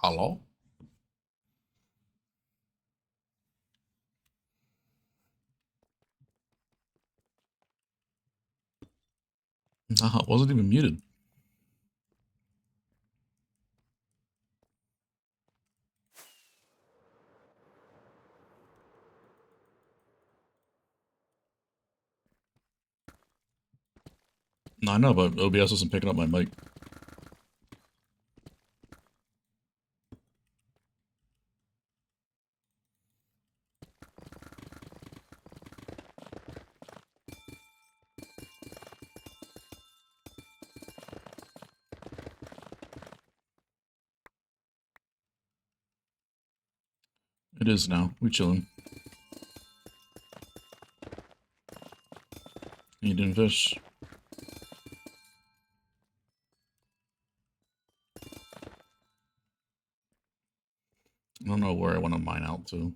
Hello? Nah, it wasn't even muted. No, I know, but OBS wasn't picking up my mic. It is now. We chilling. Eating fish. I don't know where I want to mine out to.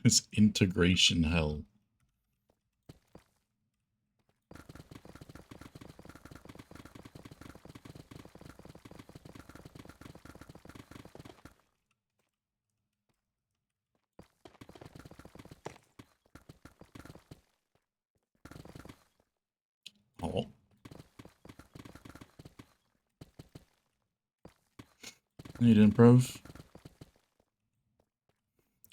It's integration hell. Oh. Need improv.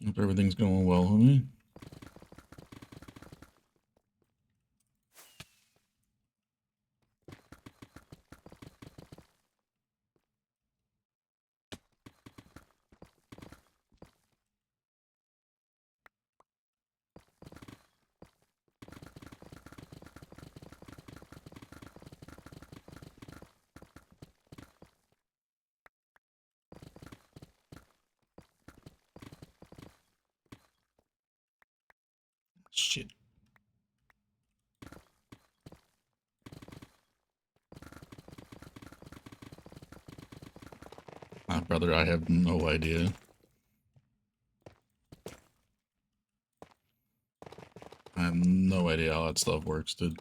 Hope everything's going well, homie. Shit. Brother, I have no idea. I have no idea how that stuff works, dude.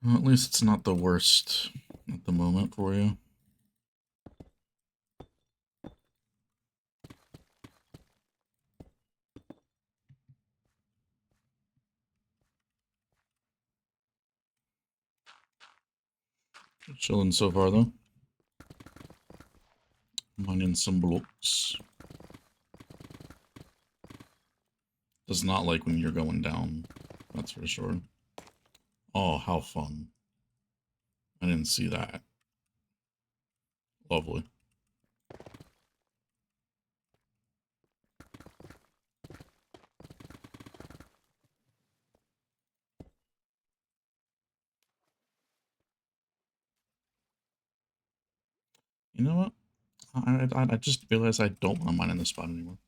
Well, at least it's not the worst at the moment for you. Chilling so far, though. Mining some blocks. Does not like when you're going down. That's for sure. Oh, how fun. I didn't see that. Lovely. You know what? I just realized I don't want to mine in this spot anymore.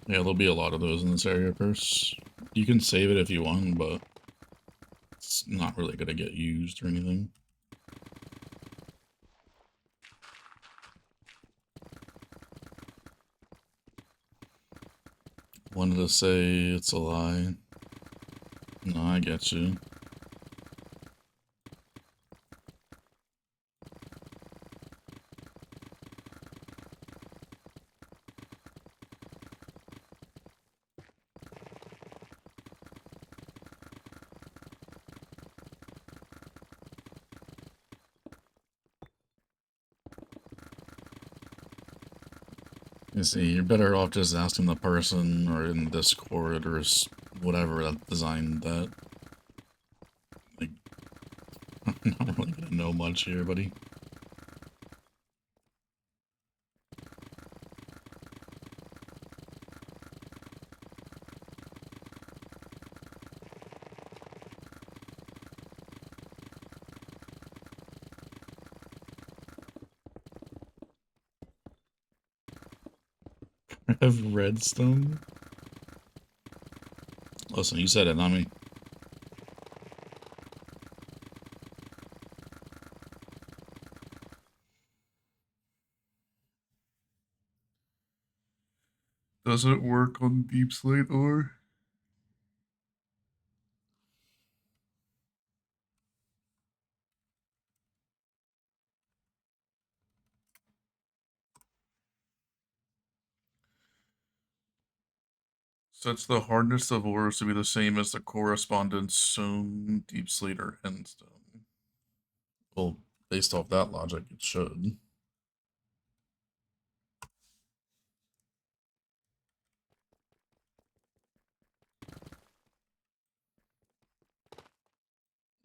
Yeah, there'll be a lot of those in this area, Curse. You can save it if you want, but it's not really gonna get used or anything. Wanted to say it's a lie. No, I get you. You see, you're better off just asking the person or in Discord or whatever that designed that. Like, I'm not really gonna know much here, buddy. Have redstone? Listen, you said it, not me. Does it work on Deep Slate or? Sets the hardness of ores to be the same as the corresponding stone, Deep Slate, or Endstone. Well, based off that logic, it should.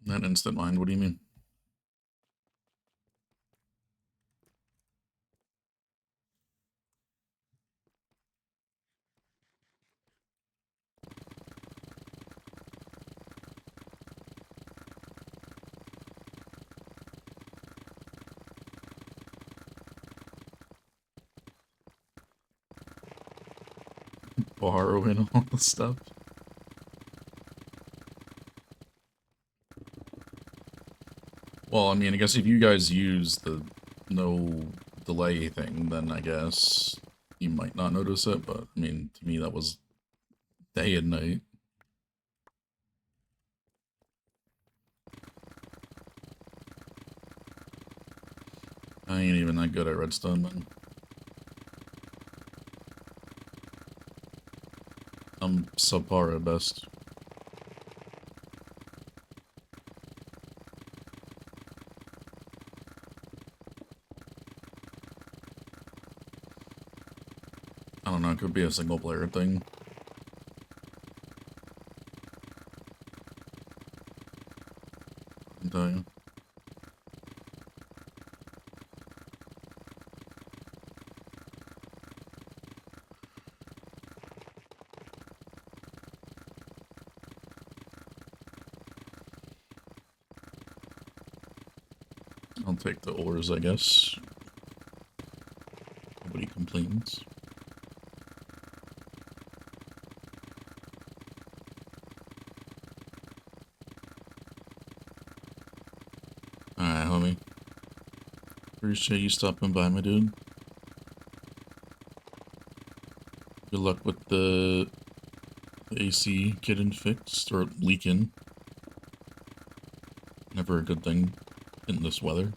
That instant mind, what do you mean? Borrowing all the stuff. Well, I mean, I guess if you guys use the no delay thing, then I guess you might not notice it, but I mean, to me, that was day and night. I ain't even that good at redstone, man. I'm subpar at best. I don't know, it could be a single player thing. I'll tell you. I'll take the ores, I guess. Nobody complains. Alright, homie. Appreciate you stopping by, my dude. Good luck with the AC getting fixed, or leaking. Never a good thing in this weather.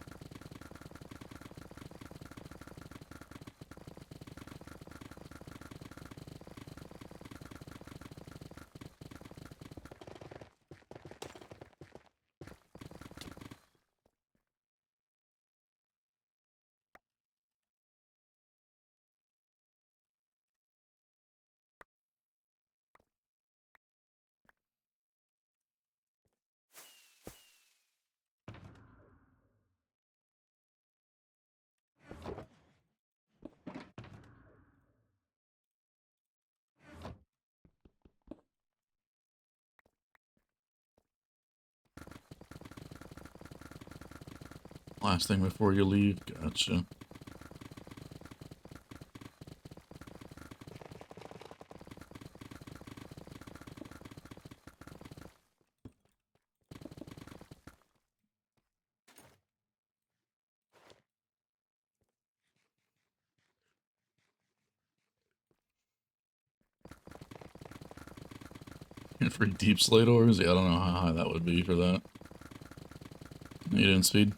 Last thing before you leave, gotcha. For deep slate ores? Yeah, I don't know how high that would be for that. You didn't speed?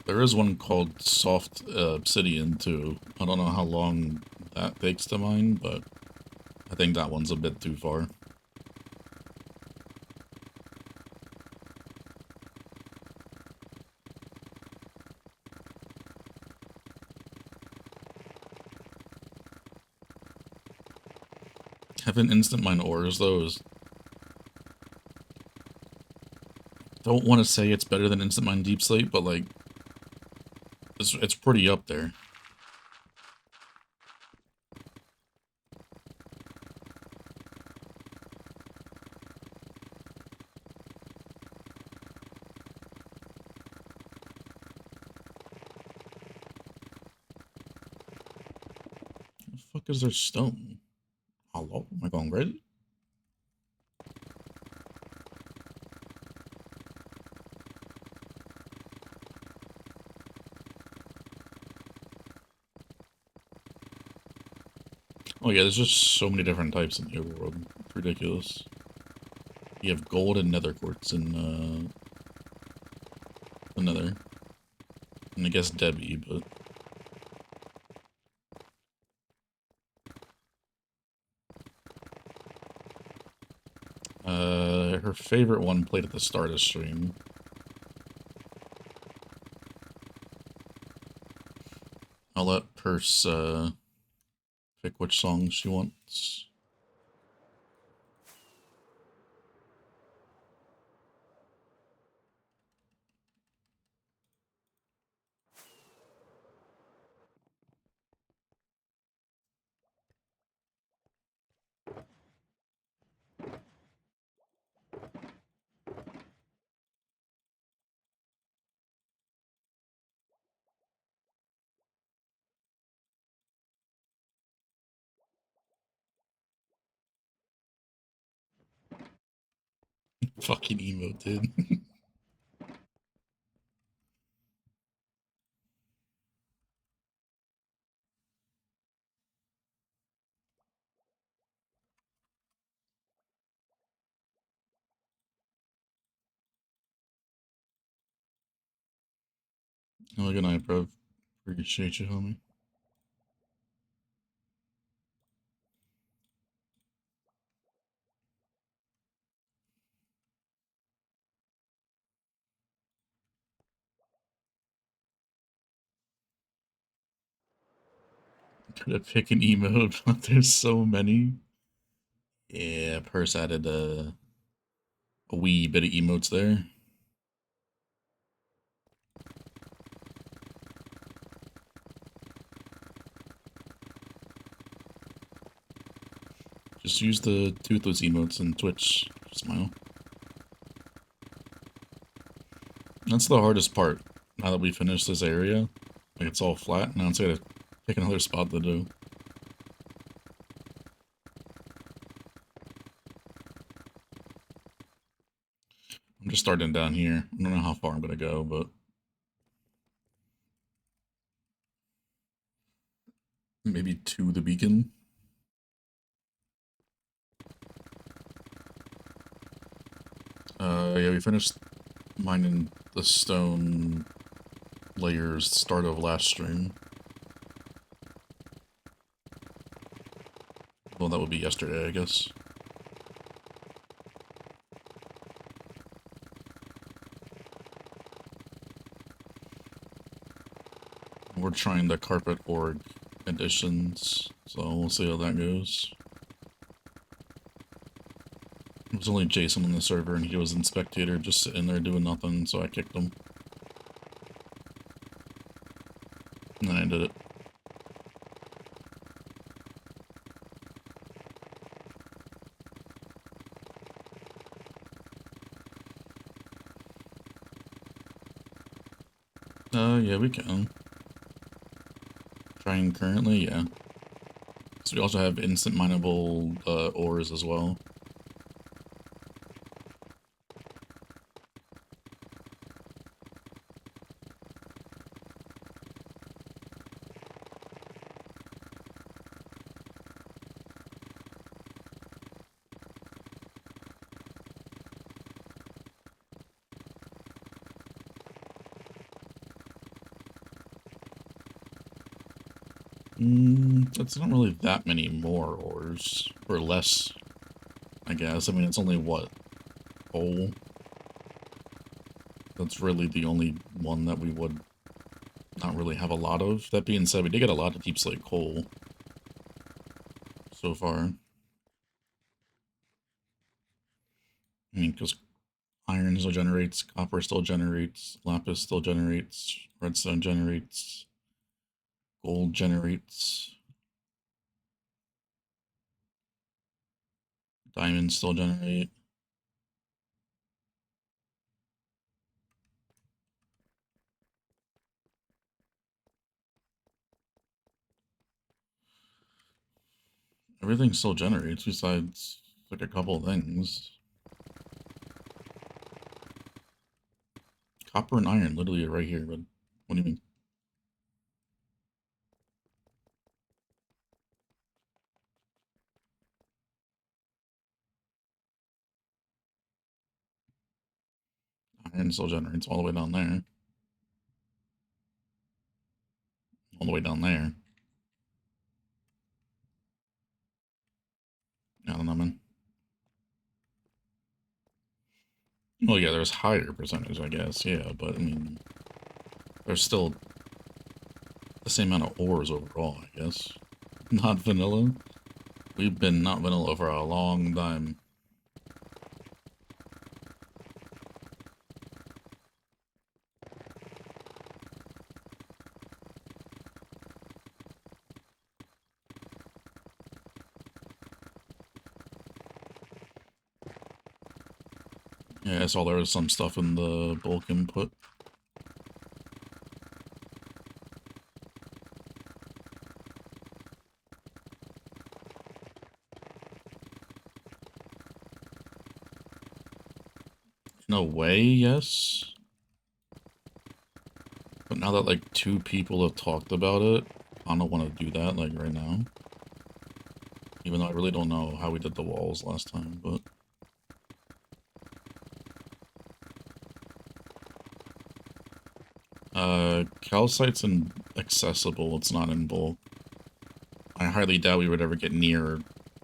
There is one called Soft Obsidian, too. I don't know how long that takes to mine, but I think that one's a bit too far. Having instant mine ores, though, is... Don't want to say it's better than instant mine deep slate, but, like, it's pretty up there. What the fuck is there stone? Hello? Am I going crazy? Oh yeah, there's just so many different types in the overworld. It's ridiculous. You have gold and nether quartz in the nether. And I guess Debbie, but... her favorite one played at the start of stream. I'll let Purse, pick which song she wants. Fucking emo, dude. Oh, good night, bro. Appreciate you, homie. Try to pick an emote, but there's so many. Yeah, Purse added a wee bit of emotes there. Just use the toothless emotes in Twitch. Smile. That's the hardest part. Now that we finished this area, like it's all flat, now it's gotta pick another spot to do. I'm just starting down here. I don't know how far I'm gonna go, but maybe to the beacon. Yeah, we finished mining the stone layers start of last stream. Well, that would be yesterday, I guess. We're trying the carpet org additions, so we'll see how that goes. It was only Jason on the server, and he was in spectator, just sitting there doing nothing, so I kicked him. And then I did it. Yeah, we can. trying currently, yeah. So we also have instant mineable ores as well. It's not really that many more ores, or less, I guess. I mean, it's only, what, coal? That's really the only one that we would not really have a lot of. That being said, we did get a lot of deep slate coal so far. I mean, because iron still generates, copper still generates, lapis still generates, redstone generates, gold generates, diamonds still generate. Everything still generates besides like a couple of things. Copper and iron literally are right here, but what do you mean? Iron still generates all the way down there. All the way down there. I don't know, man. Well, yeah, there's higher percentage, I guess, yeah, but I mean, there's still the same amount of ores overall, I guess. Not vanilla. We've been not vanilla for a long time. Yeah, I saw there was some stuff in the bulk input. In a way, yes. But now that, like, 2 people have talked about it, I don't want to do that, like, right now. Even though I really don't know how we did the walls last time, but... calcite's accessible, it's not in bulk. I highly doubt we would ever get near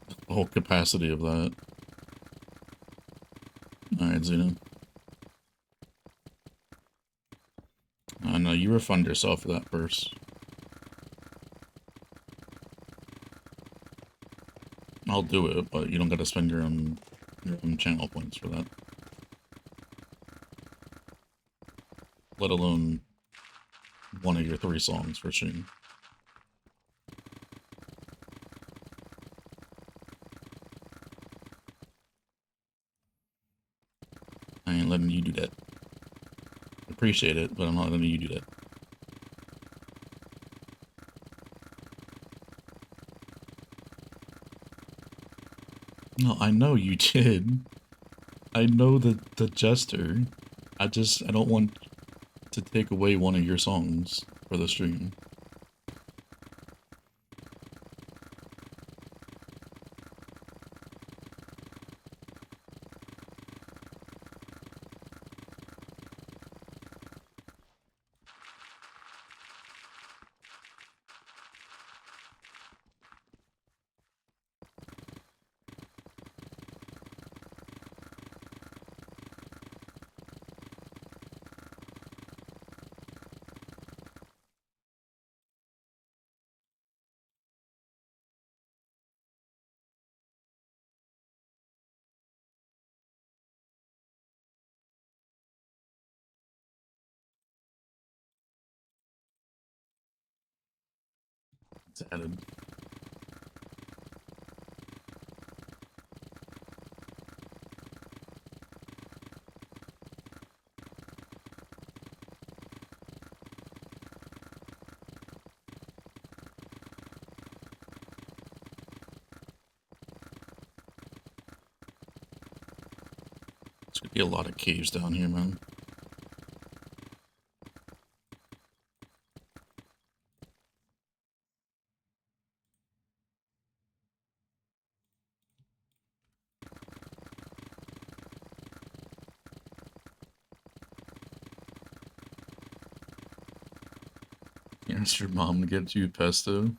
the whole capacity of that. Alright, Xena. No, you refund yourself for that first. I'll do it, but you don't gotta spend your own channel points for that. Let alone one of your 3 songs for stream. I ain't letting you do that. Appreciate it, but I'm not letting you do that. No, I know you did. I know the jester. I don't want to take away one of your songs for the stream. It's added. There'd be a lot of caves down here, man. Ask your mom to get you pesto.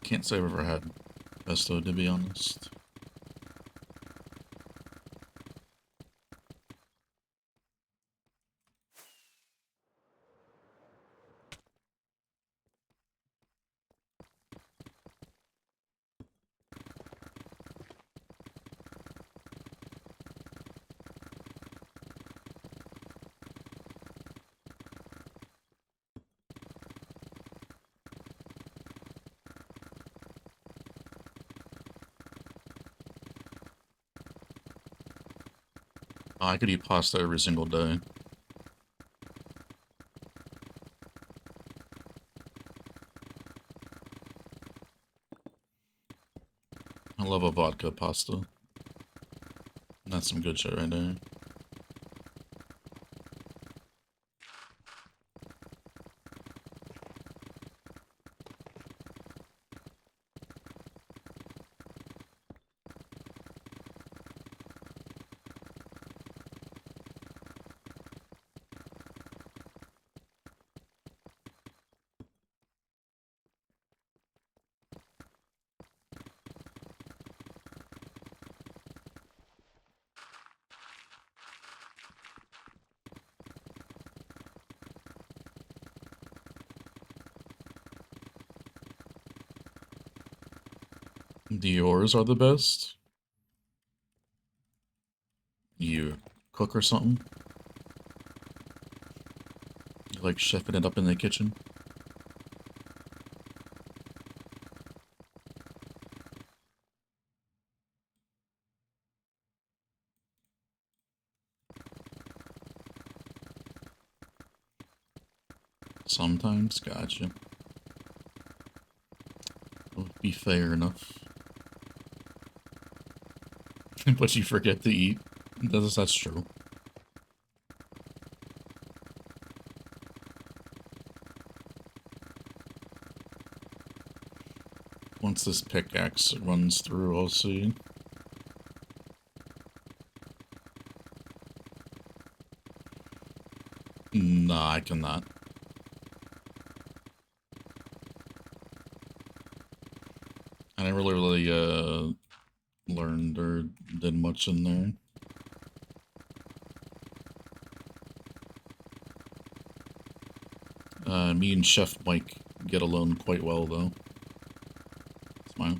Can't say I've ever had pesto, to be honest. I could eat pasta every single day. I love a vodka pasta. That's some good shit right there. Yours are the best? You cook or something? You like chefing it up in the kitchen? Sometimes, gotcha. Would be fair enough. But you forget to eat. That's true. Once this pickaxe runs through, I'll see. Nah, I cannot. I never really learned or did much in there. Me and Chef Mike get along quite well, though. Smile.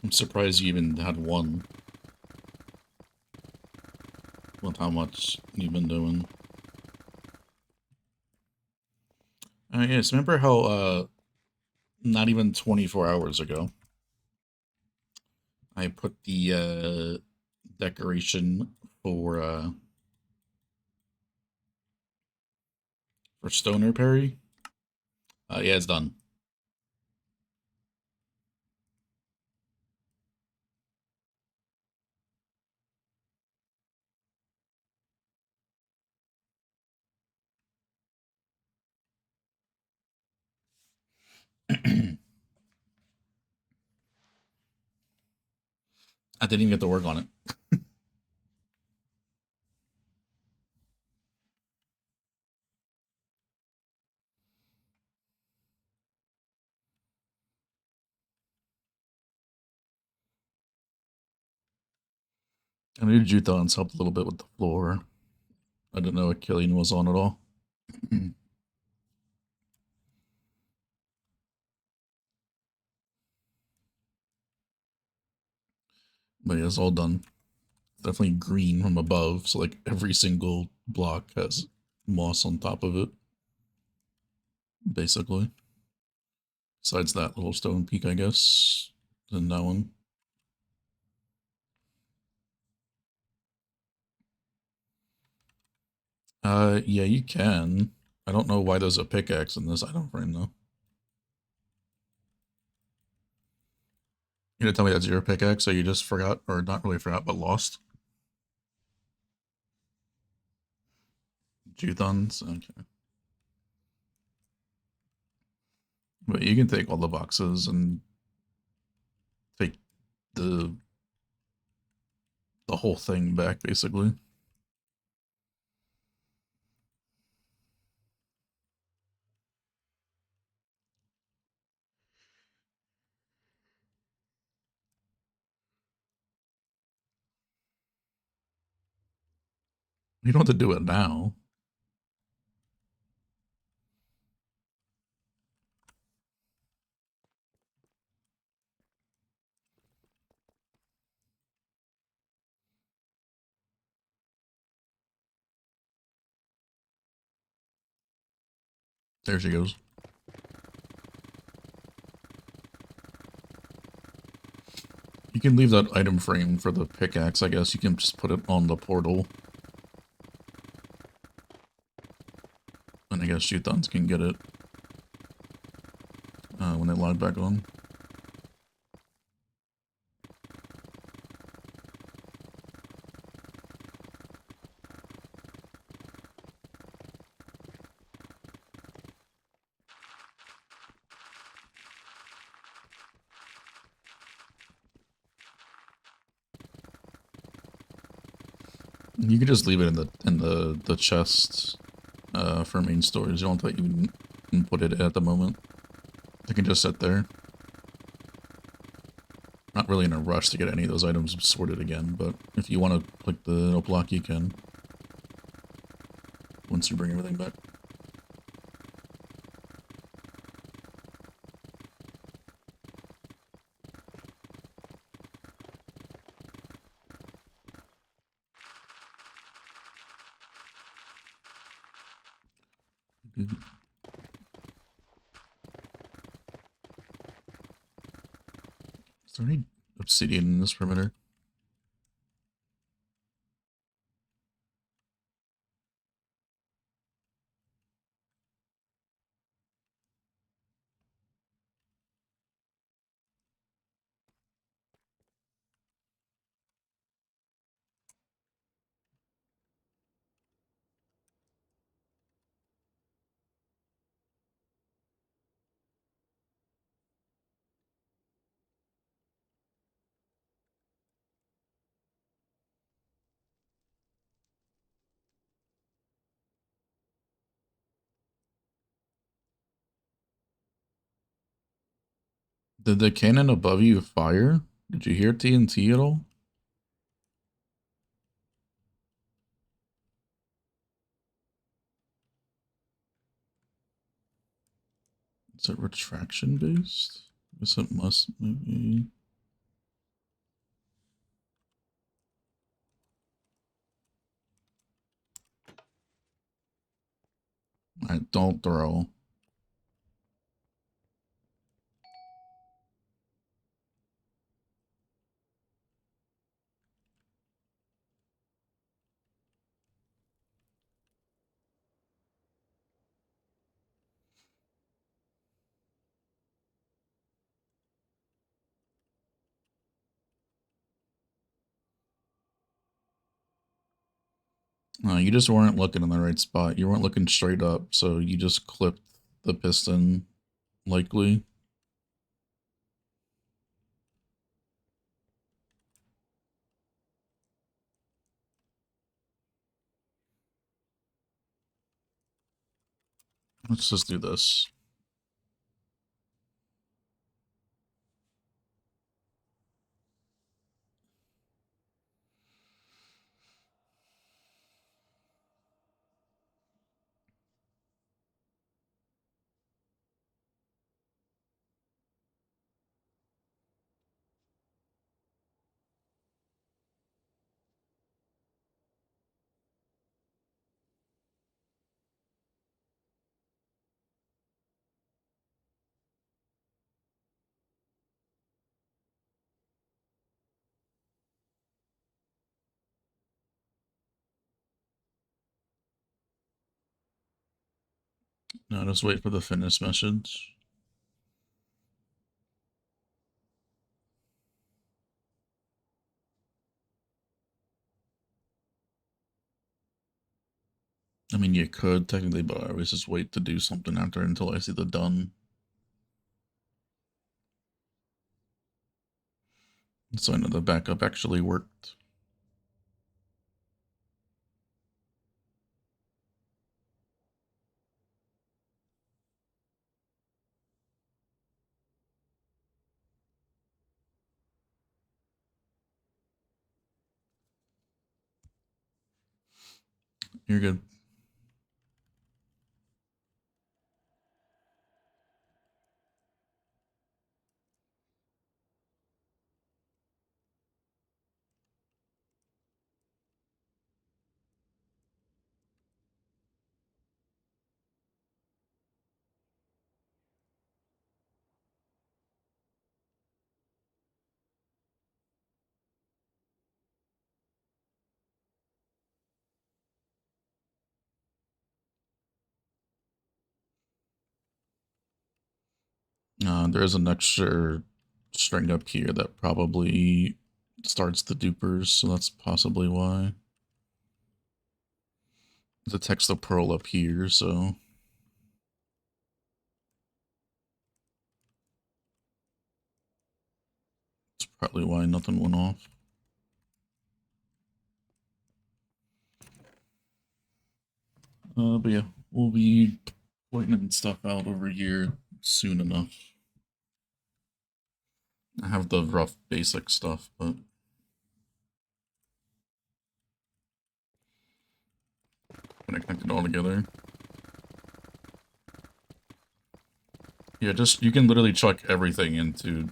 I'm surprised you even had one. With how much you've been doing. Yes, remember how, not even 24 hours ago, I put the, decoration for Stoner Perry? Yeah, it's done. I didn't even get to work on it. I knew Jutons helped a little bit with the floor. I didn't know what Killian was on at all. But yeah, it's all done. Definitely green from above, so like every single block has moss on top of it, basically. Besides that little stone peak, I guess. And that one. Yeah, you can. I don't know why there's a pickaxe in this item frame, though. You gonna tell me that's your pickaxe, so you just forgot, or not really forgot, but lost? Juthons? Okay. But you can take all the boxes and take the the whole thing back, basically. You don't have to do it now. There she goes. You can leave that item frame for the pickaxe, I guess. You can just put it on the portal. And I guess Juthons can get it when they log back on. You can just leave it in the chest for main storage. You don't have to even input it at the moment. They can just sit there. Not really in a rush to get any of those items sorted again, but if you want to click the block, you can. Once you bring everything back. Is there any obsidian in this perimeter? Did the cannon above you fire? Did you hear TNT at all? Is it retraction based? I guess it must maybe. Alright, don't throw. You just weren't looking in the right spot. You weren't looking straight up, so you just clipped the piston, likely. Let's just do this. No, just wait for the finish message. I mean, you could technically, but I always just wait to do something after until I see the done. So I know the backup actually worked. You're good. There is an extra string up here that probably starts the dupers, so that's possibly why. There's a text of pearl up here, so that's probably why nothing went off. But yeah, we'll be pointing stuff out over here soon enough. I have the rough basic stuff, but when I connect it all together. Yeah, just, you can literally chuck everything into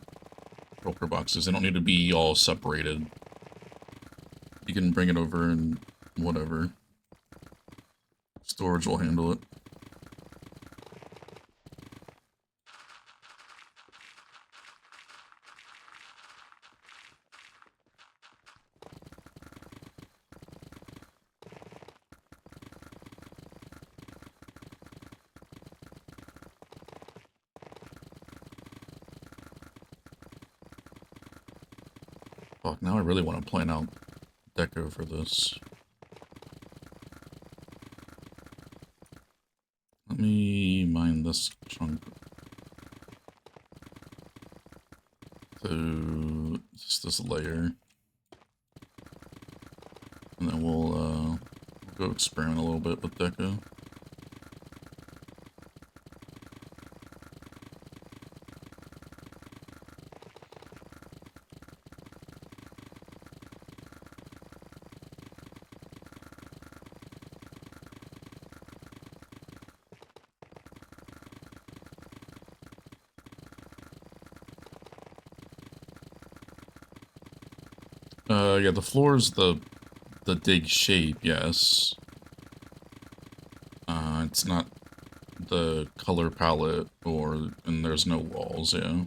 shulker boxes. They don't need to be all separated. You can bring it over and whatever. Storage will handle it. Fuck, now I really want to plan out deco for this. Let me mine this chunk to just this layer. And then we'll go experiment a little bit with deco. Yeah, the floor's the dig shape, yes. It's not the color palette and there's no walls, yeah.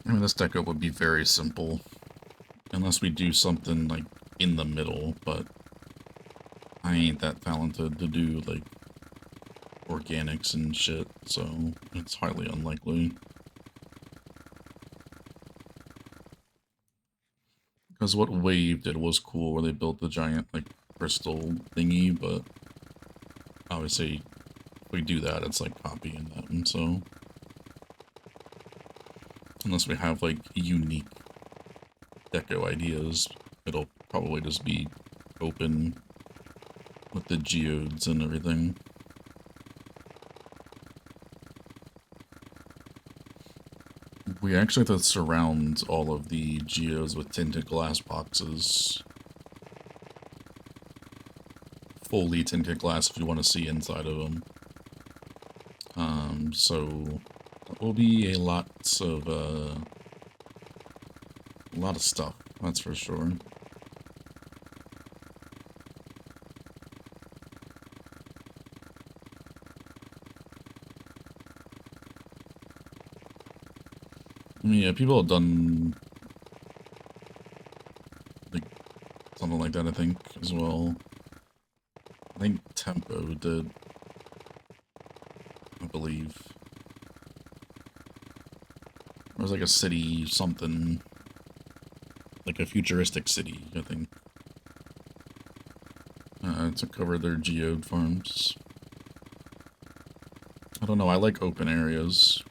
I mean, this deco would be very simple. Unless we do something, like, in the middle, but I ain't that talented to do, like, organics and shit, so it's highly unlikely. Because what Wave did was cool, where they built the giant, like, crystal thingy, but obviously, if we do that, it's like copying them, so... Unless we have, like, unique deco ideas, it'll probably just be open with the geodes and everything. We actually have to surround all of the geodes with tinted glass boxes. Fully tinted glass if you want to see inside of them. So that will be a lot of stuff, that's for sure. mean, yeah, people have done like something like that, I think, as well. I think Tempo did, I believe. It was like a city something, like a futuristic city, I think, to cover their geode farms. I don't know, I like open areas.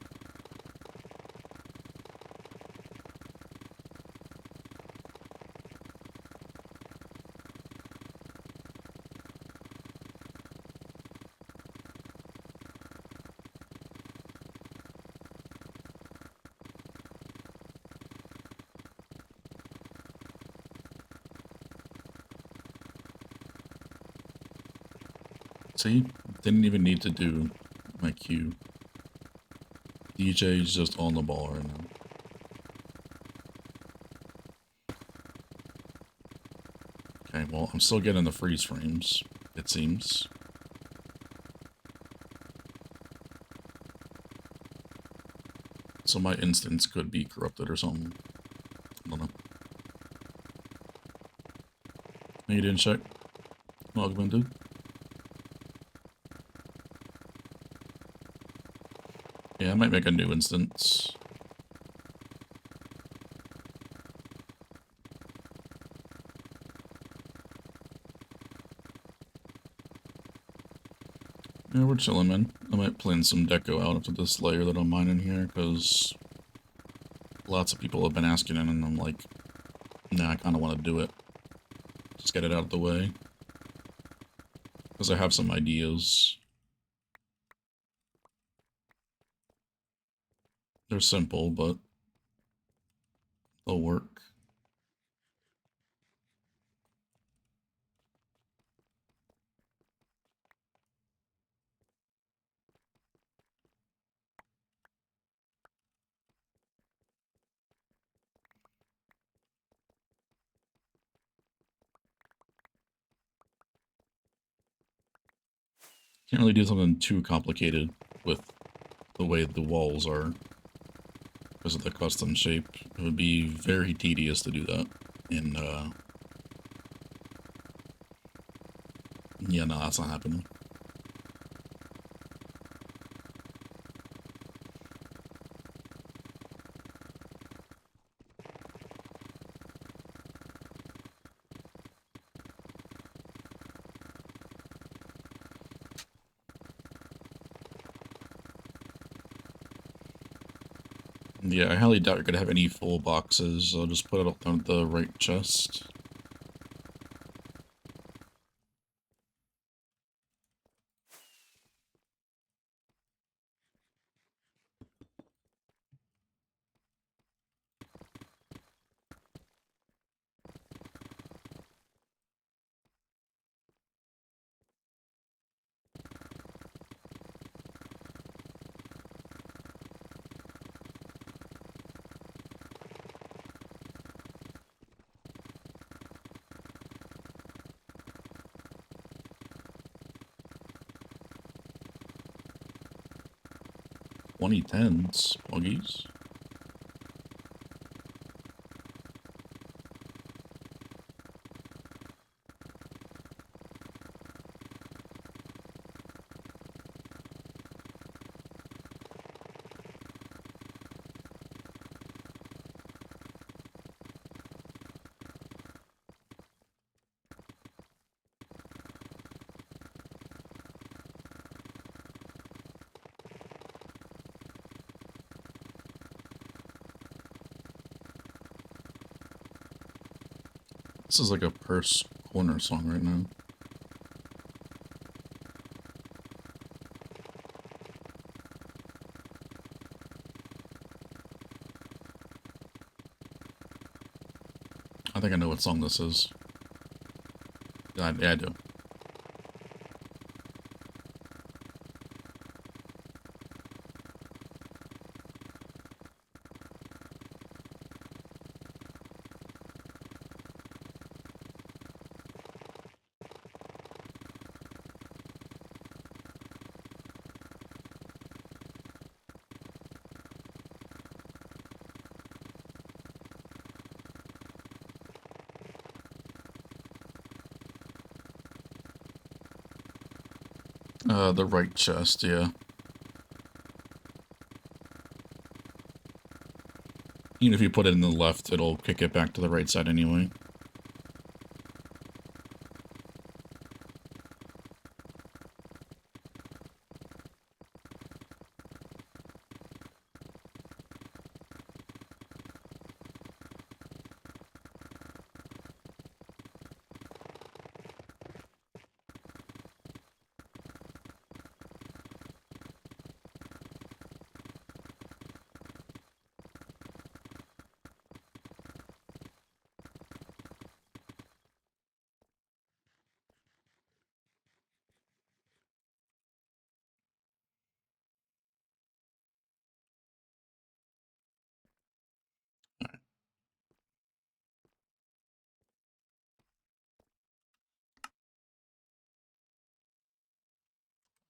See, didn't even need to do my cue. DJ's just on the ball right now. Okay, well, I'm still getting the freeze frames, it seems. So my instance could be corrupted or something. I don't know. You didn't check? Logman, dude? Yeah, I might make a new instance. Yeah, we're chilling, man. I might plan some deco out of this layer that I'm mining here, because lots of people have been asking it, and I'm like, nah, I kind of want to do it. Just get it out of the way. Because I have some ideas. They're simple, but they'll work. Can't really do something too complicated with the way the walls are. Because of the custom shape. It would be very tedious to do that. And, yeah, no, that's not happening. Yeah, I highly doubt you're gonna have any full boxes. I'll just put it up on the right chest. $20.10s, buggies. This is like a purse corner song right now. I think I know what song this is. Yeah, I do. The right chest, yeah. Even if you put it in the left, it'll kick it back to the right side anyway.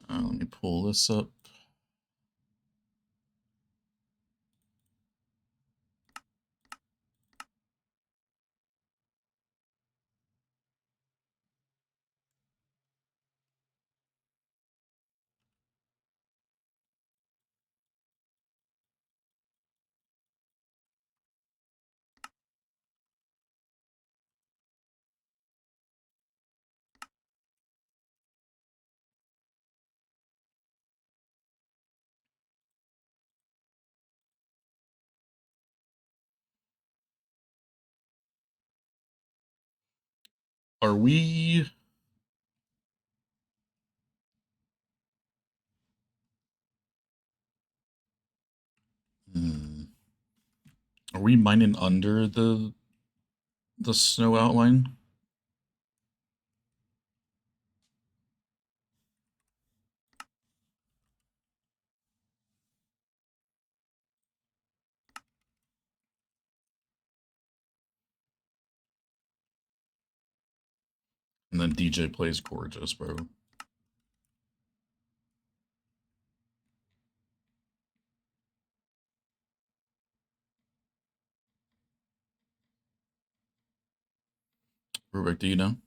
Let me pull this up. Are we... Are we mining under the snow outline? And then DJ plays gorgeous, bro. Rubik, do you know?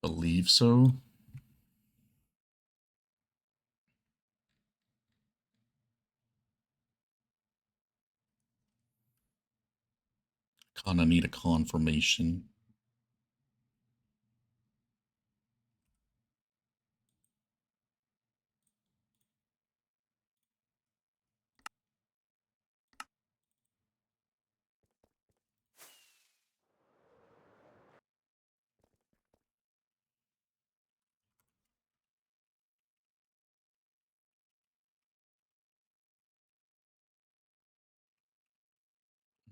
Believe so. Kinda need a confirmation.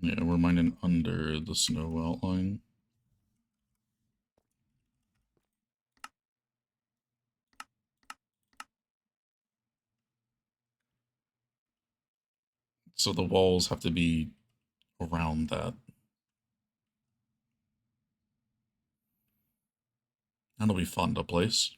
Yeah, we're mining under the snow outline. So the walls have to be around that. That'll be fun to place.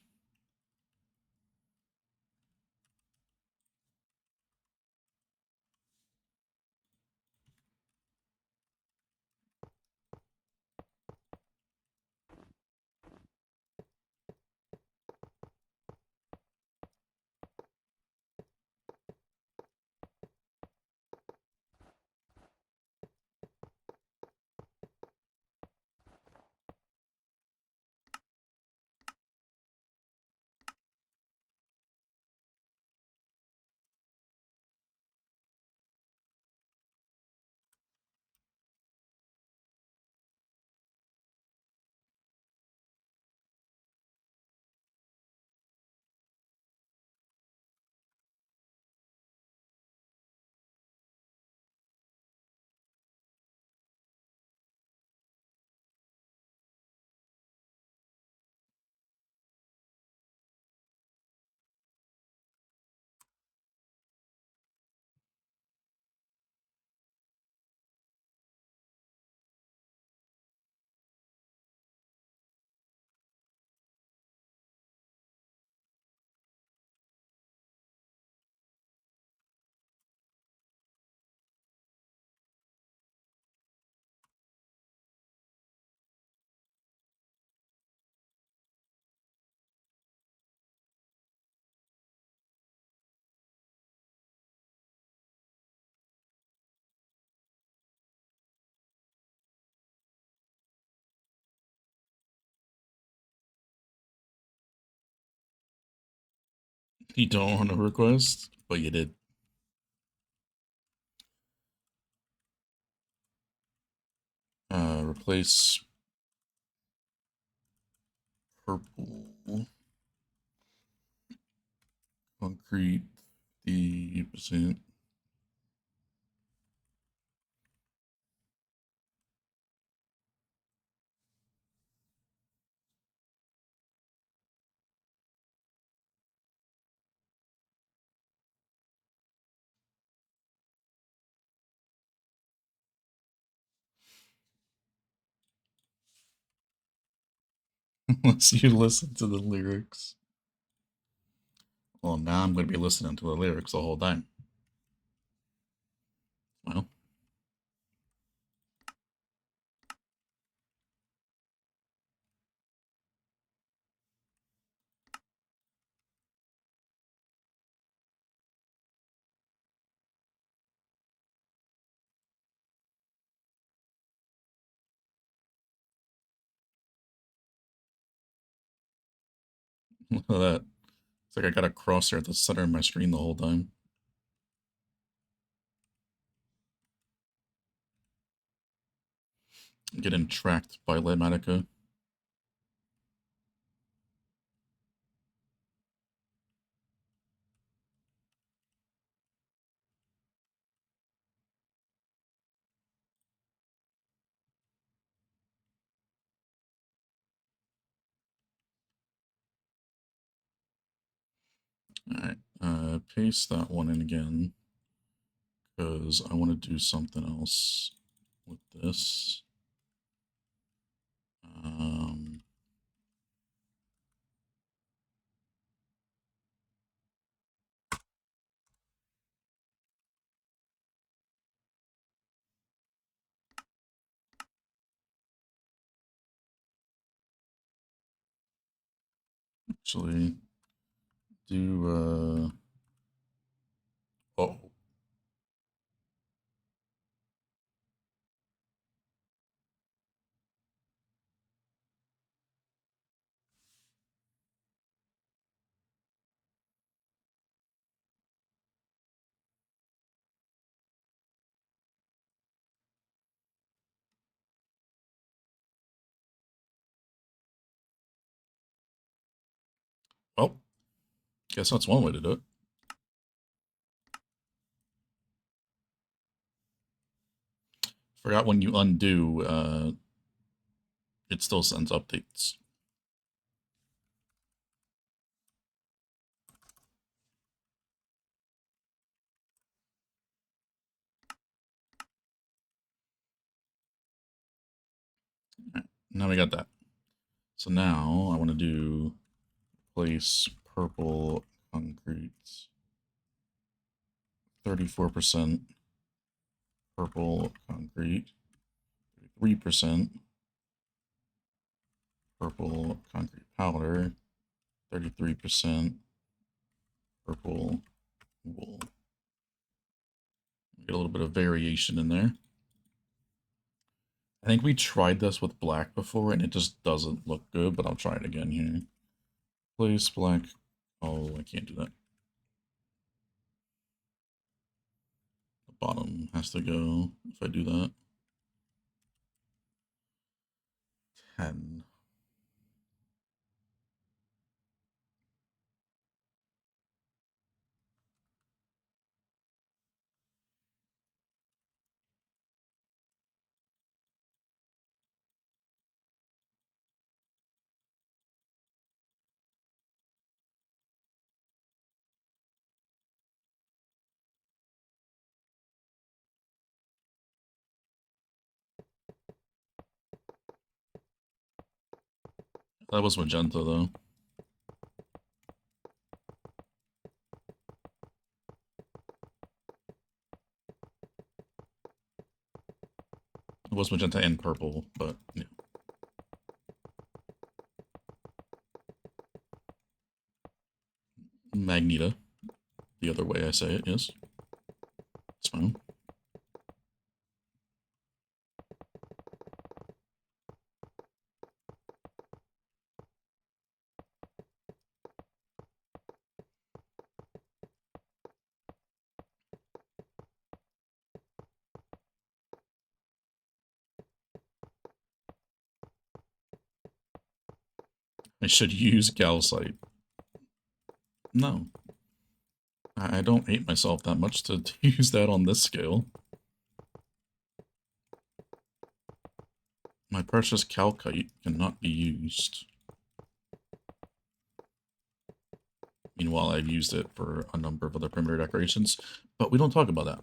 You don't want a request, but you did. Replace purple concrete 50%. Unless you listen to the lyrics. Well, now I'm going to be listening to the lyrics the whole time. Well. Look at that. It's like I got a crosshair at the center of my screen the whole time. I'm getting tracked by Limatica. Alright, paste that one in again. Because I want to do something else with this. Actually, do, oh. Well, guess that's one way to do it. Forgot when you undo, it still sends updates. Right, now we got that. So now I want to do place purple concrete 34% purple concrete, 3% purple concrete powder, 33% purple wool. Get a little bit of variation in there. I think we tried this with black before and it just doesn't look good, but I'll try it again here. Place black. Oh, I can't do that. The bottom has to go if I do that. 10. That was magenta though. It was magenta and purple, but yeah. Magneta. The other way I say it, yes. It's fine. I should use calcite. No. I don't hate myself that much to use that on this scale. My precious calcite cannot be used. Meanwhile, I've used it for a number of other perimeter decorations, but we don't talk about that.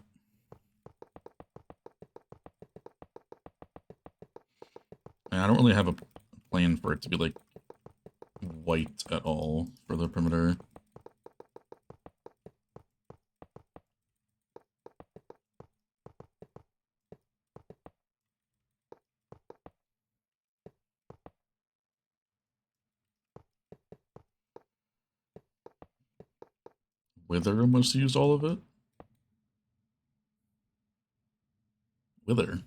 And I don't really have a plan for it to be, like, white at all for the perimeter. Wither almost used all of it? Wither.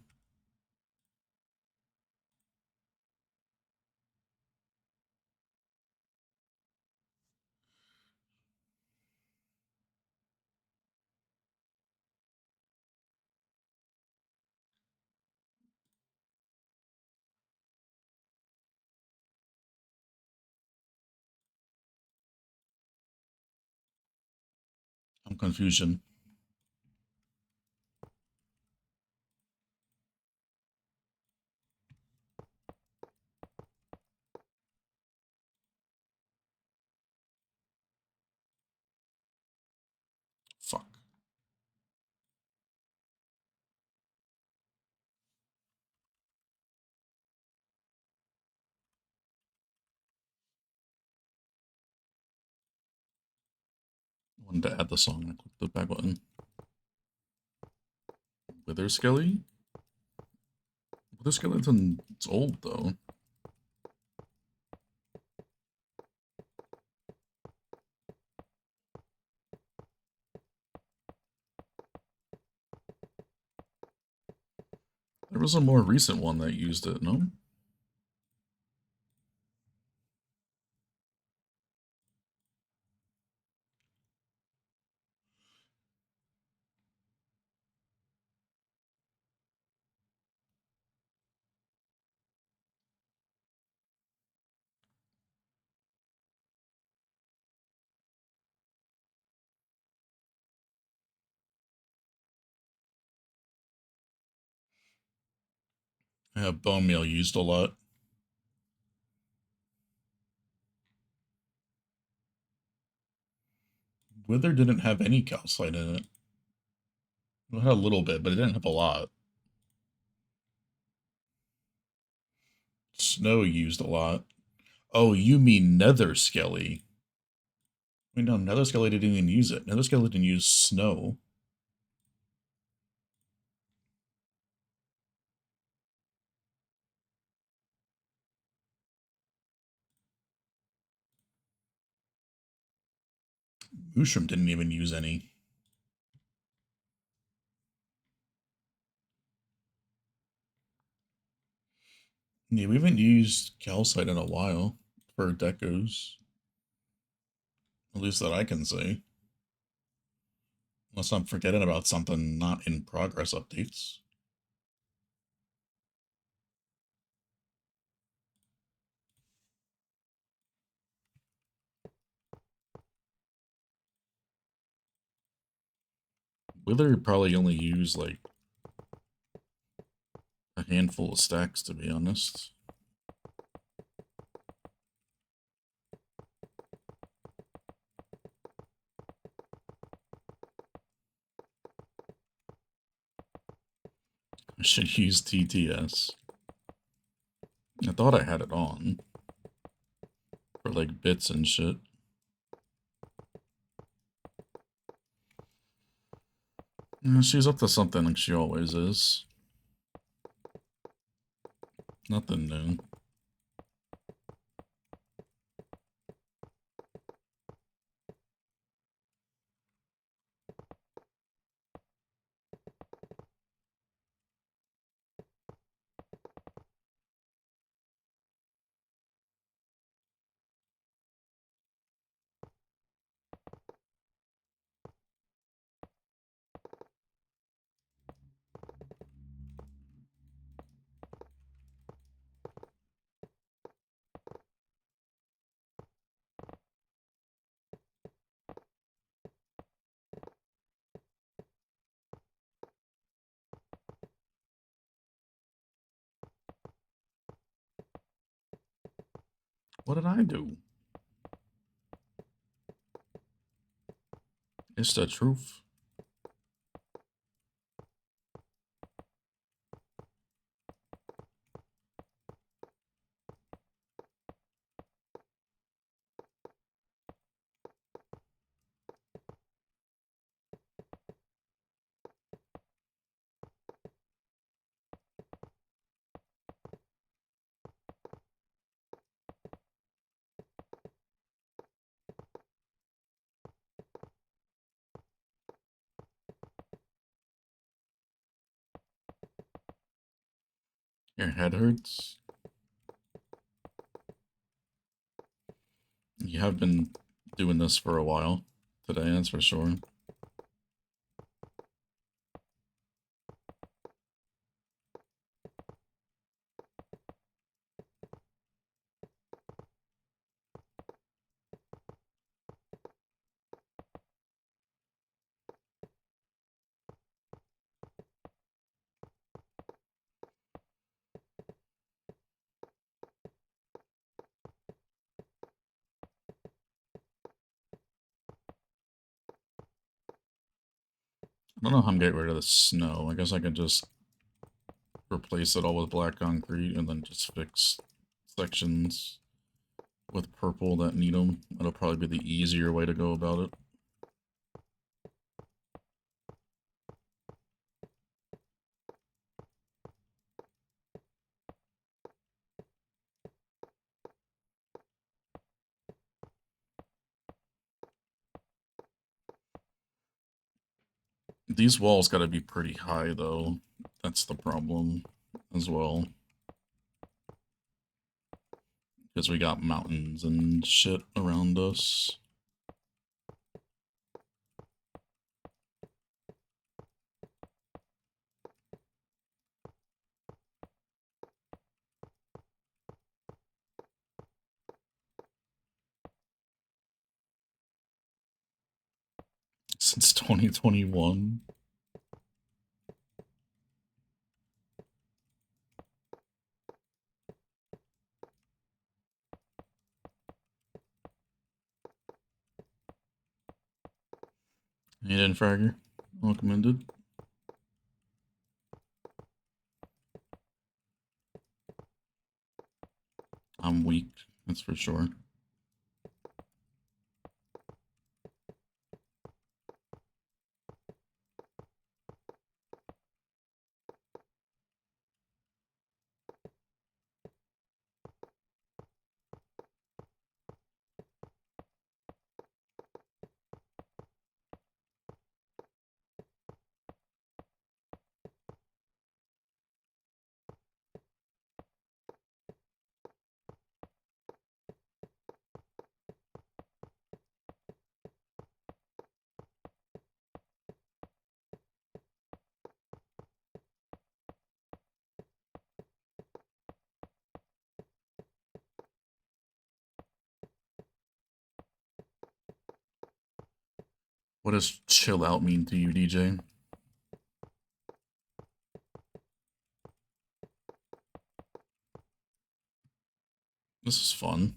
I'm confusion. Fuck. I wanted to add the song. I clicked the back button. Wither Skelly? Wither Skeleton's old, though. There was a more recent one that used it, no? I have bone meal used a lot. Wither didn't have any calcite in it. It had a little bit, but it didn't have a lot. Snow used a lot. Oh, you mean Nether Skelly. Wait, no, Nether Skelly didn't even use it. Nether Skelly didn't use snow. Mushroom didn't even use any. Yeah, we haven't used calcite in a while for decos. At least that I can see. Unless I'm forgetting about something not in progress updates. Wither probably only use like a handful of stacks, to be honest. I should use TTS. I thought I had it on for like bits and shit. She's up to something like she always is. Nothing new. What did I do? It's the truth. Your head hurts? You have been doing this for a while today, that's for sure. I don't know how I'm getting rid of the snow. I guess I could just replace it all with black concrete and then just fix sections with purple that need them. That'll probably be the easier way to go about it. These walls gotta be pretty high, though. That's the problem as well. Because we got mountains and shit around us. Since 2021. Hayden Fragger, welcome in, dude. I'm weak, that's for sure. What does chill out mean to you, DJ? This is fun.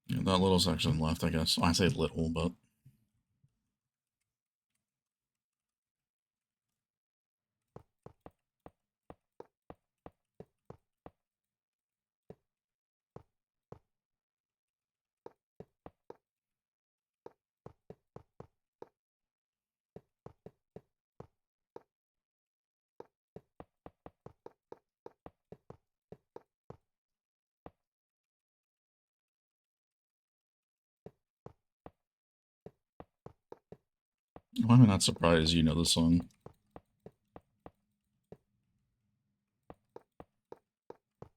Yeah, that little section left, I guess. I say little, but... Why am I not surprised you know the song?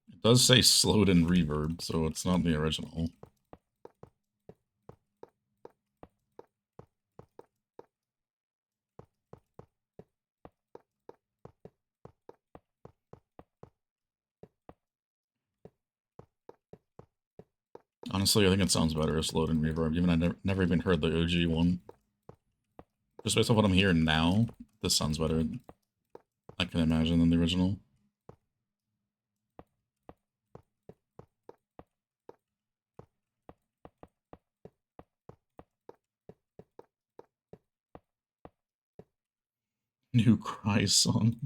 It does say slowed in reverb, so it's not the original. Honestly, I think it sounds better as slowed in reverb, even I never even heard the OG one. Just based on what I'm hearing now, this sounds better, I can imagine, than the original. New Cry song.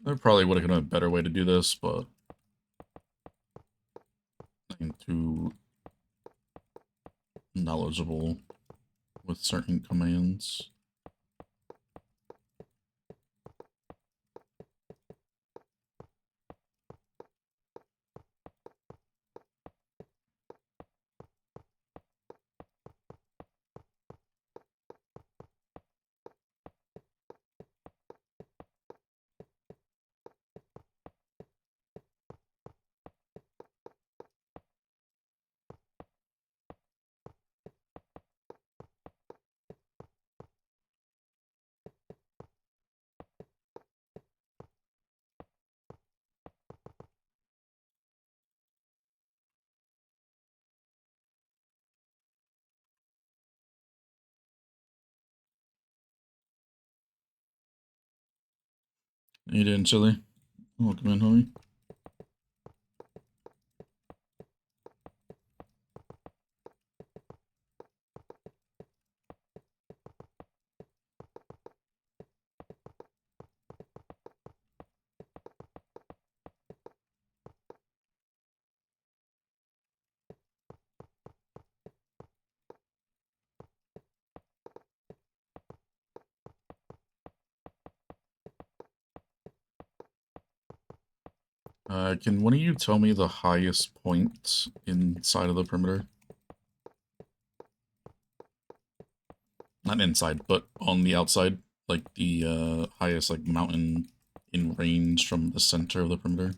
I probably would have been a better way to do this, but I'm too knowledgeable with certain commands. You doing, Chili? Welcome in, homie. Can one of you tell me the highest point inside of the perimeter? Not inside, but on the outside. Like the highest like mountain in range from the center of the perimeter.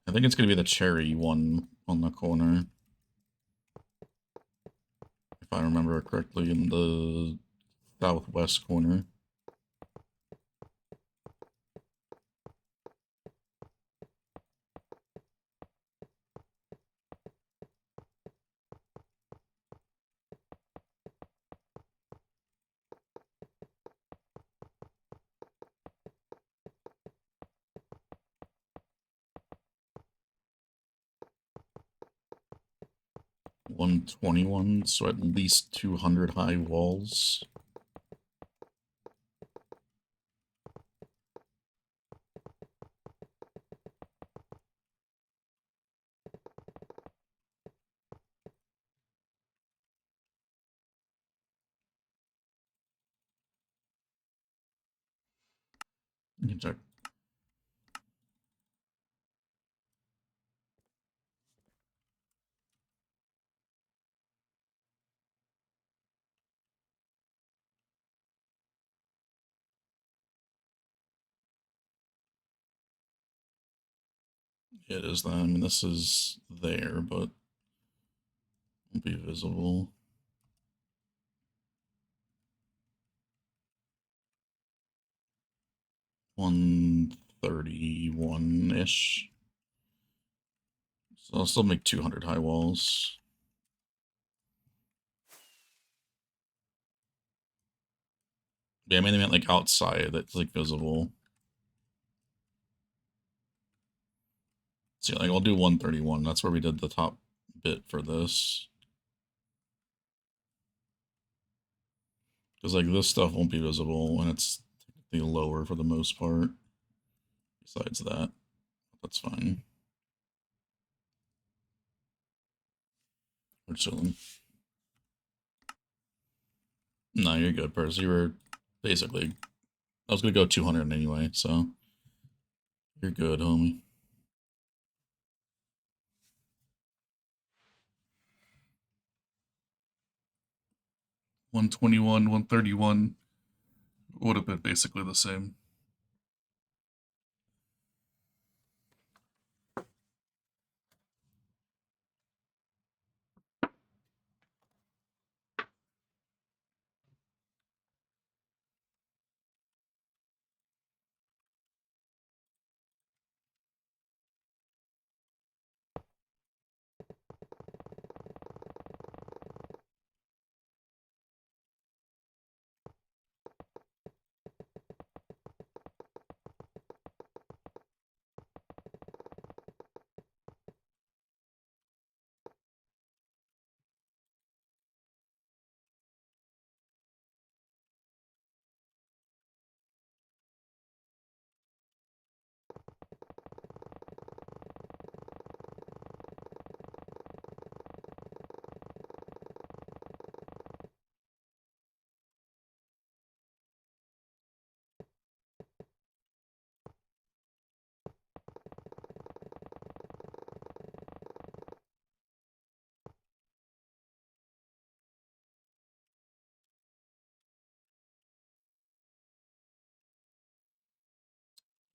I think it's gonna be the cherry one on the corner. If I remember correctly, in the southwest corner. 121, so at least 200 high walls. You can check. It is that. I mean, this is there, but won't be visible. $131-ish. So I'll still make 200 high walls. Yeah, I mean, they meant like outside, that's like visible. So yeah, like I'll do 131. That's where we did the top bit for this. Because like this stuff won't be visible, and it's technically lower for the most part. Besides that, that's fine. We're chilling. No, you're good, Percy. You were basically... I was going to go 200 anyway, so... You're good, homie. $121, 131 would have been basically the same.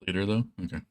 Later, though? Okay.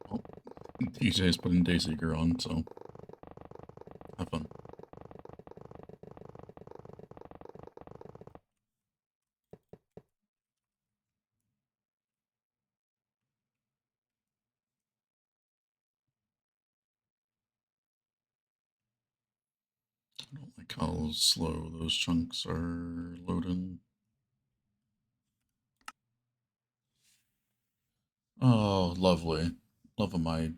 Well, DJ's putting Dayseeker on, so have fun. I don't like how slow those chunks are loading. Oh, lovely. Love of my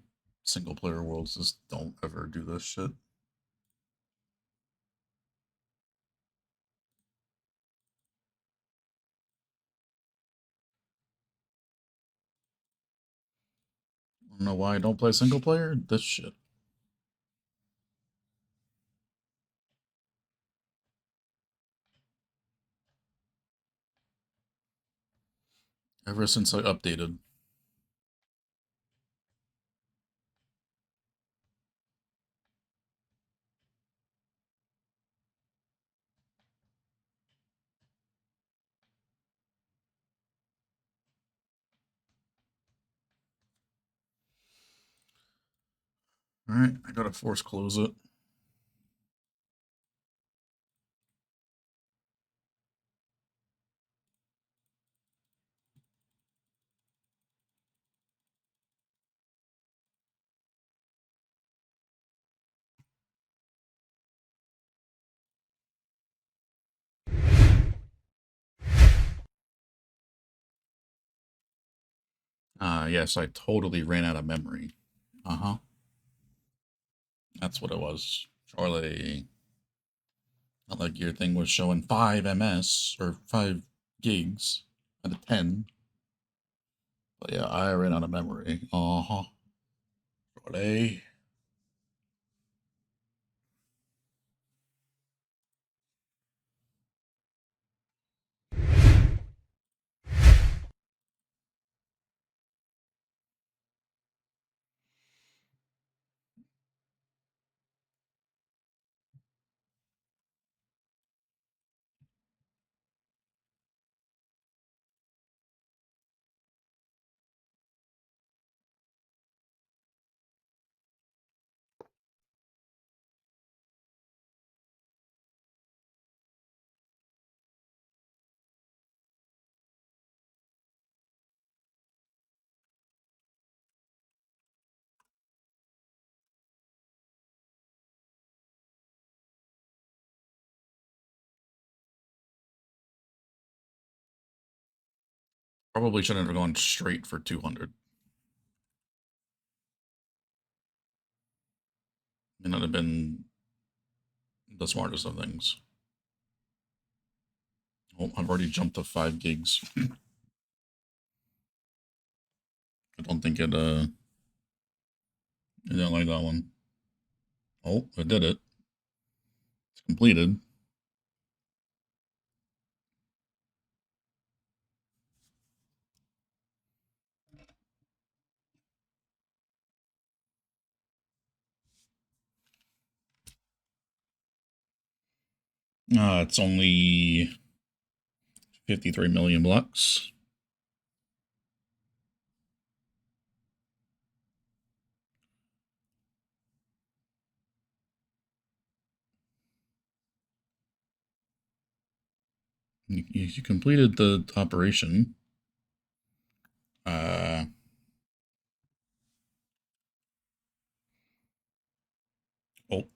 single player worlds. Just don't ever do this shit. I don't know why I don't play single player. This shit. Ever since I updated. Alright, I gotta force close it. Yes, I totally ran out of memory. Uh-huh. That's what it was. Charlie. Not like your thing was showing 5 MS or 5 gigs out of 10. But yeah, I ran out of memory. Uh-huh. Charlie. Probably shouldn't have gone straight for 200. May not have been the smartest of things. Oh, I've already jumped to 5 gigs. I don't think I didn't like that one. Oh, I did it. It's completed. It's only 53 million blocks. You completed the operation. Uh, oh,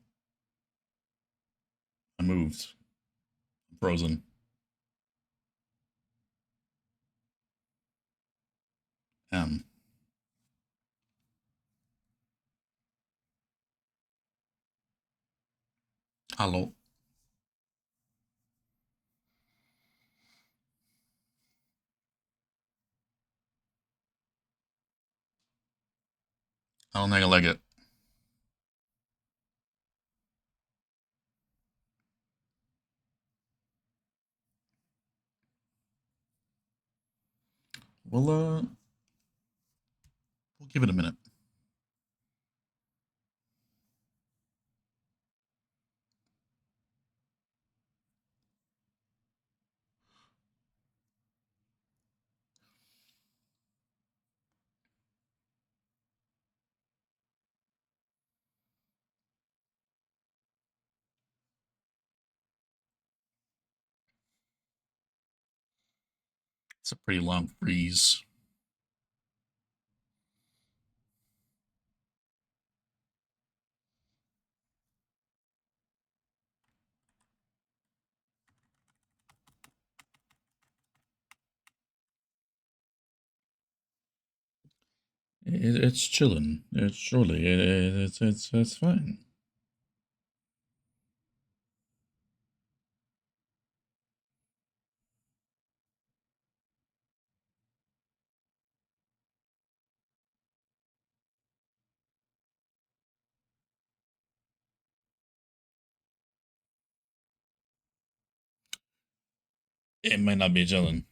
I moved. I'm frozen. M. Hello. I don't think I like it. We'll give it a minute. It's a pretty long freeze. It's chilling. It's surely it's fine. It might not be chilling.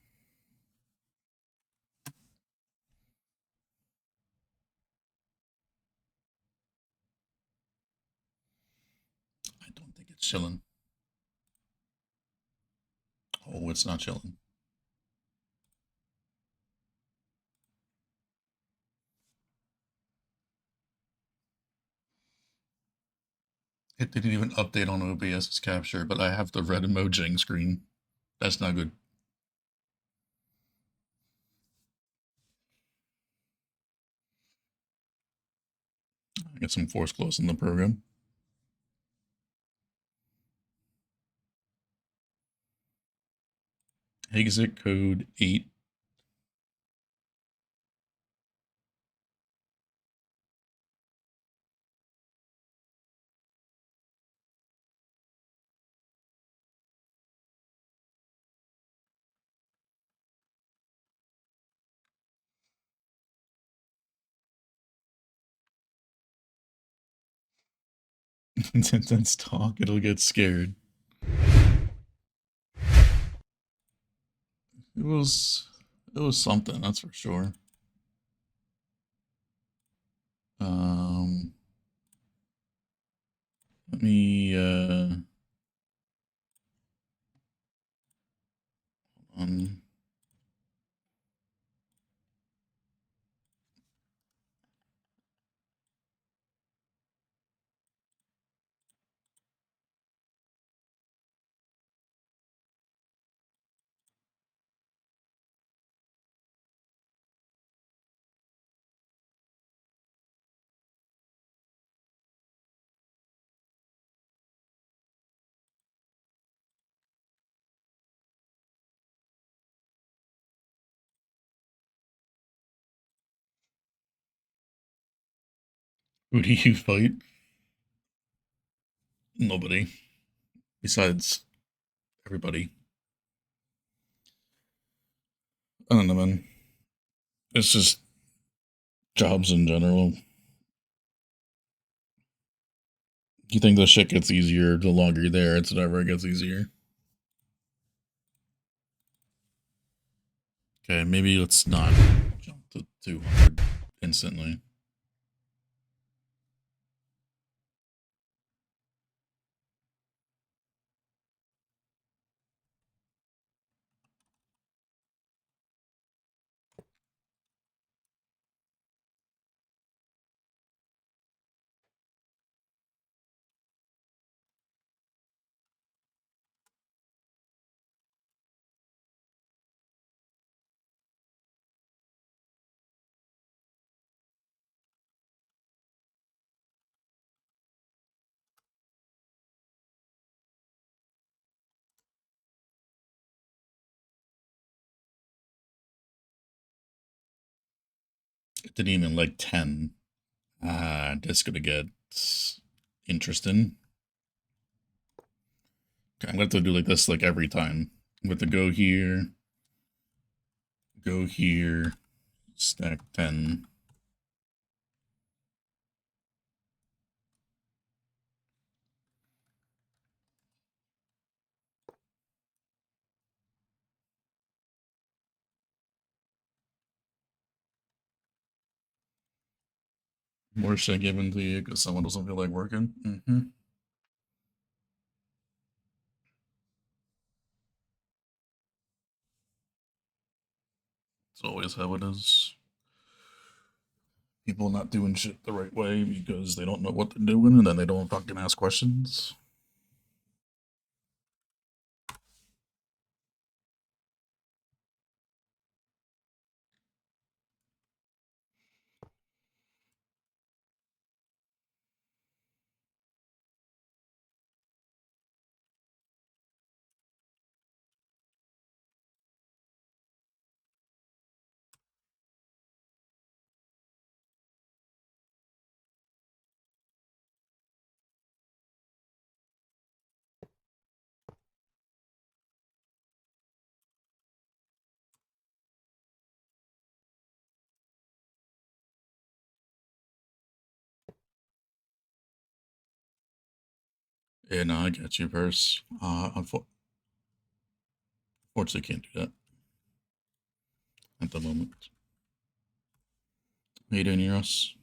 I don't think it's chilling. Oh, it's not chilling. It didn't even update on OBS's capture, but I have the red emojing screen. That's not good. I got some force close in the program. Exit code 8. Let's talk. It'll get scared. It was something, that's for sure. Um, let me um who do you fight? Nobody. Besides everybody. I don't know, man. It's just jobs in general. You think the shit gets easier the longer you're there, it's never gets easier. Okay, maybe let's not jump to 200 instantly. It didn't even like 10. Ah, that's gonna get interesting. Okay, I'm gonna have to do like this like every time. I'm going to go here, stack 10. More shit given to you because someone doesn't feel like working. It's always how it is. People not doing shit the right way because they don't know what they're doing and then they don't fucking ask questions. Yeah, no, I get you, Purse. Unfortunately, can't do that at the moment. How you doing, Eros?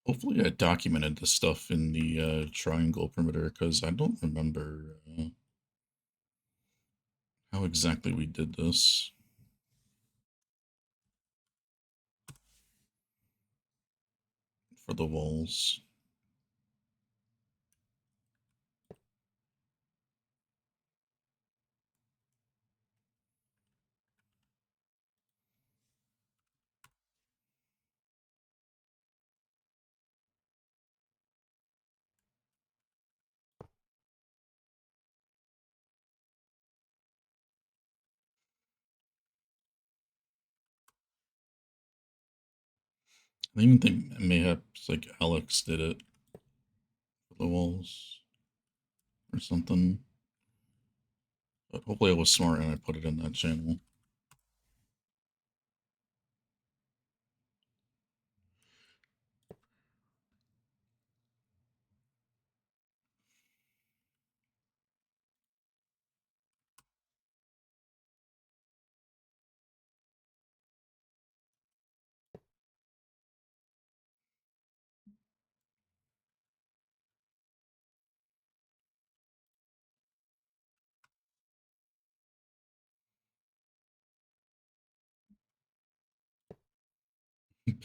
Hopefully, I documented this stuff in the triangle perimeter because I don't remember how exactly we did this for the walls. I even think mayhaps like Alex did it for the walls or something. But hopefully I was smart and I put it in that channel.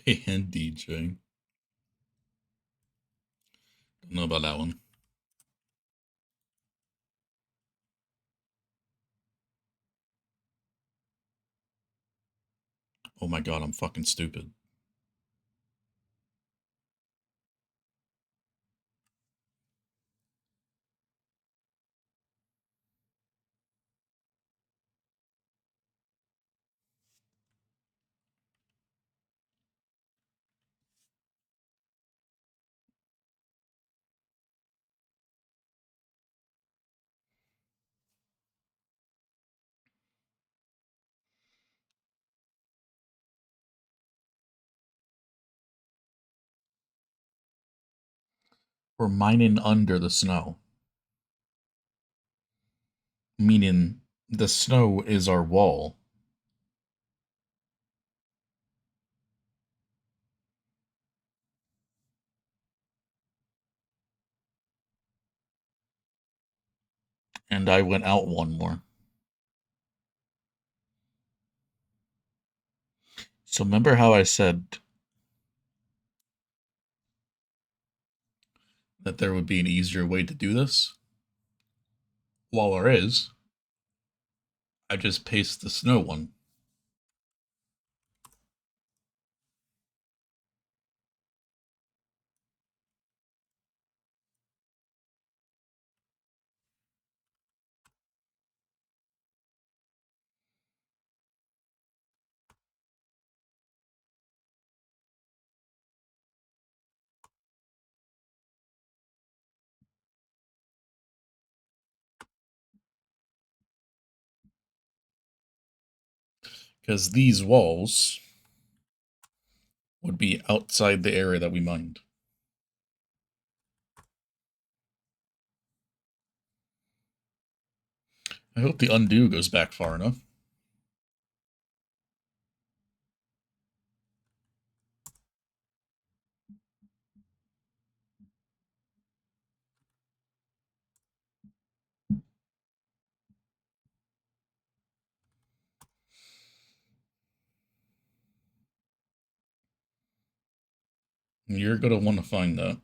Band DJ. Don't know about that one. Oh my god, I'm fucking stupid. We're mining under the snow. Meaning the snow is our wall. And I went out one more. So remember how I said that there would be an easier way to do this? Well, there is. I just paste the snow one. Because these walls would be outside the area that we mined. I hope the undo goes back far enough. You're going to want to find that.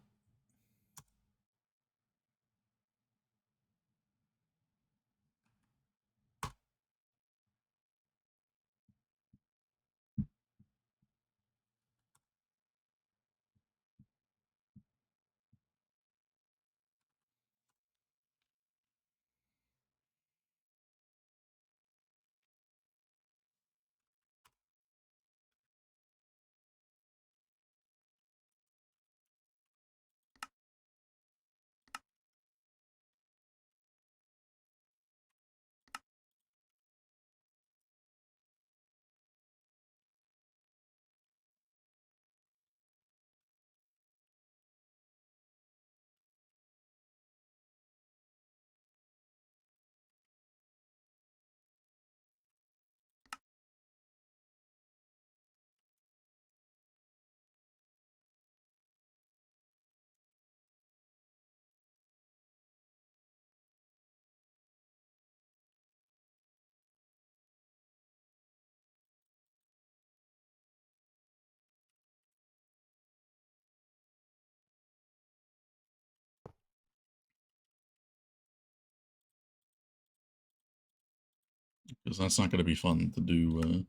Because that's not going to be fun to do.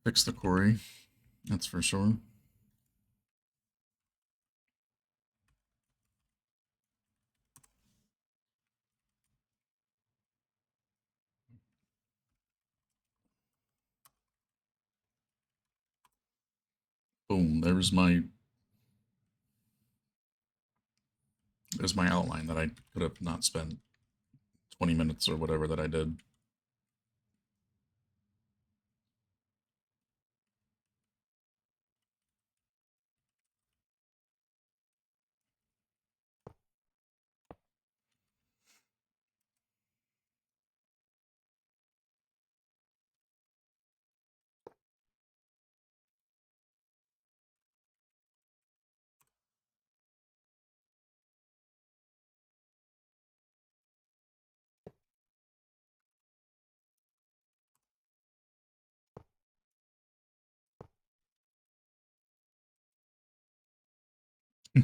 Fix the quarry. That's for sure. Boom. There's my outline that I could have not spent 20 minutes or whatever that I did.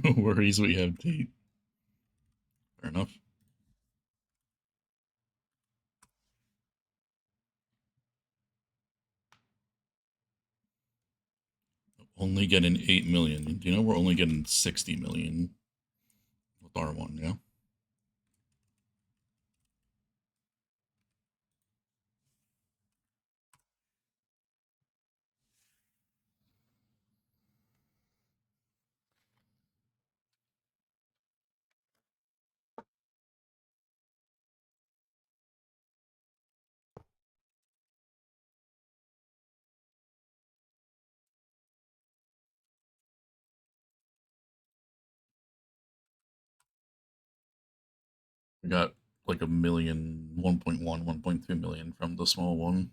No worries, we have Tate. Fair enough. Only getting 8 million. Do you know we're only getting 60 million with R1, yeah? We got like a million, 1.1, 1.2 million from the small one.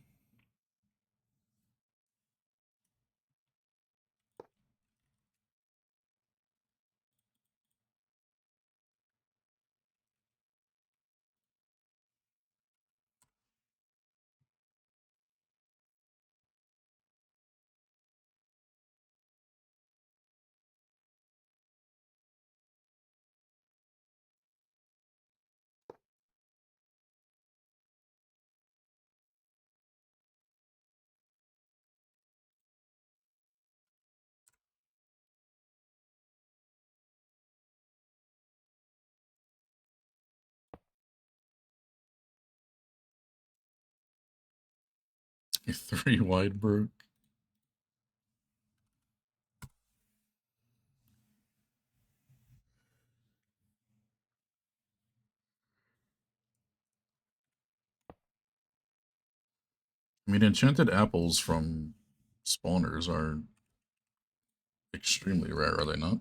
3 wide broke. I mean, enchanted apples from spawners are extremely rare, are they not?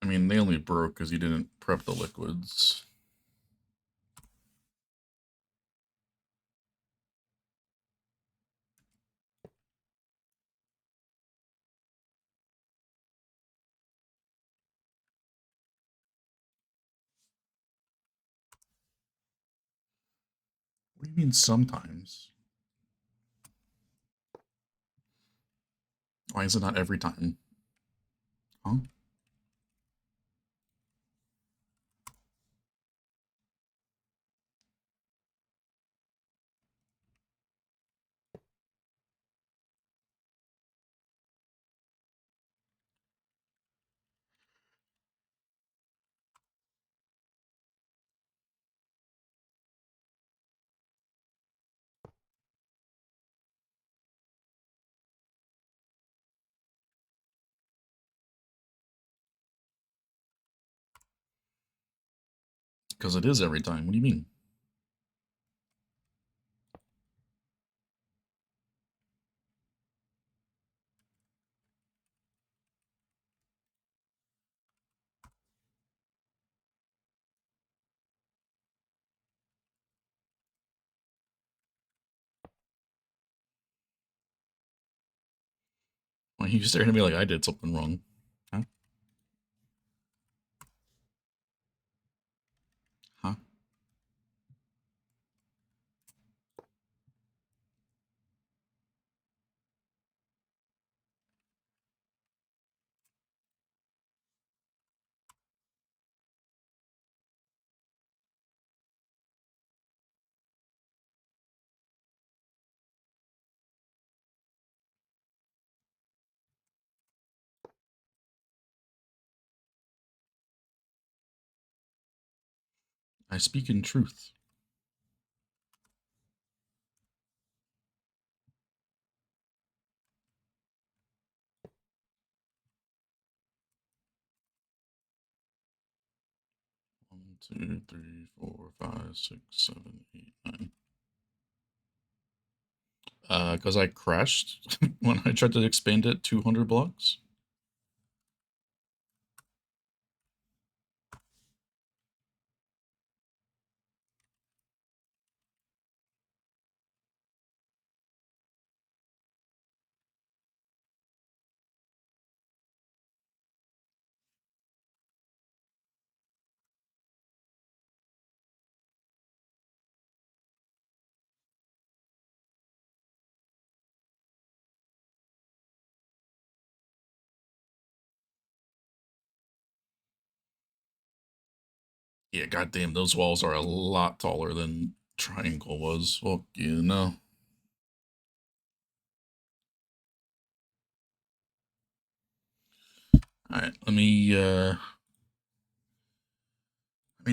I mean, they only broke because you didn't prep the liquids. What do you mean sometimes? Why is it not every time? Huh? Because it is every time. What do you mean? Why are you staring at me like I did something wrong? Huh? Huh? I speak in truth. 1, 2, 3, 4, 5, 6, 7, 8, 9. Because I crashed when I tried to expand it 200 blocks. Yeah, goddamn, those walls are a lot taller than triangle was. Well, you know. All right, let me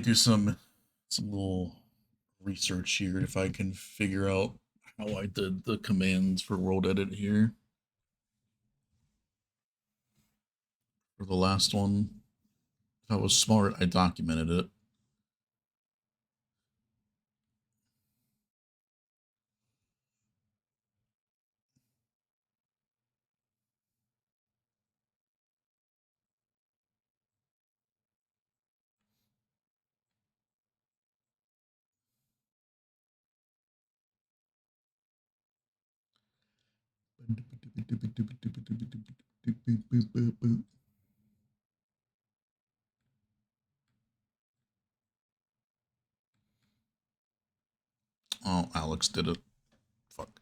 do some little research here if I can figure out how I did the commands for world edit here for the last one. If I was smart, I documented it. Oh, Alex did it. Fuck.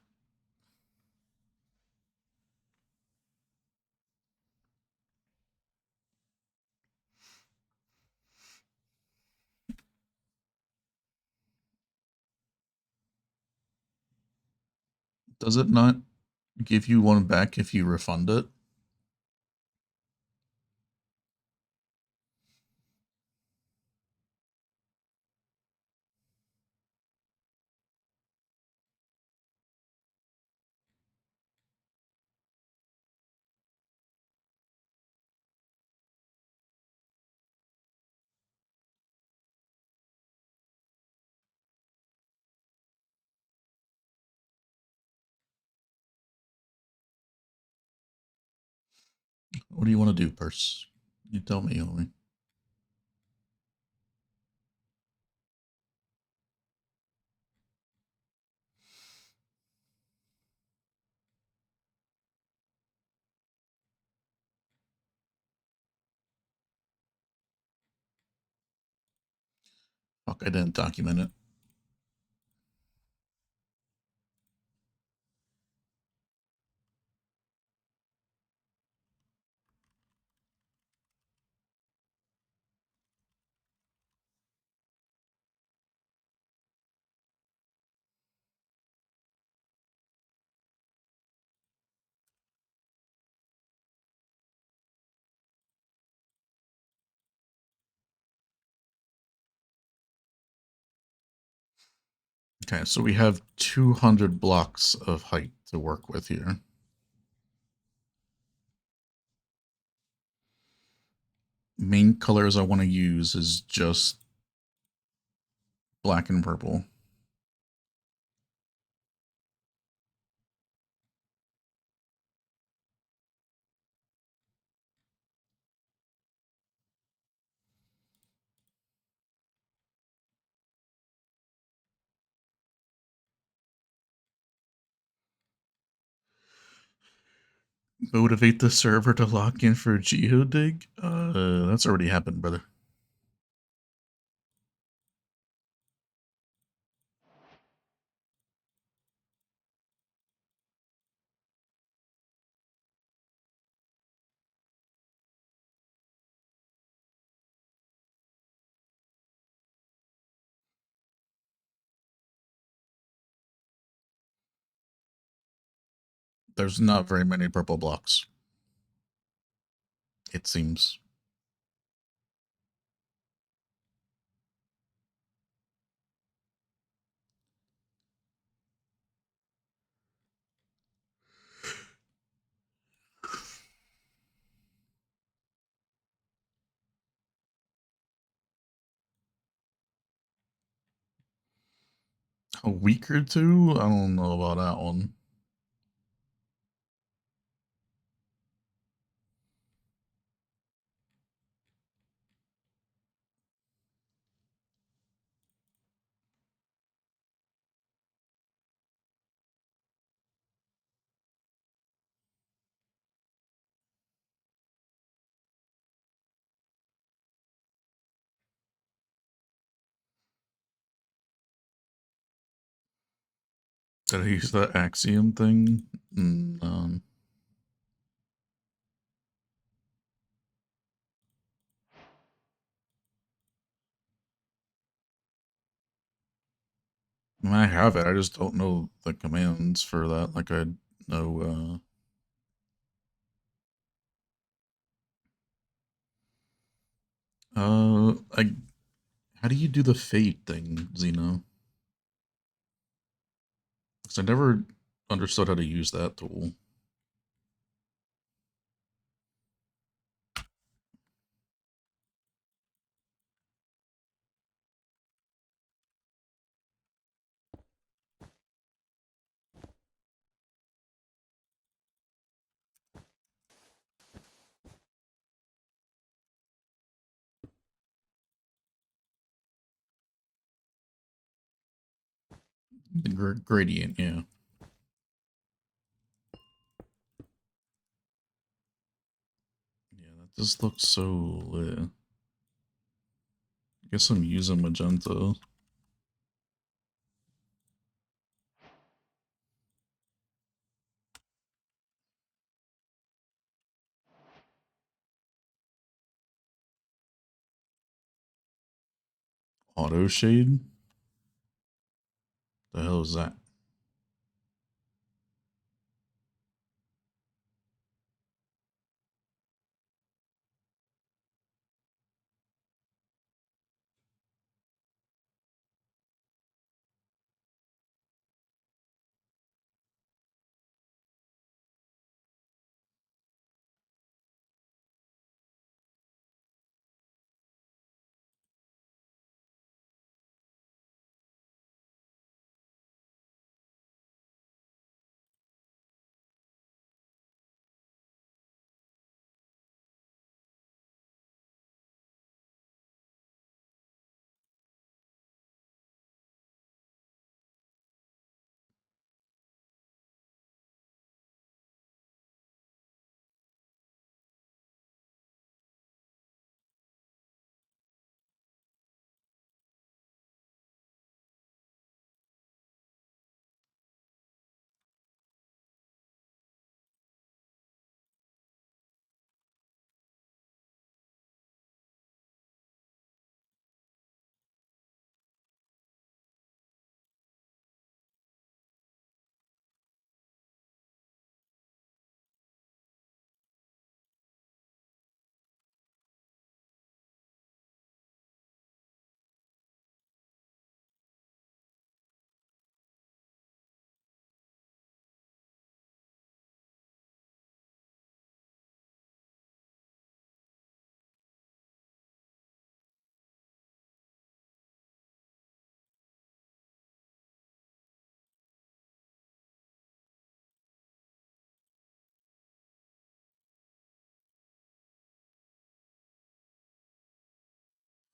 Does it not give you one back if you refund it? What do you want to do, Purse? You tell me, homie. Fuck, I didn't document it. Okay, so we have 200 blocks of height to work with here. Main colors I want to use is just black and purple. Motivate the server to lock in for geodig? That's already happened, brother. There's not very many purple blocks, it seems. A week or two? I don't know about that one. Did I use that axiom thing? I mean, I have it. I just don't know the commands for that. Like I know. I. How do you do the fade thing, Xeno? Because I never understood how to use that tool. The gradient, yeah. This looks so lit. I guess I'm using magenta. Auto shade? The hell is that?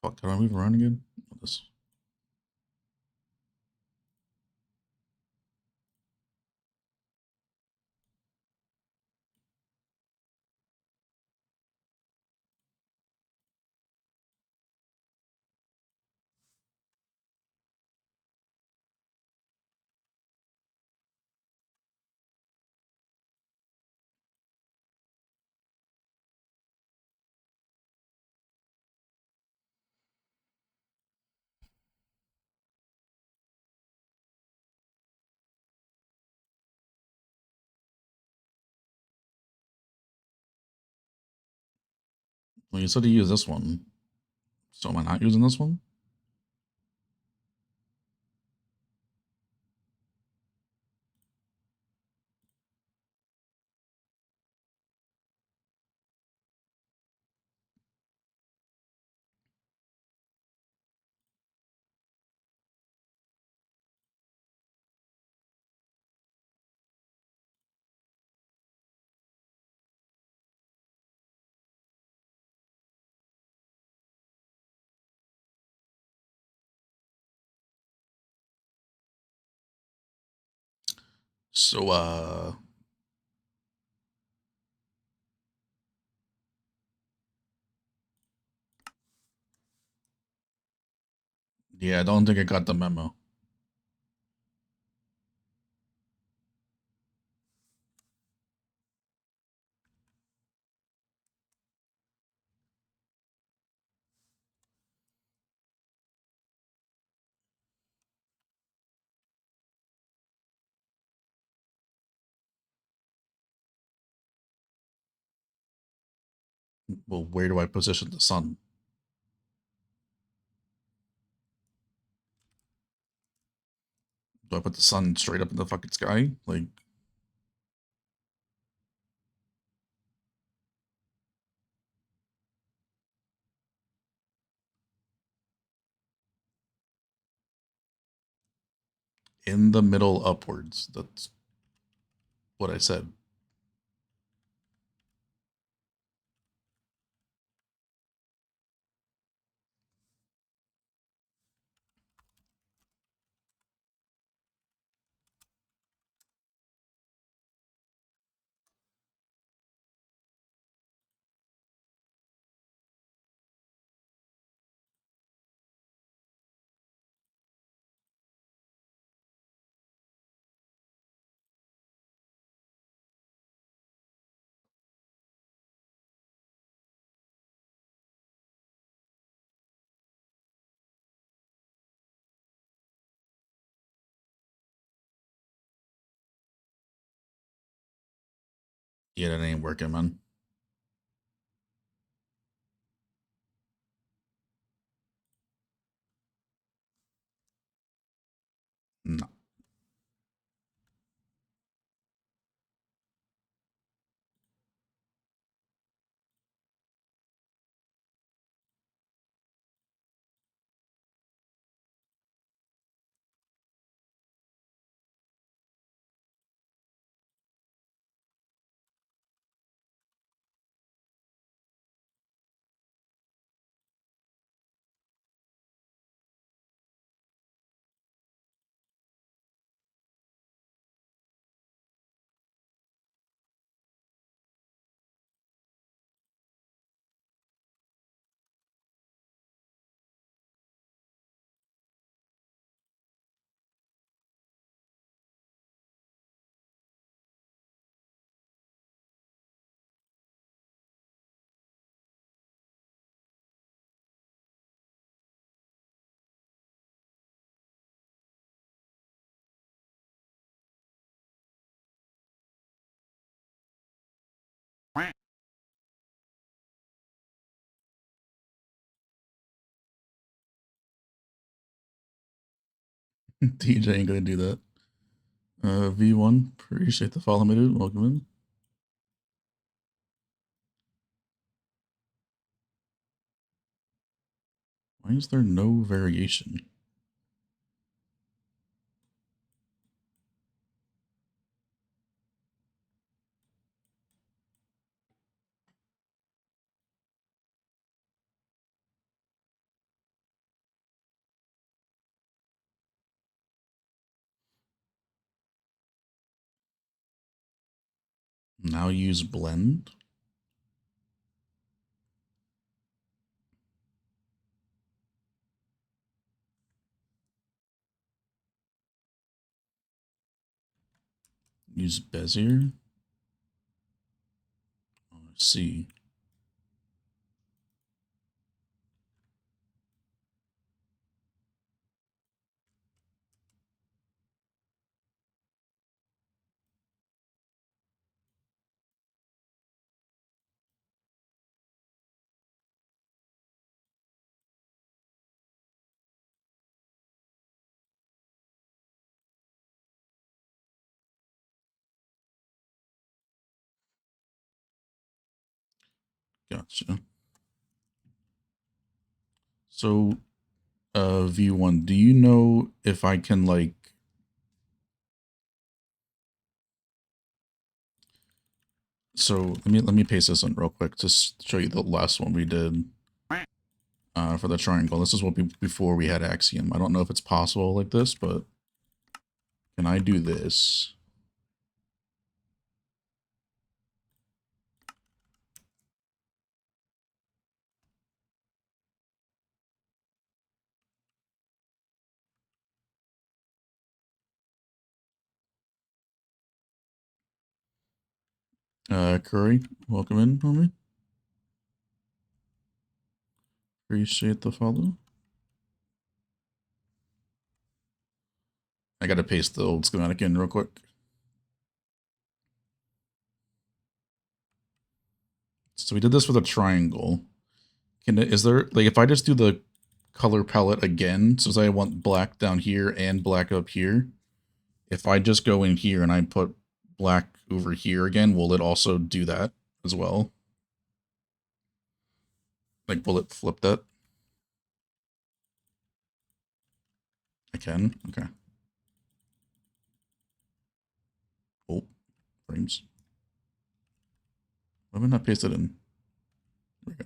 Fuck, can I move around again? This. Well, you said to use this one. So am I not using this one? So, yeah, I don't think I got the memo. Well, where do I position the sun? Do I put the sun straight up in the fucking sky? Like, in the middle upwards. That's what I said. Yeah, that ain't working, man. No. TJ ain't gonna do that. V1, appreciate the follow, me dude. Welcome in. Why is there no variation? Now use blend. Use Bezier. Oh, C. Gotcha. So, V1, do you know if I can, like... So, let me paste this in real quick to show you the last one we did for the triangle. This is what before we had Axiom. I don't know if it's possible like this, but can I do this? Curry, welcome in, homie. Appreciate the follow. I gotta paste the old schematic in real quick. So we did this with a triangle. Is there, like, if I just do the color palette again, so say I want black down here and black up here, if I just go in here and I put black over here again, will it also do that as well? Like, will it flip that? I can? Okay. Oh, frames. Why have I not pasted in? There we go.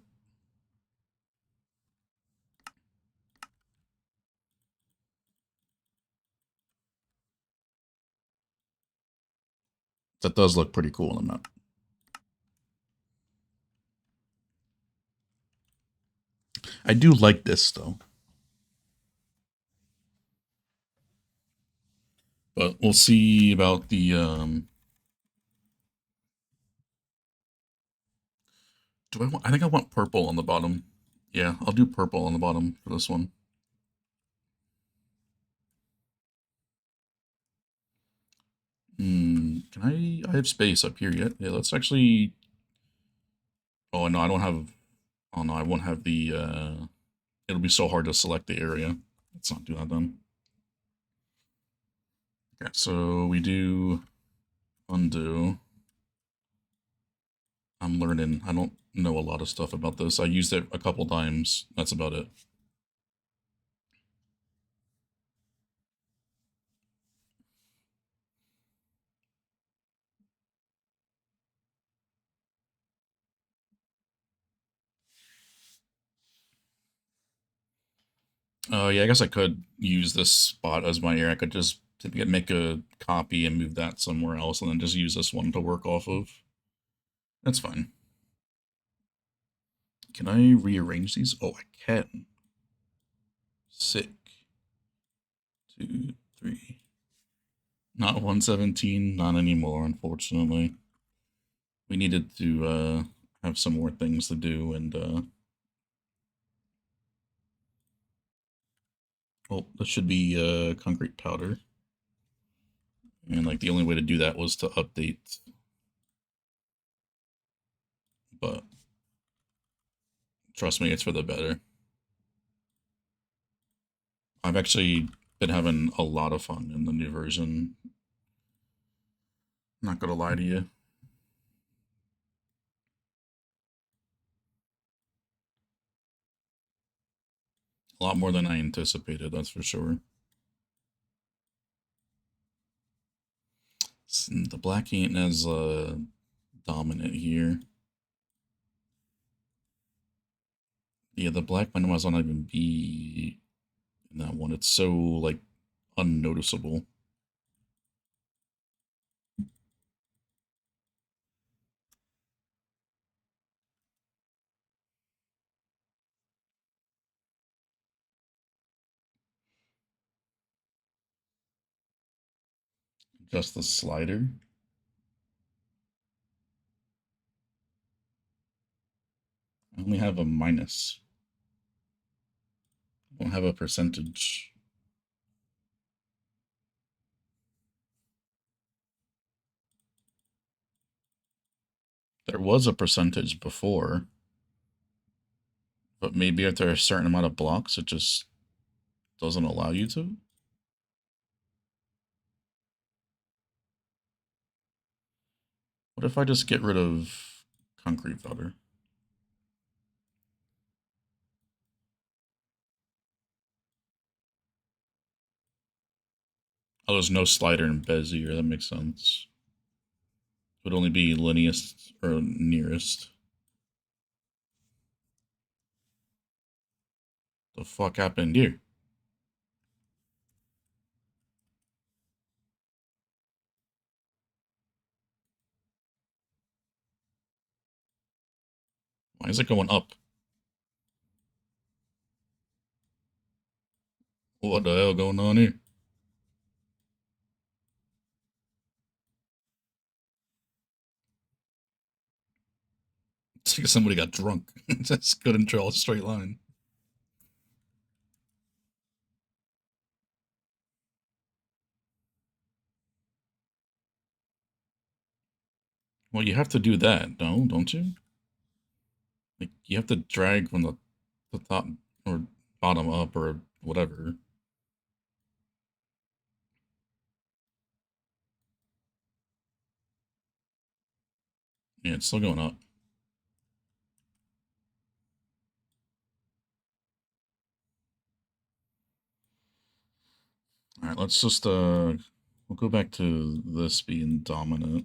That does look pretty cool on the map. I do like this, though. But we'll see about the, I think I want purple on the bottom. Yeah, I'll do purple on the bottom for this one. Can I I have space up here yet? Yeah, let's actually... Oh, no, I don't have... Oh, no, I won't have the... It'll be so hard to select the area. Let's not do that then. Okay, so we do undo. I'm learning. I don't know a lot of stuff about this. I used it a couple times. That's about it. Yeah, I guess I could use this spot as my area. I could just make a copy and move that somewhere else, and then just use this one to work off of. That's fine. Can I rearrange these? Oh, I can. Sick. 2, 3. Not 117, not anymore, unfortunately. We needed to have some more things to do, and well, this should be concrete powder. And like the only way to do that was to update, but trust me, it's for the better. I've actually been having a lot of fun in the new version. Not gonna lie to you. A lot more than I anticipated, that's for sure. The black ain't as dominant here. Yeah, the black might not even be in that one. It's so like unnoticeable. Just the slider. I only have a minus. I don't have a percentage. There was a percentage before, but maybe if there are a certain amount of blocks, it just doesn't allow you to. What if I just get rid of concrete powder? Oh, there's no slider in Bezier. That makes sense. It would only be lineast or nearest. The fuck happened here? Why is it going up? What the hell going on here? It's like somebody got drunk. Just couldn't draw a straight line. Well, you have to do that, no? Don't you? Like, you have to drag from the top or bottom up or whatever. Yeah, it's still going up. Alright, let's just, we'll go back to this being dominant.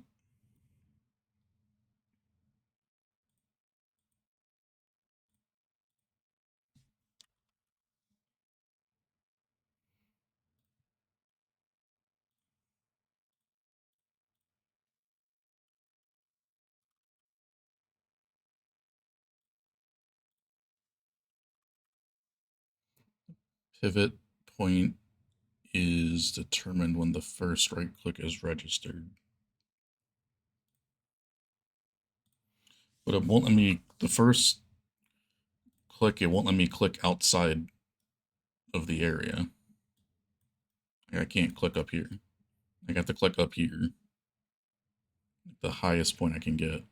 Pivot point is determined when the first right click is registered. But it won't let me, the first click, it won't let me click outside of the area. I can't click up here. I have to click up here. The highest point I can get.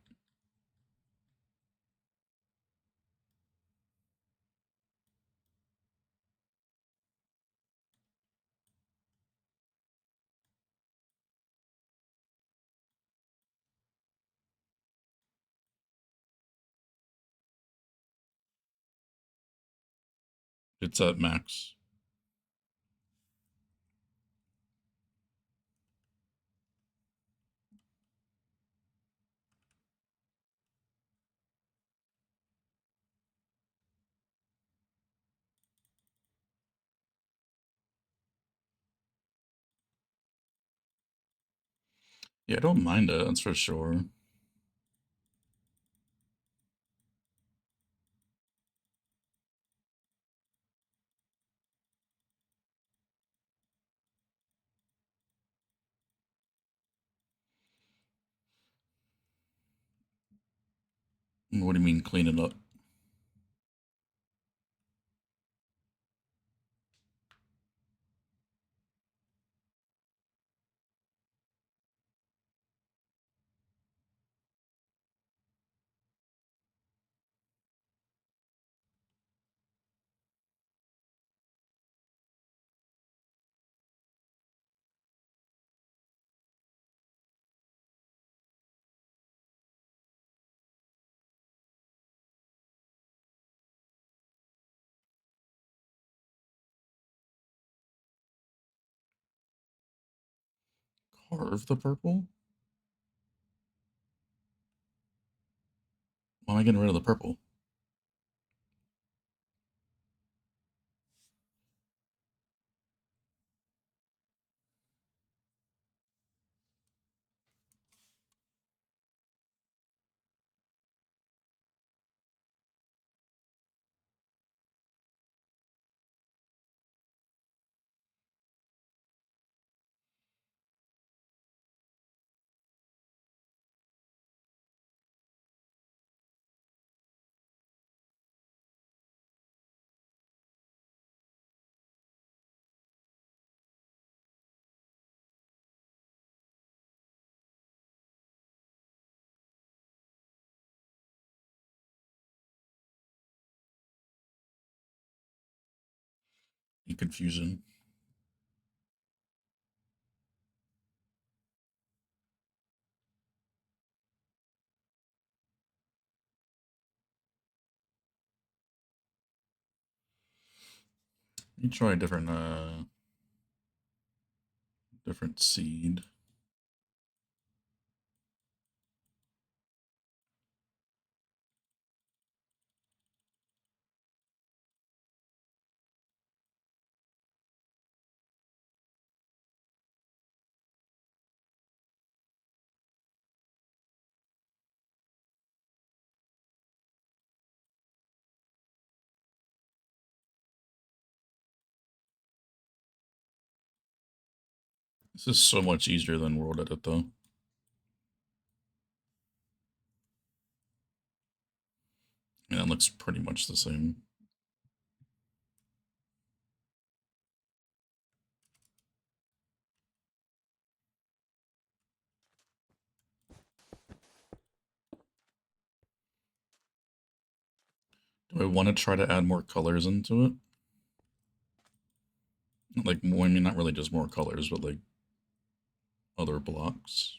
It's at max. Yeah, I don't mind it, that's for sure. What do you mean clean it up? Carve the purple? Why am I getting rid of the purple? Confusion. You try a different seed. This is so much easier than World Edit, though. And it looks pretty much the same. Do I want to try to add more colors into it? Like, I mean, not really just more colors, but like other blocks.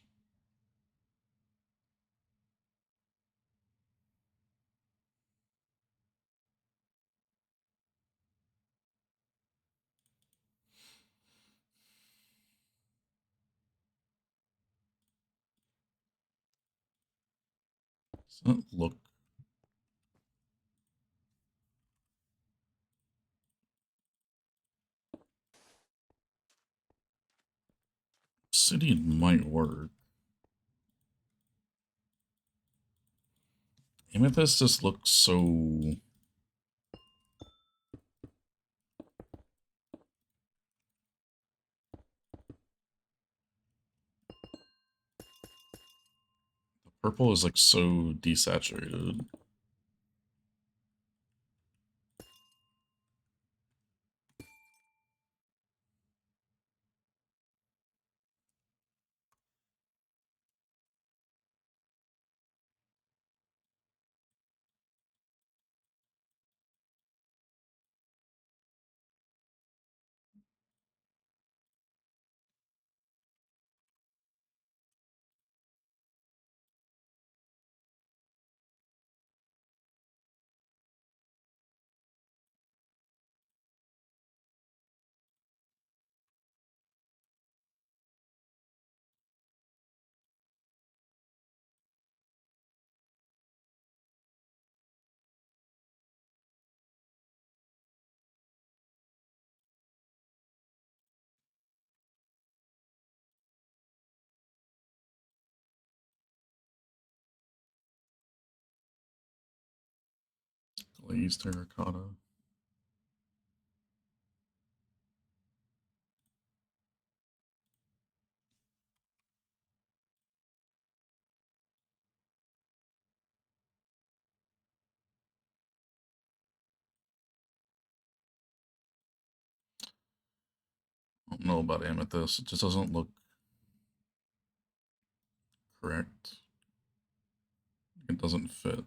Does that look... City might work. Amethyst just looks so... Purple is like so desaturated. Glazed terracotta. I don't know about amethyst. It just doesn't look correct. It doesn't fit.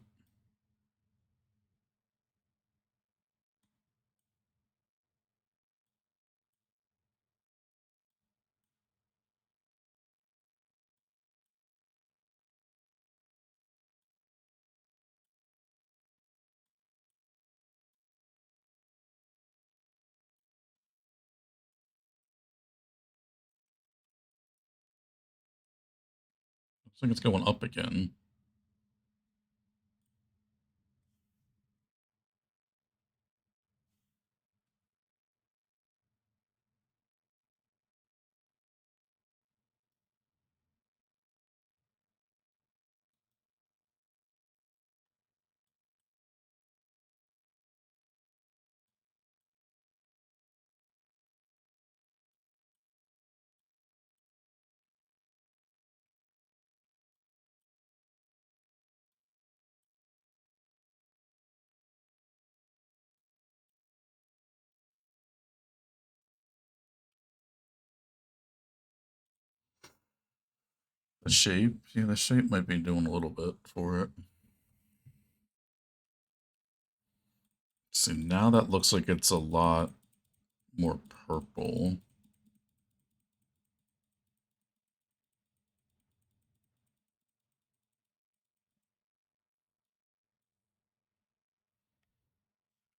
Looks like it's going up again. The shape, yeah, the shape might be doing a little bit for it. See, now that looks like it's a lot more purple.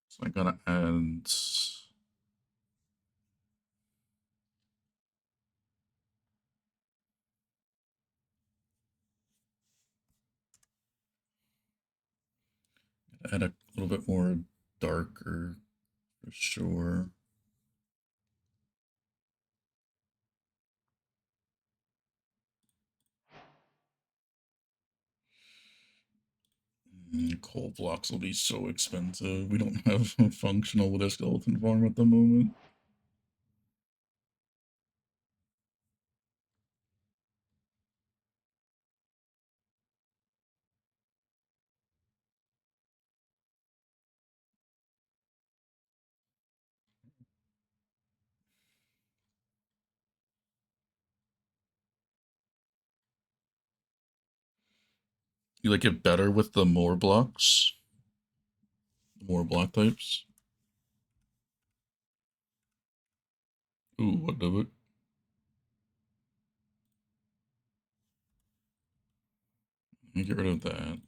So I gotta add a little bit more darker for sure. Coal blocks will be so expensive. We don't have a functional with a skeleton farm at the moment. You like it better with the more blocks? More block types? Ooh, what of it? Let me get rid of that.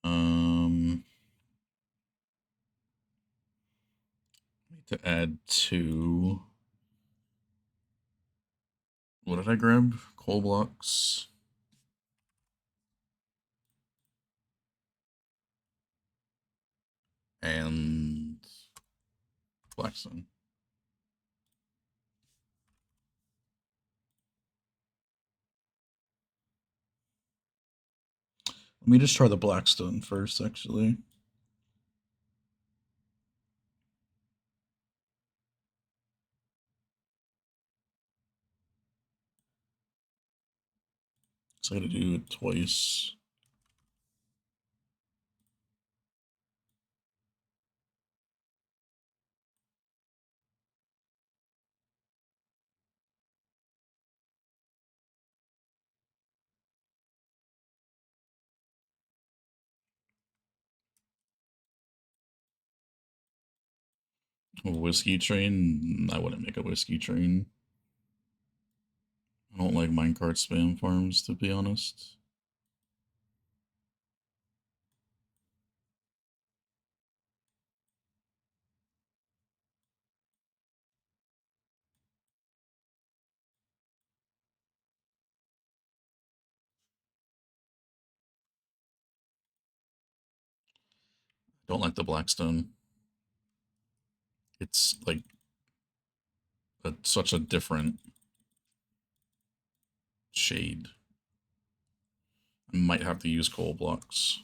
Need to add 2. What did I grab? Coal blocks. And blackstone. Let me just try the blackstone first, actually. So I gotta do it twice. A whiskey train? I wouldn't make a whiskey train. I don't like minecart spam farms, to be honest. Don't like the blackstone. It's like such a different shade. I might have to use coal blocks.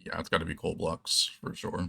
Yeah, it's got to be coal blocks for sure.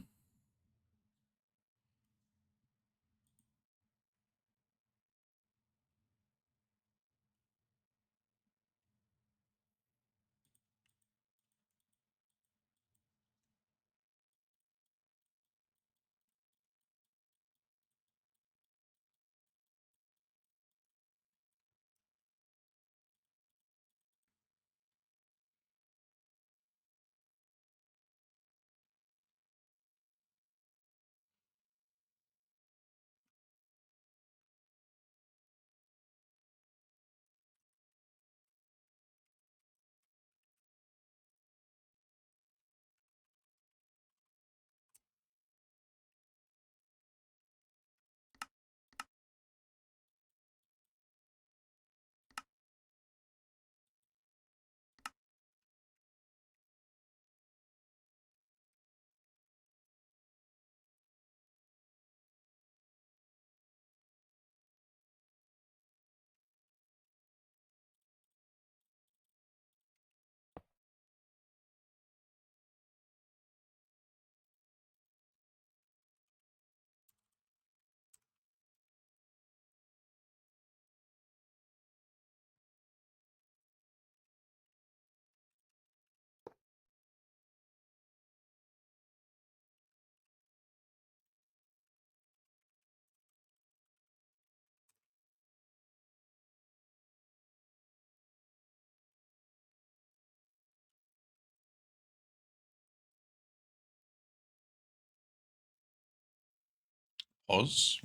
Pause.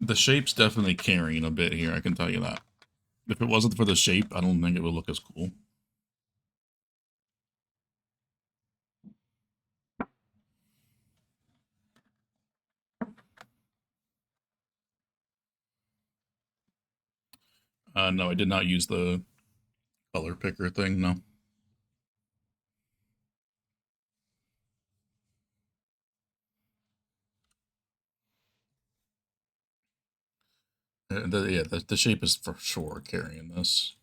The shape's definitely carrying a bit here, I can tell you that. If it wasn't for the shape, I don't think it would look as cool. No, I did not use the color picker thing, no. The shape is for sure carrying this.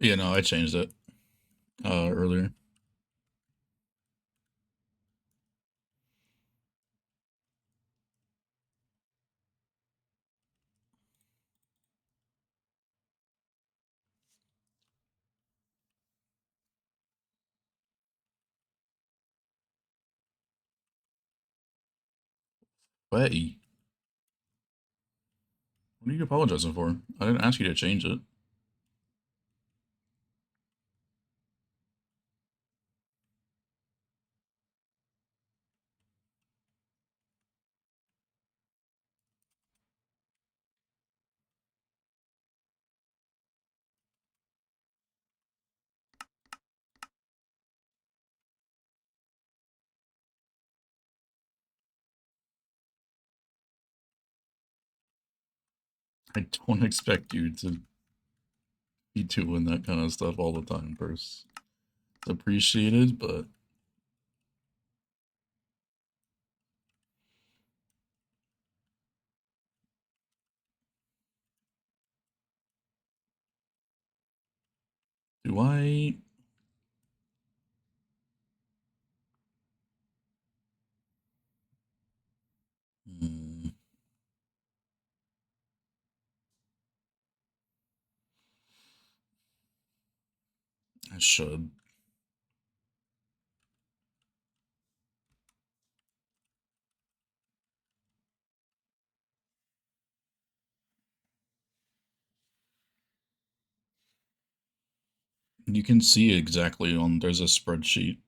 Yeah, no, I changed it earlier. Hey, what are you apologizing for? I didn't ask you to change it. I don't expect you to be doing that kind of stuff all the time, Purse. It's appreciated, but do I? Hmm, I should. You can see exactly on, there's a spreadsheet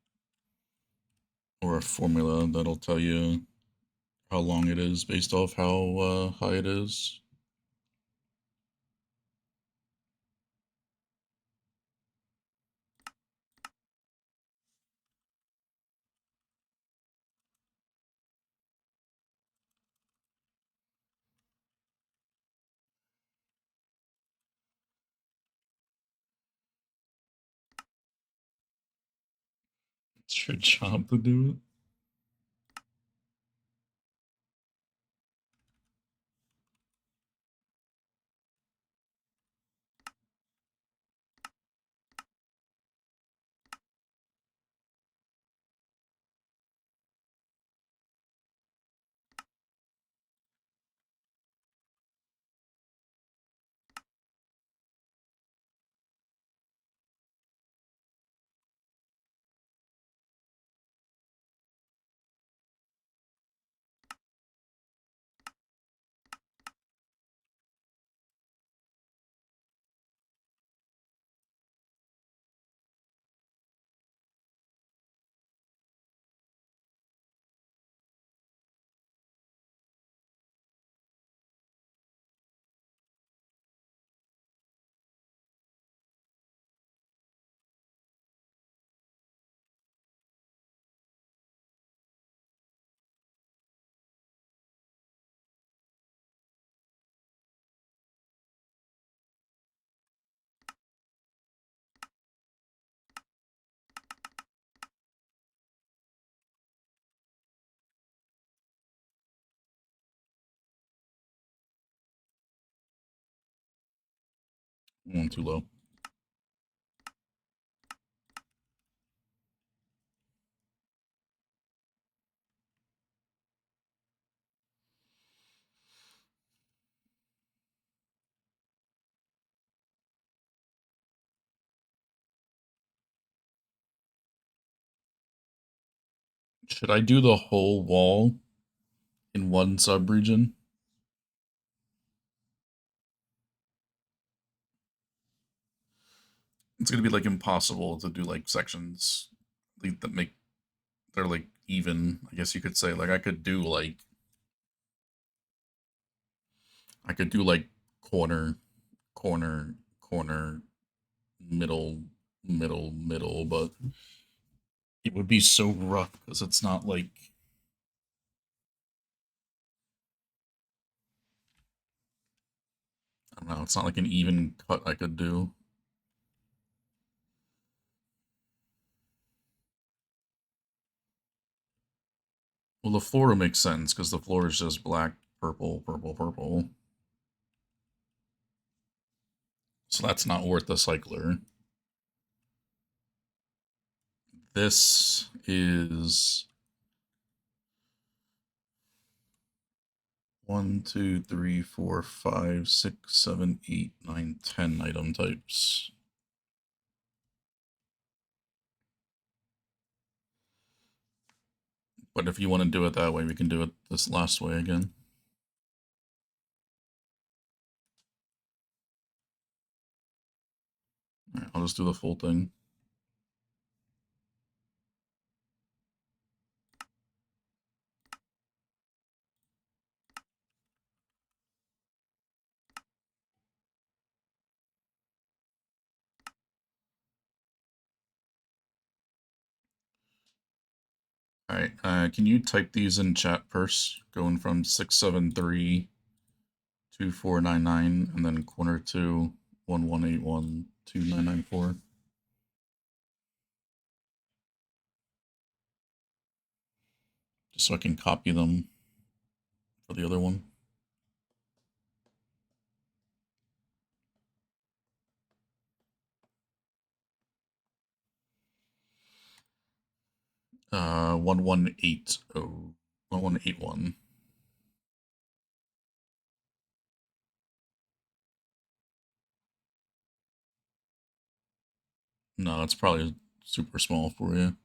or a formula that'll tell you how long it is based off how high it is. It's your job to do it. One too low. Should I do the whole wall in one subregion? It's gonna be like impossible to do like sections that make, they're like even. I guess you could say, like, I could do like corner, corner, corner, middle, middle, middle, but it would be so rough because it's not like, I don't know, it's not like an even cut I could do. Well, the floor makes sense because the floor is just black, purple, purple, purple. So that's not worth the cycler. This is 1, 2, 3, 4, 5, 6, 7, 8, 9, 10 item types. But if you want to do it that way, we can do it this last way again. All right, I'll just do the full thing. All right, can you type these in chat first? Going from 673 2499 and then corner 2 1181 2994. Just so I can copy them for the other one. 1180 1181. No, that's probably super small for you.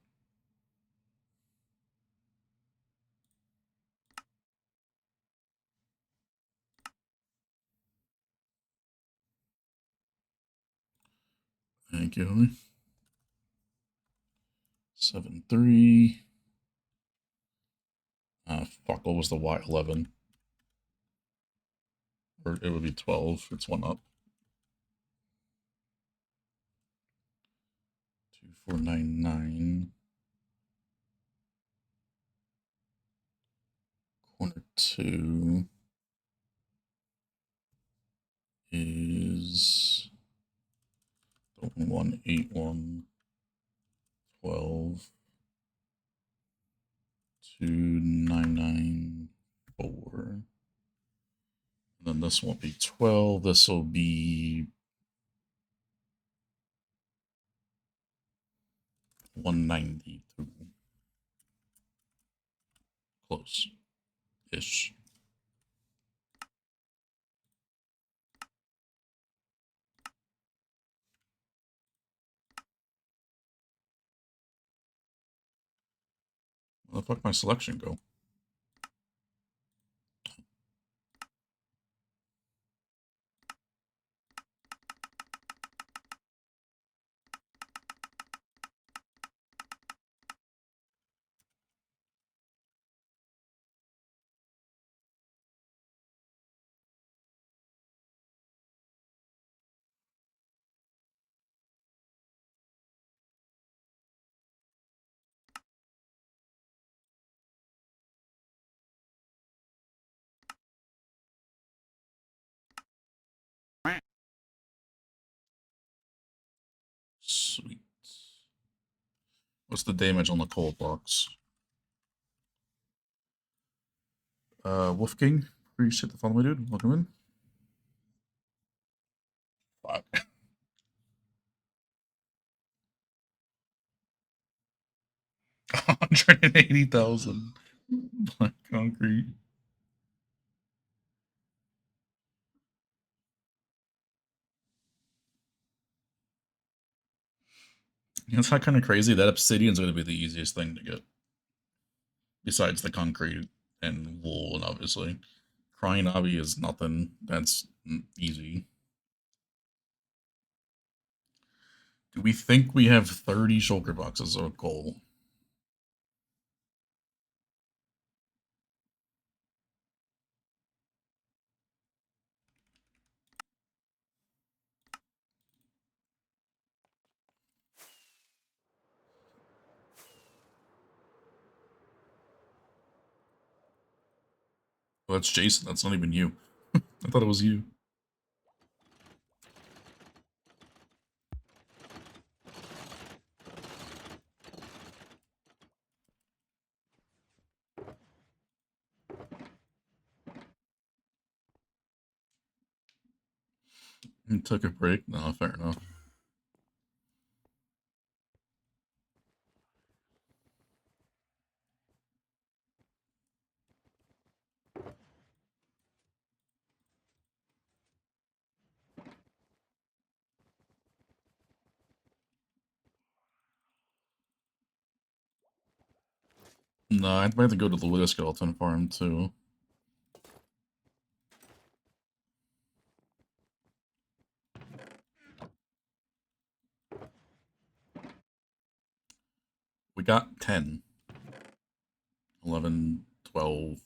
Thank you, honey. 7-3. Fuck, what was the Y? 11. Or it would be 12. It's one up. 2499. Corner 2 is 181 12 2994. And then this won't be 12. This will be 192. Close-ish. Where the fuck my selection go? Sweet. What's the damage on the cold box? Wolf King, appreciate the follow, my dude. Welcome in. Fuck. 180,000 black concrete. It's not kind of crazy. That obsidian's going to be the easiest thing to get. Besides the concrete and wool, and obviously. Crying Obby is nothing. That's easy. Do we think we have 30 shulker boxes of coal? Well, that's Jason. That's not even you. I thought it was you. You took a break? No, fair enough. No, I might have to go to the Wither Skeleton farm too. We got 10. 11, 12.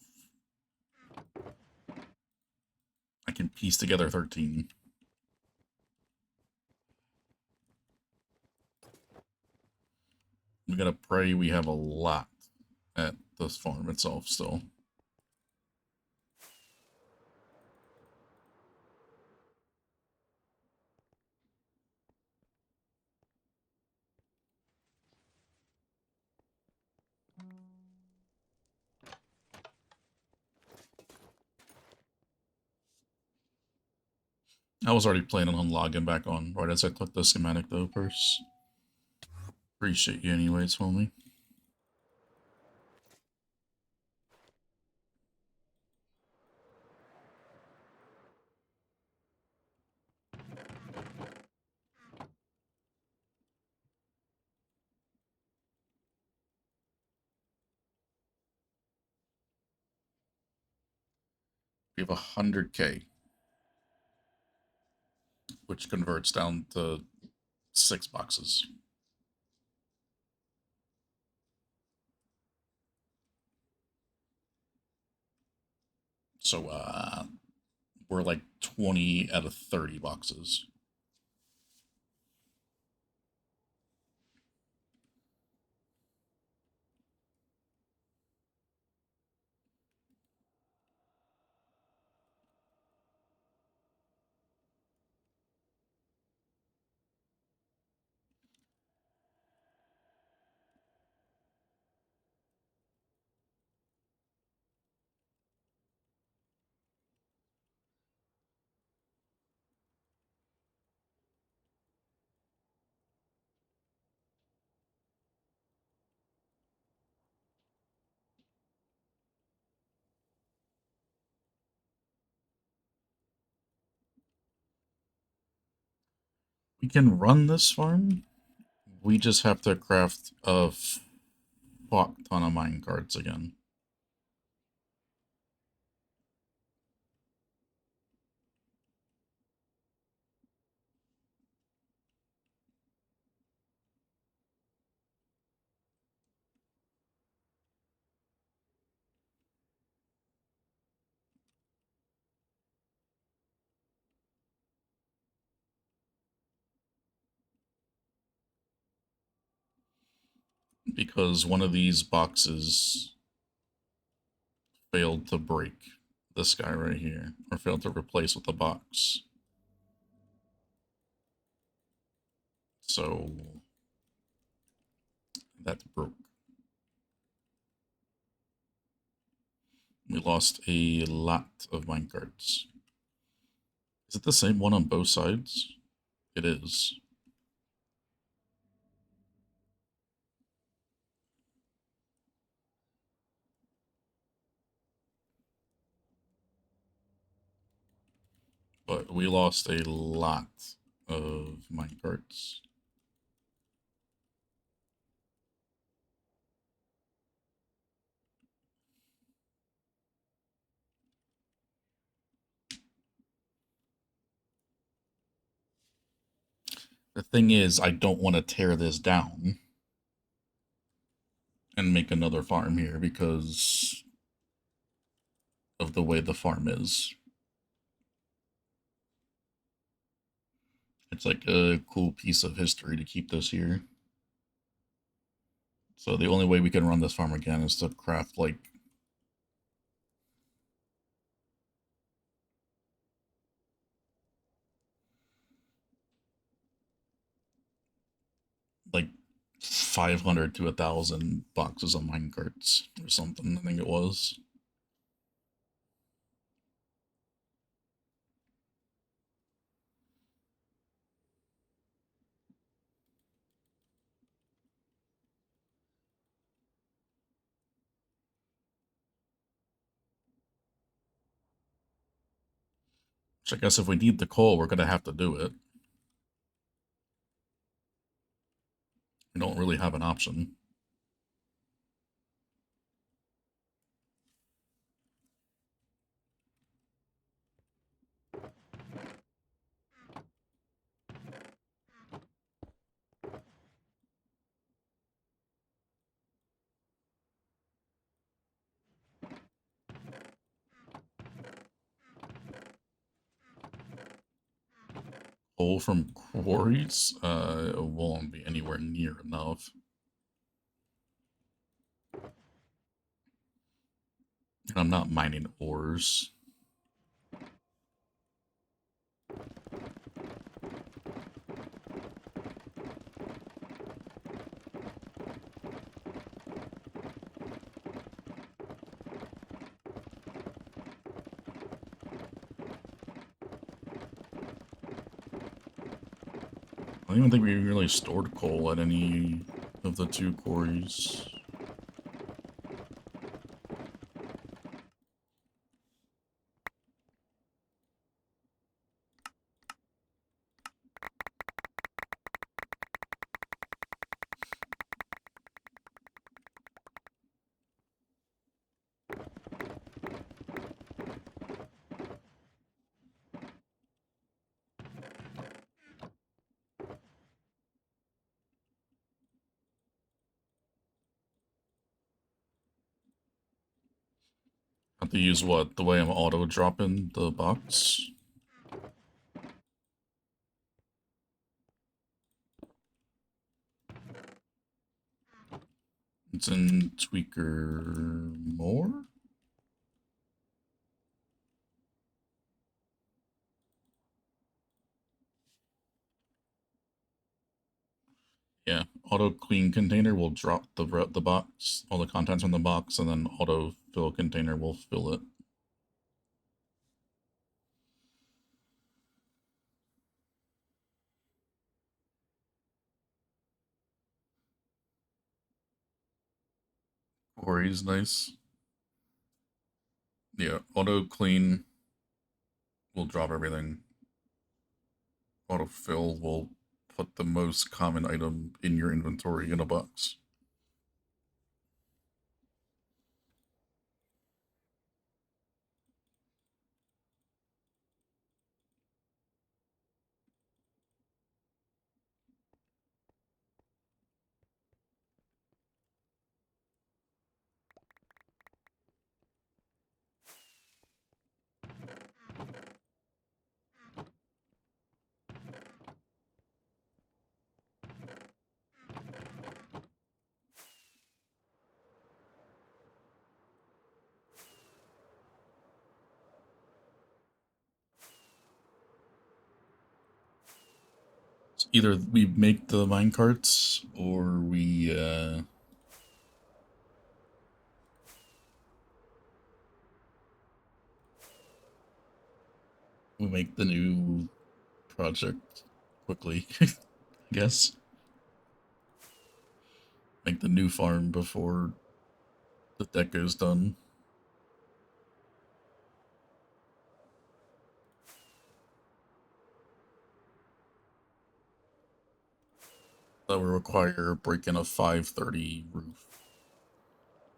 I can piece together 13. We gotta pray we have a lot at this farm itself still. I was already planning on logging back on right as I took the schematic though, Purse. Appreciate you anyways, homie. We have 100k, which converts down to 6 boxes. So, we're like 20 out of 30 boxes. We can run this farm. We just have to craft a fuck ton of mine carts again. Because one of these boxes failed to break. This guy right here. Or failed to replace with the box. So that broke. We lost a lot of minecarts. Is it the same one on both sides? It is. But we lost a lot of minecarts. The thing is, I don't want to tear this down and make another farm here because of the way the farm is. It's like a cool piece of history to keep this here. So the only way we can run this farm again is to craft like like 500 to 1,000 boxes of minecarts or something. I think it was. Which I guess if we need the coal, we're gonna have to do it. We don't really have an option. Coal from quarries? It won't be anywhere near enough. And I'm not mining ores. I don't even think we really stored coal at any of the two quarries. Have to use what? The way I'm auto dropping the box? It's in Tweaker more? Yeah, auto clean container will drop the box, all the contents from the box, and then auto fill container will fill it. Quarry's nice. Yeah, auto clean will drop everything. Auto fill will put the most common item in your inventory in a box. So either we make the minecarts or we make the new project quickly, I guess. Make the new farm before the deck goes done. That would require breaking a 530 roof.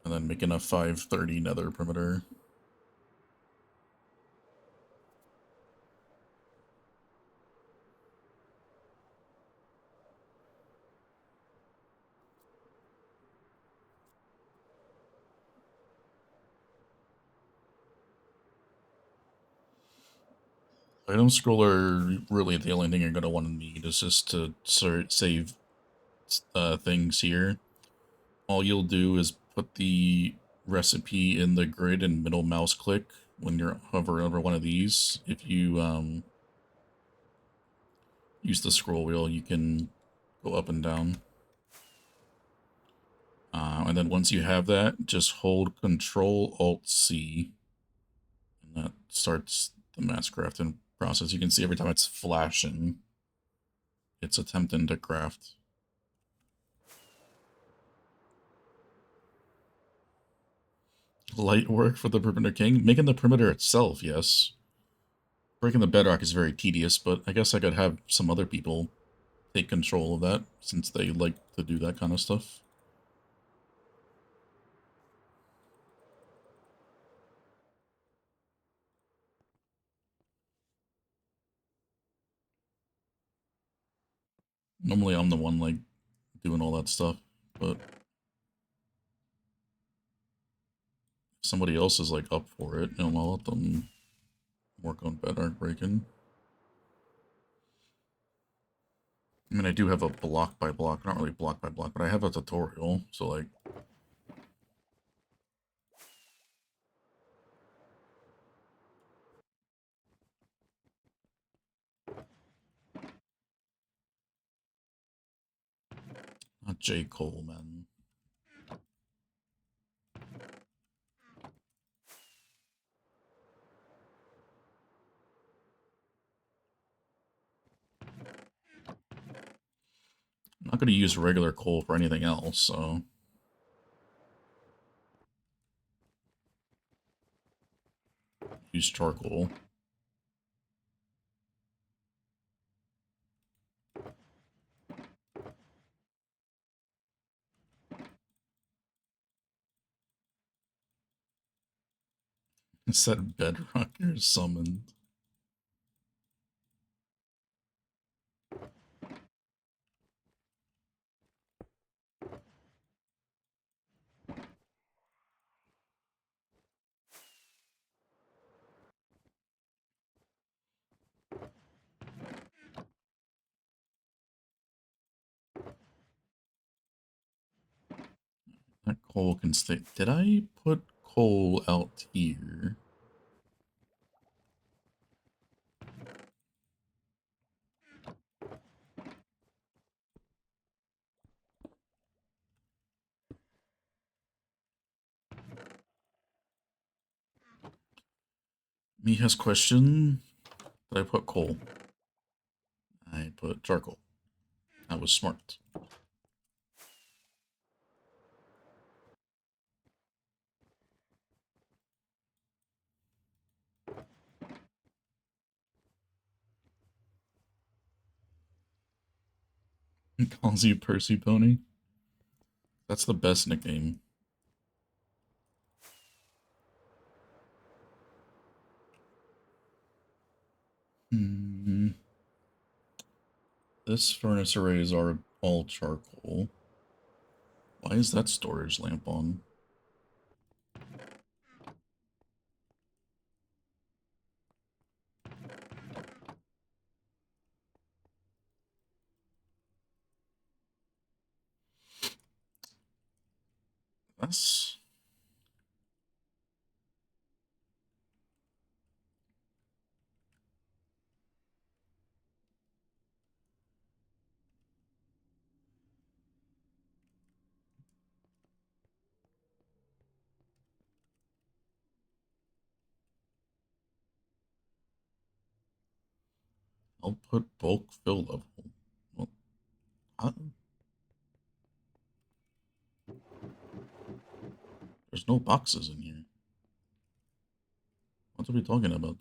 And then making a 530 nether perimeter. Item scroller, really the only thing you're going to want to need is just to save things here. All you'll do is put the recipe in the grid and middle mouse click when you're hovering over one of these. If you use the scroll wheel, you can go up and down. And then once you have that, just hold Control Alt C, and that starts the mass crafting process. You can see every time it's flashing, it's attempting to craft. Light work for the Perimeter King? Making the perimeter itself, yes. Breaking the bedrock is very tedious, but I guess I could have some other people take control of that, since they like to do that kind of stuff. Normally I'm the one, like, doing all that stuff, but if somebody else is, like, up for it, I'll let them work on bedrock breaking. mean, I do have a block by block, not really block by block, but I have a tutorial, so like... Not J. Cole, man. I'm not going to use regular coal for anything else, so... Use charcoal. Set bedrock, you're summoned. That coal can stay. Did I put coal out here? Me has question. Did I put coal? I put charcoal. I was smart. He calls you Percy Pony. That's the best nickname. Hmm. This furnace arrays are all charcoal. Why is that storage lamp on? That's... I'll put bulk fill level. Well, there's no boxes in here. What are we talking about?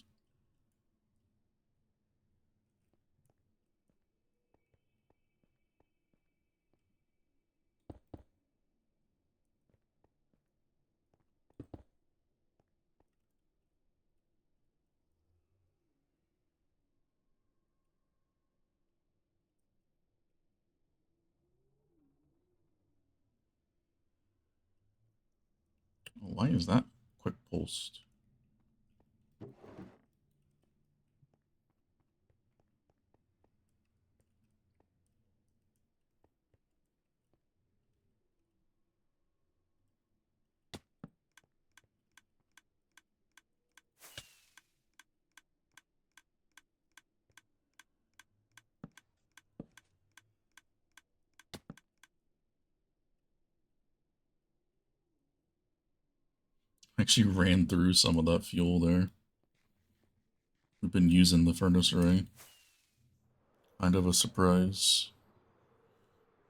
Why is that quick post? Actually ran through some of that fuel there. We've been using the furnace array. Kind of a surprise.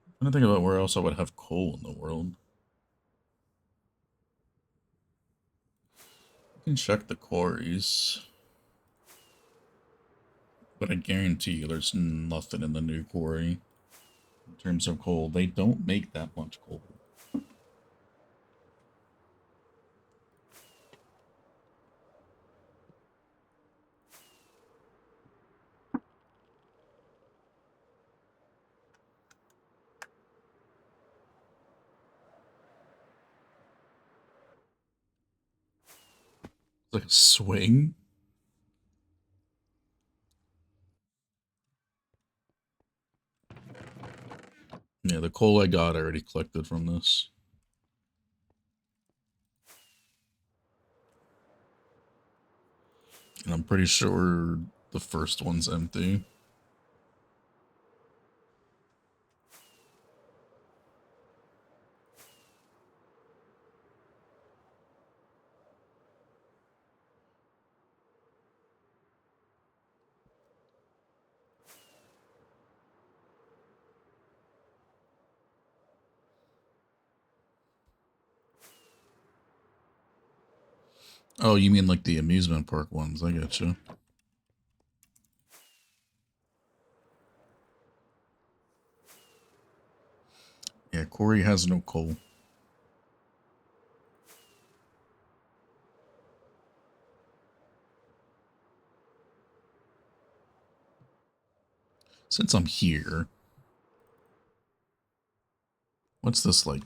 I'm trying to think about where else I would have coal in the world. You can check the quarries. But I guarantee you there's nothing in the new quarry in terms of coal. They don't make that much coal. It's like a swing. Yeah, the coal I got I already collected from this. And I'm pretty sure the first one's empty. Oh, you mean like the amusement park ones? I get you. Yeah, Corey has no coal. Since I'm here, what's this like?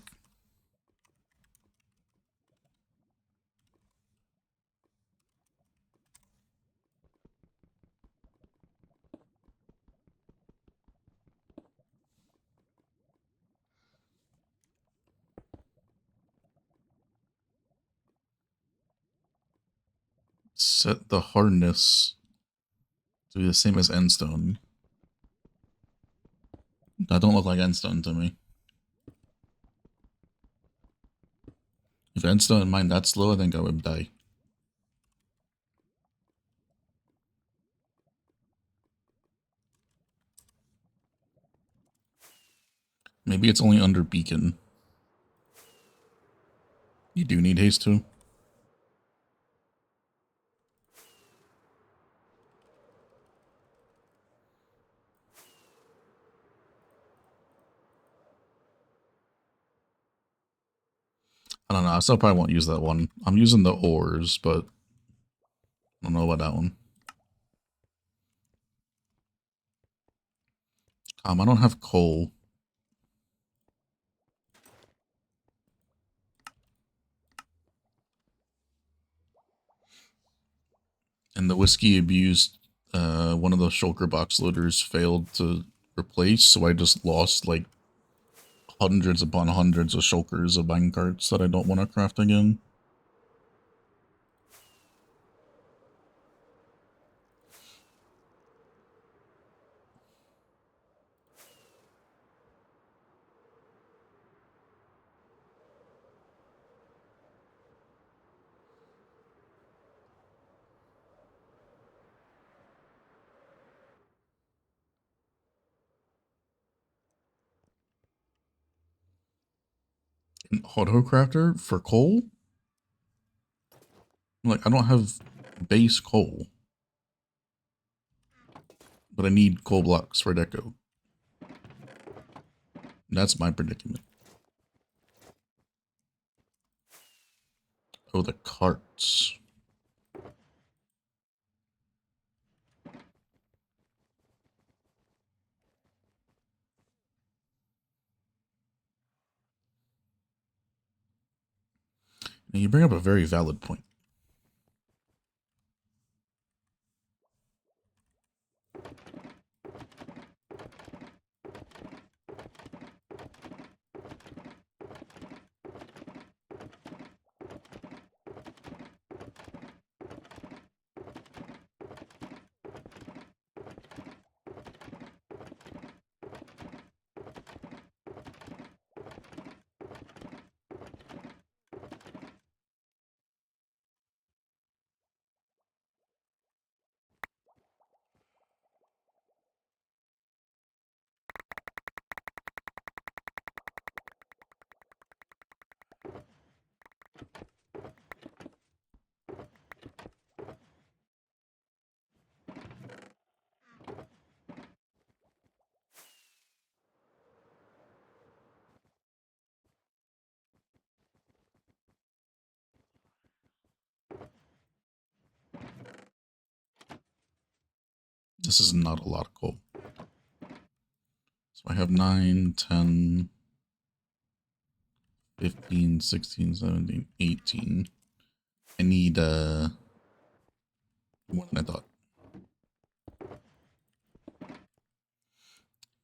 Set the hardness to be the same as endstone. That don't look like endstone to me. If endstone mined that slow, I think I would die. Maybe it's only under beacon. You do need haste too. I don't know. I still probably won't use that one. I'm using the ores, but I don't know about that one. I don't have coal. And the whiskey abused one of the shulker box loaders failed to replace, so I just lost like hundreds upon hundreds of shulkers of minecarts that I don't want to craft again. An AutoCrafter for coal? Like, I don't have base coal. But I need coal blocks for deco. That's my predicament. Oh, the carts. Now, you bring up a very valid point. This is not a lot of coal. So I have 9, 10, 15, 16, 17, 18. I need more than I thought.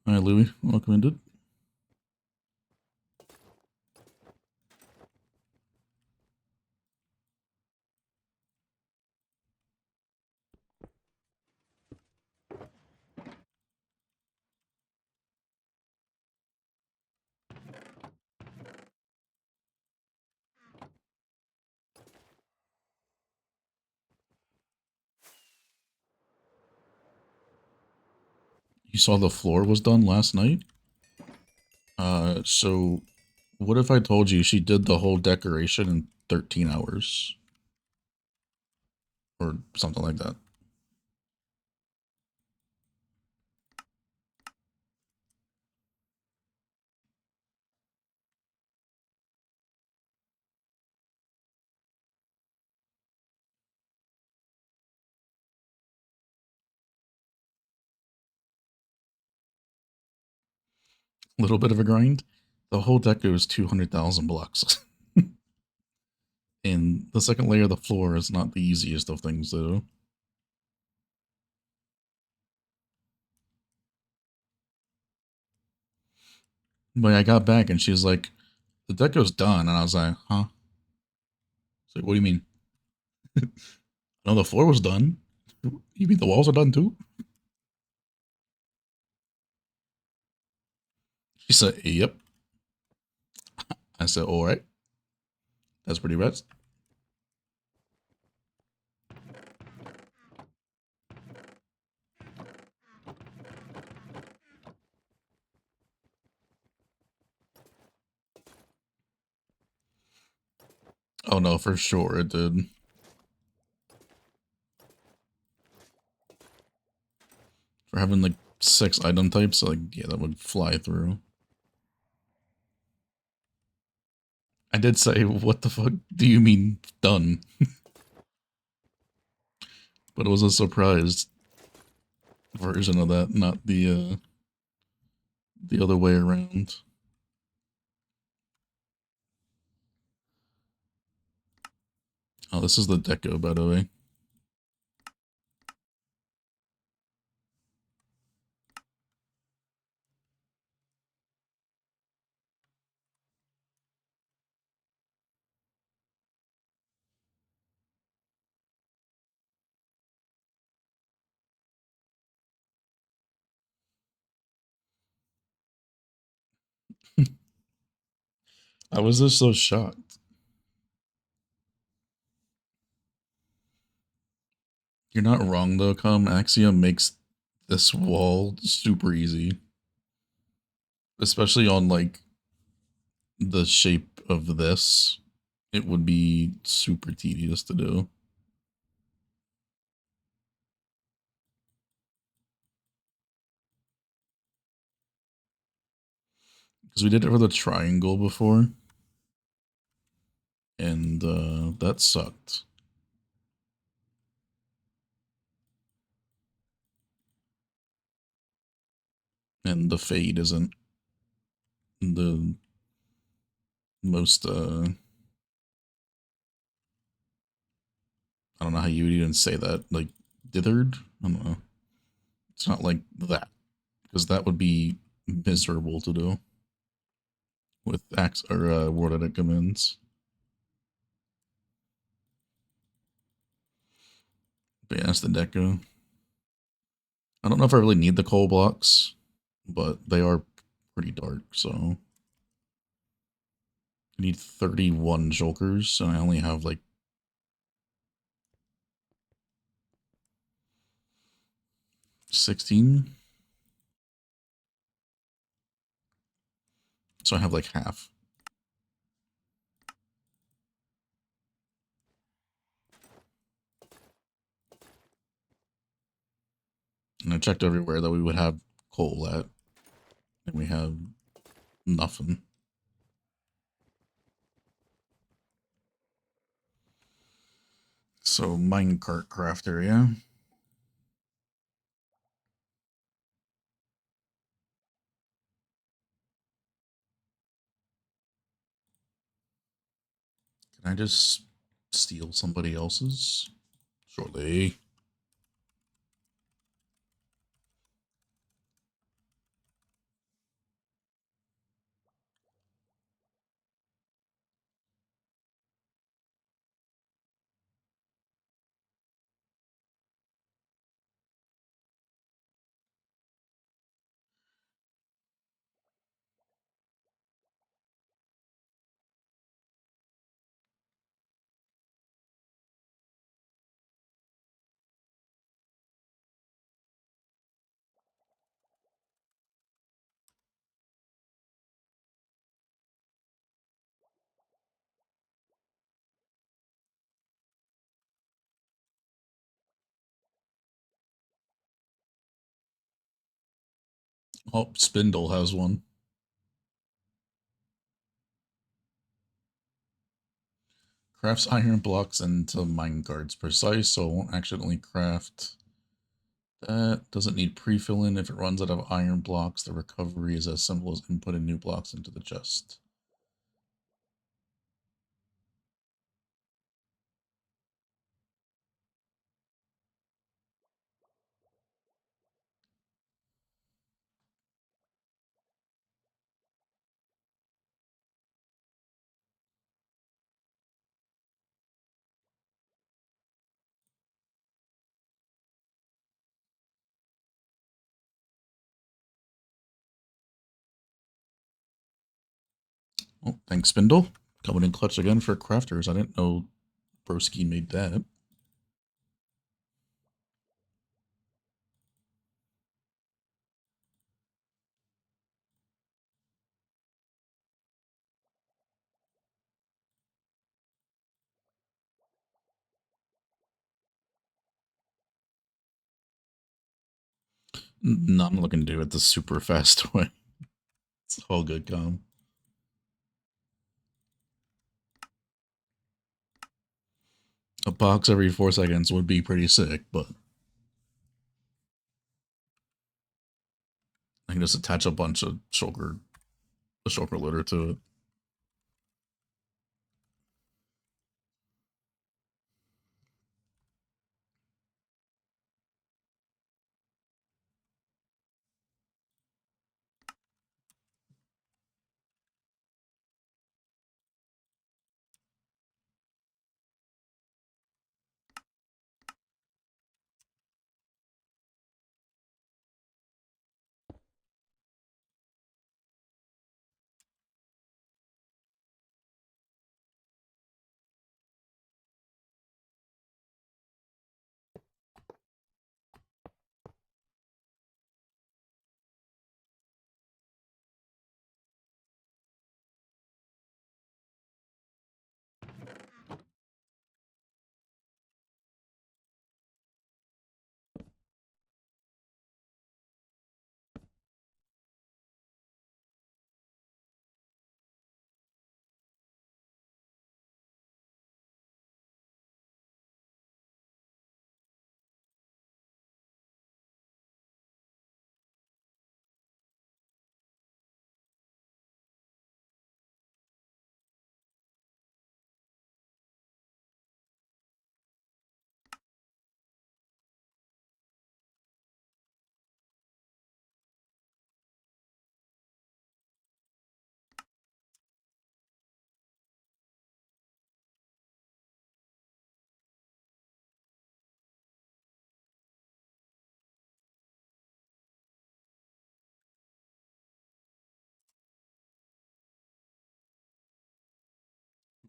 Alright, Louis, welcome in, dude. You saw the floor was done last night? So what if I told you she did the whole decoration in 13 hours? Or something like that. A little bit of a grind. The whole deco is 200,000 blocks. And the second layer of the floor is not the easiest of things, though. But I got back and she was like, the deco's done. And I was like, huh? So what do you mean? No, the floor was done. You mean the walls are done too? She said, yep. I said, all right. That's pretty rest. Oh no, for sure it did. For having like 6 item types, like, yeah, that would fly through. I did say, what the fuck do you mean done? But it was a surprised version of that, not the other way around. Oh, this is the deco, by the way. I was just so shocked. You're not wrong though, Axiom makes this wall super easy. Especially on like the shape of this. It would be super tedious to do. Because we did it for the triangle before. And that sucked. And the fade isn't the most I don't know how you would even say that. Like dithered? I don't know. It's not like that. Because that would be miserable to do with axe or word edit commands. But yeah, that's the deco. I don't know if I really need the coal blocks, but they are pretty dark, so I need 31 shulkers, and I only have like 16. So I have like half. And I checked everywhere that we would have coal at, and we have nothing. So minecart crafter, yeah. Can I just steal somebody else's? Surely. Oh, Spindle has one. Crafts iron blocks into mine cards. Precise, so it won't accidentally craft. That doesn't need pre-fill in. If it runs out of iron blocks, the recovery is as simple as inputting new blocks into the chest. Oh, thanks, Spindle. Coming in clutch again for crafters. I didn't know Broski made that. No, I'm looking to do it the super fast way. It's all good, calm. A box every 4 seconds would be pretty sick, but I can just attach a bunch of shulker litter to it.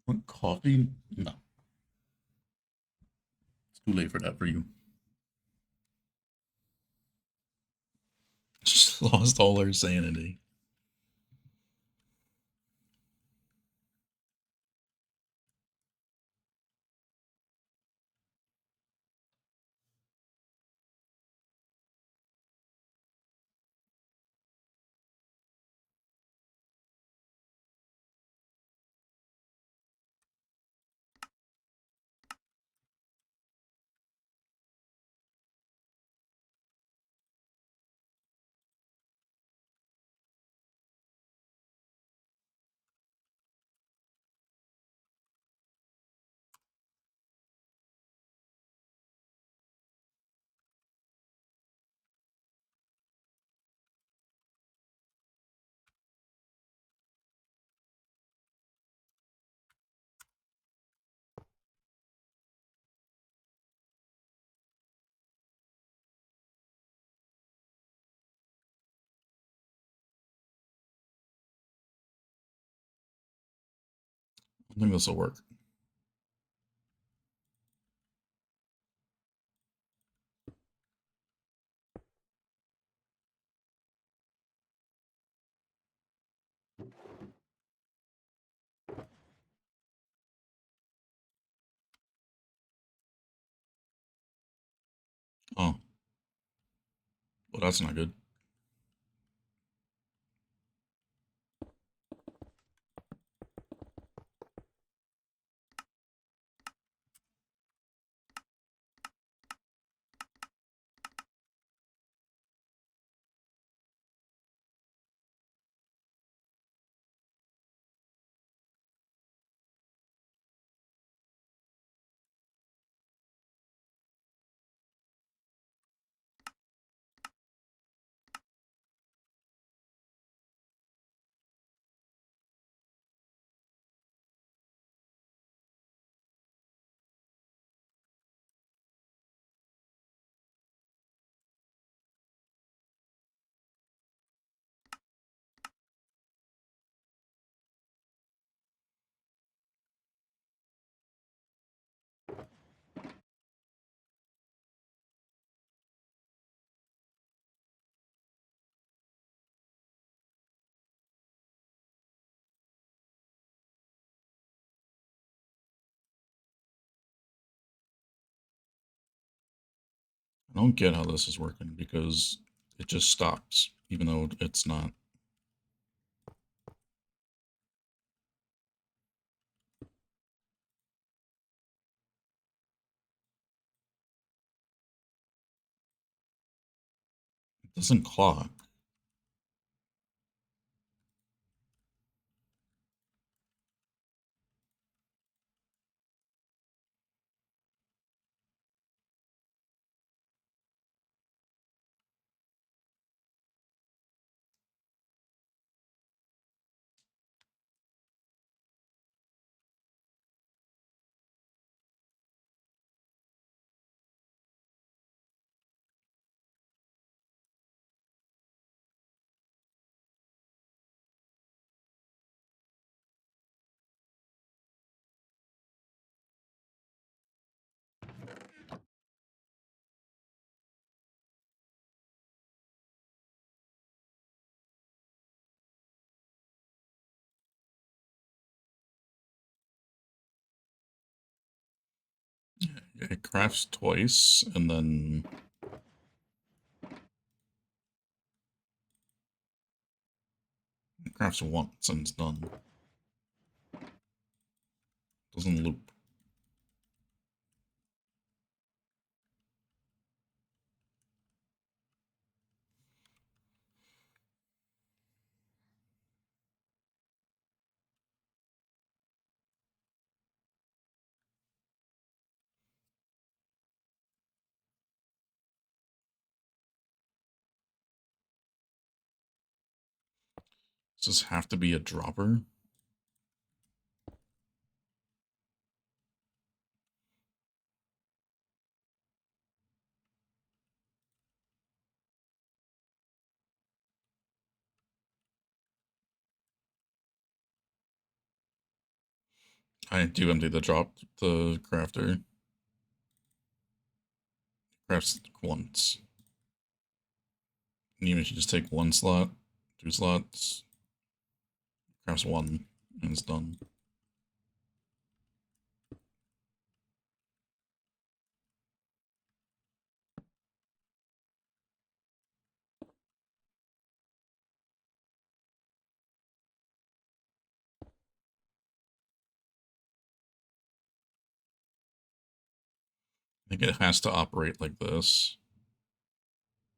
Want coffee? No. It's too late for that for you. Just lost all her sanity. I think this will work. Oh, well, that's not good. I don't get how this is working because it just stops, even though it's not. It doesn't clock. It crafts twice, and then it crafts once, and it's done. Doesn't loop. Does this have to be a dropper? I do empty the crafter. Crafts once. And even if you just take one slot, 2 slots, crafts one, and it's done. I think it has to operate like this.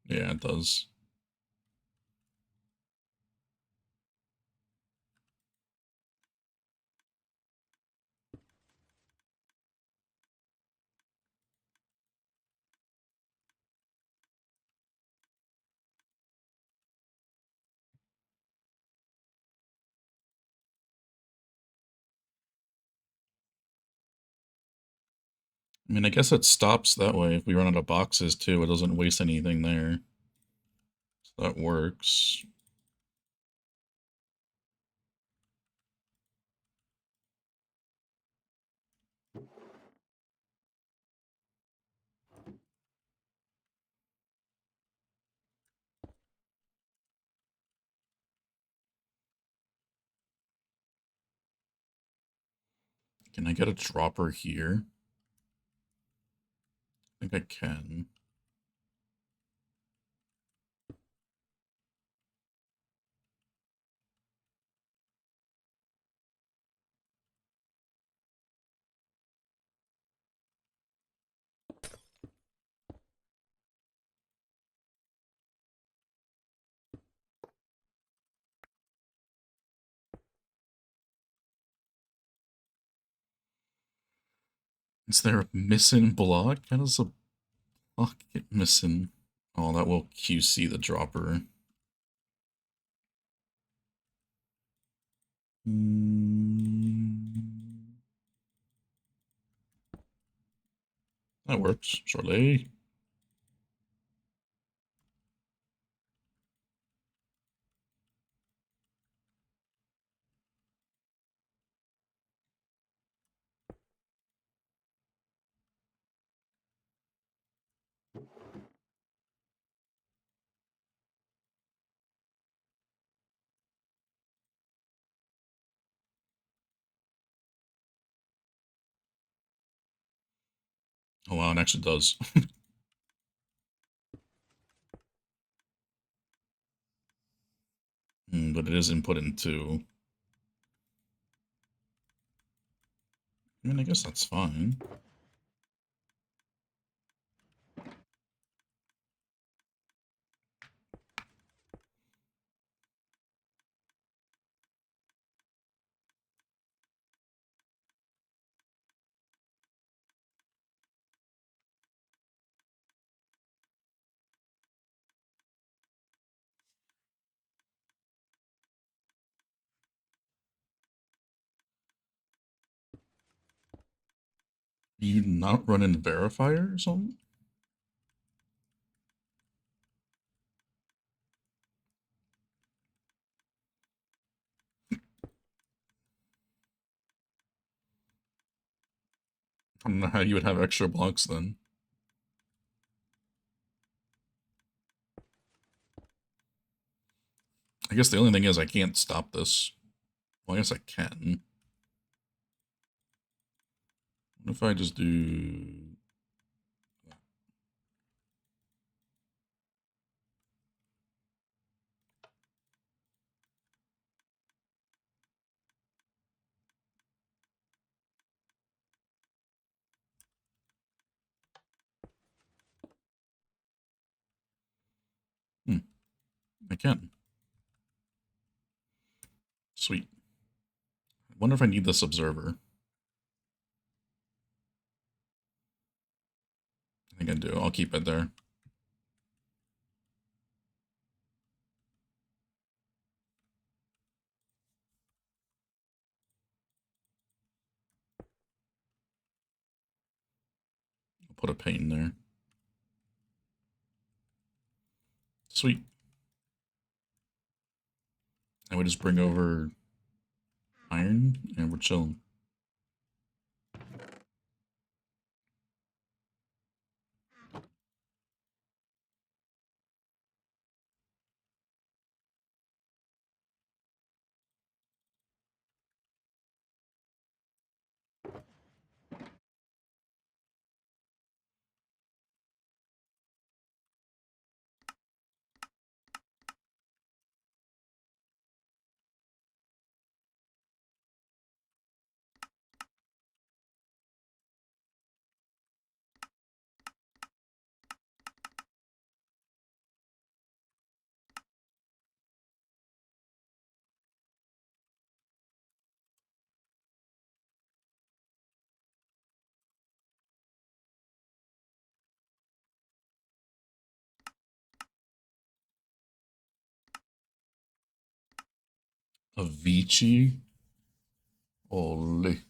Yeah, it does. I mean, I guess it stops that way. If we run out of boxes, too, it doesn't waste anything there. So that works. Can I get a dropper here? I think I can. Is there a missing block? How does a block get missing? Oh, that will QC the dropper. That works, surely. Oh wow, it actually does. thing, but it is input in 2. I mean, I guess that's fine. You not run in verifier or something? I don't know how you would have extra blocks then. I guess the only thing is I can't stop this. Well, I guess I can. What if I just do... I can. Sweet. I wonder if I need this observer. I think I do. I'll keep it there. I'll put a pane there. Sweet. And we just bring over iron and we're chilling. Avicii? Holy.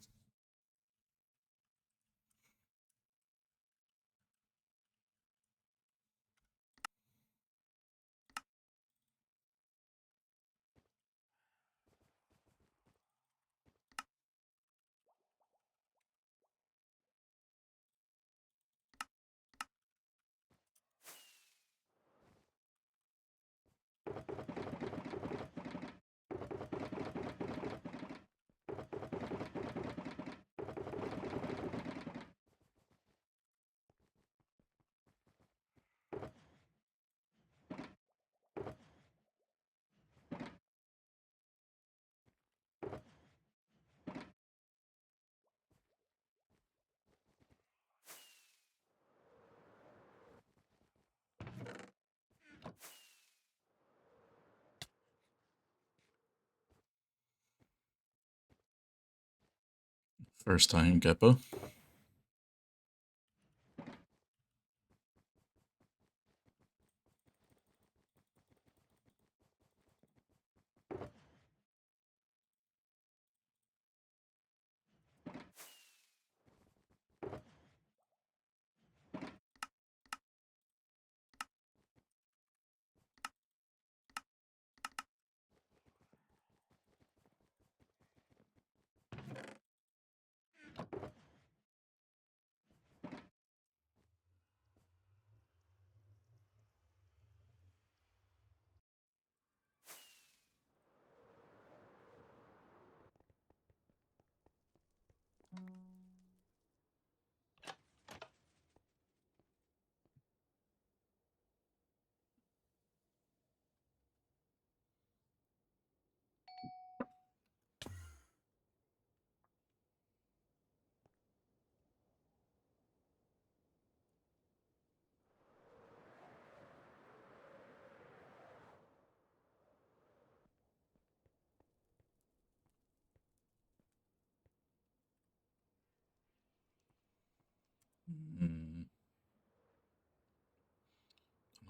First time, Geppo.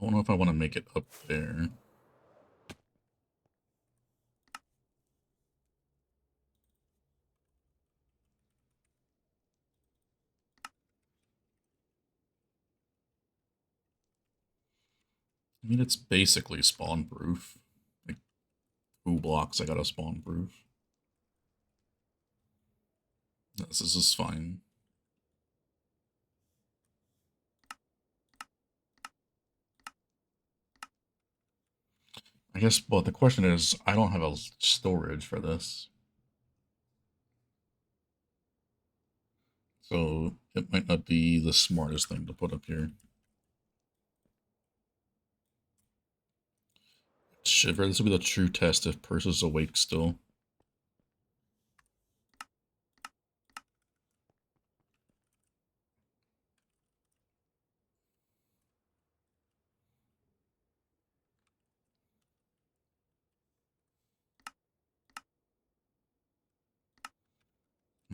I don't know if I want to make it up there. I mean, it's basically spawn proof. Like 2 blocks, I got a spawn proof. This is fine. I guess, but the question is, I don't have a storage for this. So it might not be the smartest thing to put up here. Shiver, this will be the true test if Purse is awake still.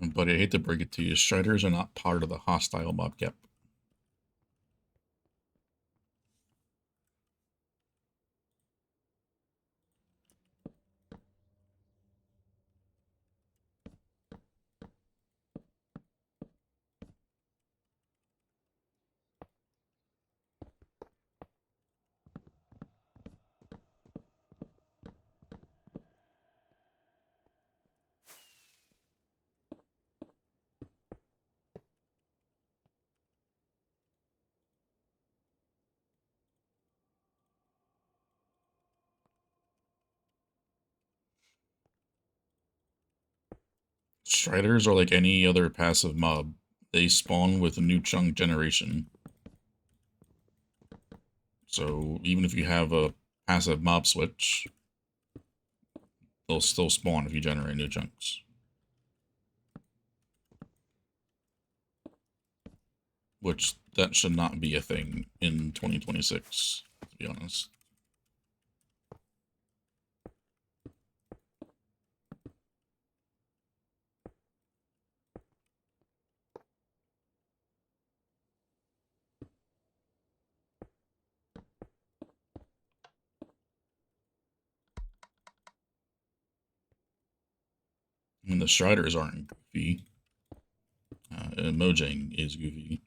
But I hate to break it to you, Striders are not part of the hostile mob cap. Striders are like any other passive mob. They spawn with a new chunk generation. So even if you have a passive mob switch, they'll still spawn if you generate new chunks. Which, that should not be a thing in 2026, to be honest. I mean, the Striders aren't goofy. Mojang is goofy.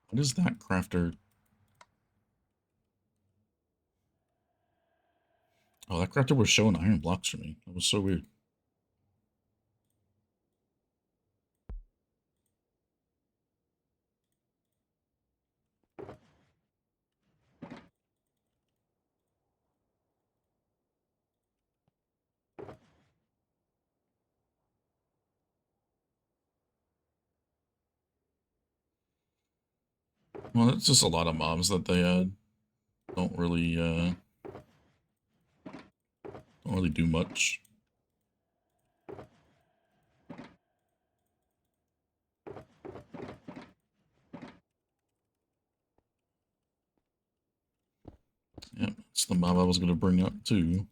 What is that crafter? Oh, that crafter was showing iron blocks for me. That was so weird. Well, it's just a lot of mobs that they don't really do much. Yep, it's the mob I was gonna bring up too.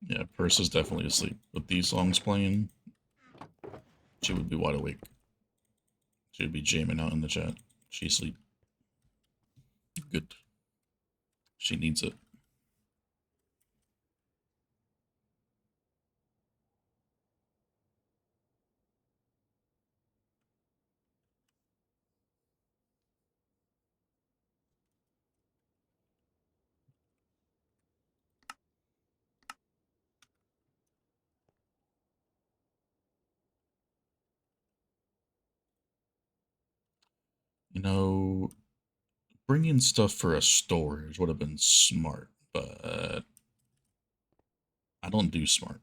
Yeah, Purse is definitely asleep. With these songs playing, she would be wide awake. She would be jamming out in the chat. She's asleep. Good. She needs it. You know, bringing stuff for a storage would have been smart, but I don't do smart.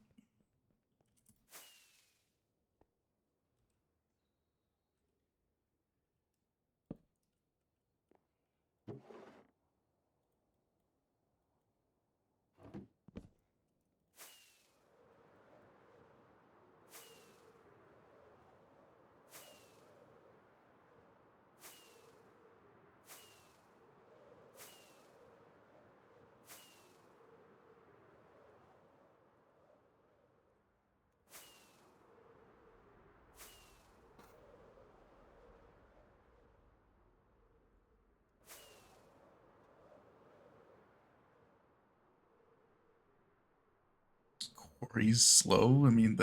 Quarry's slow. I mean,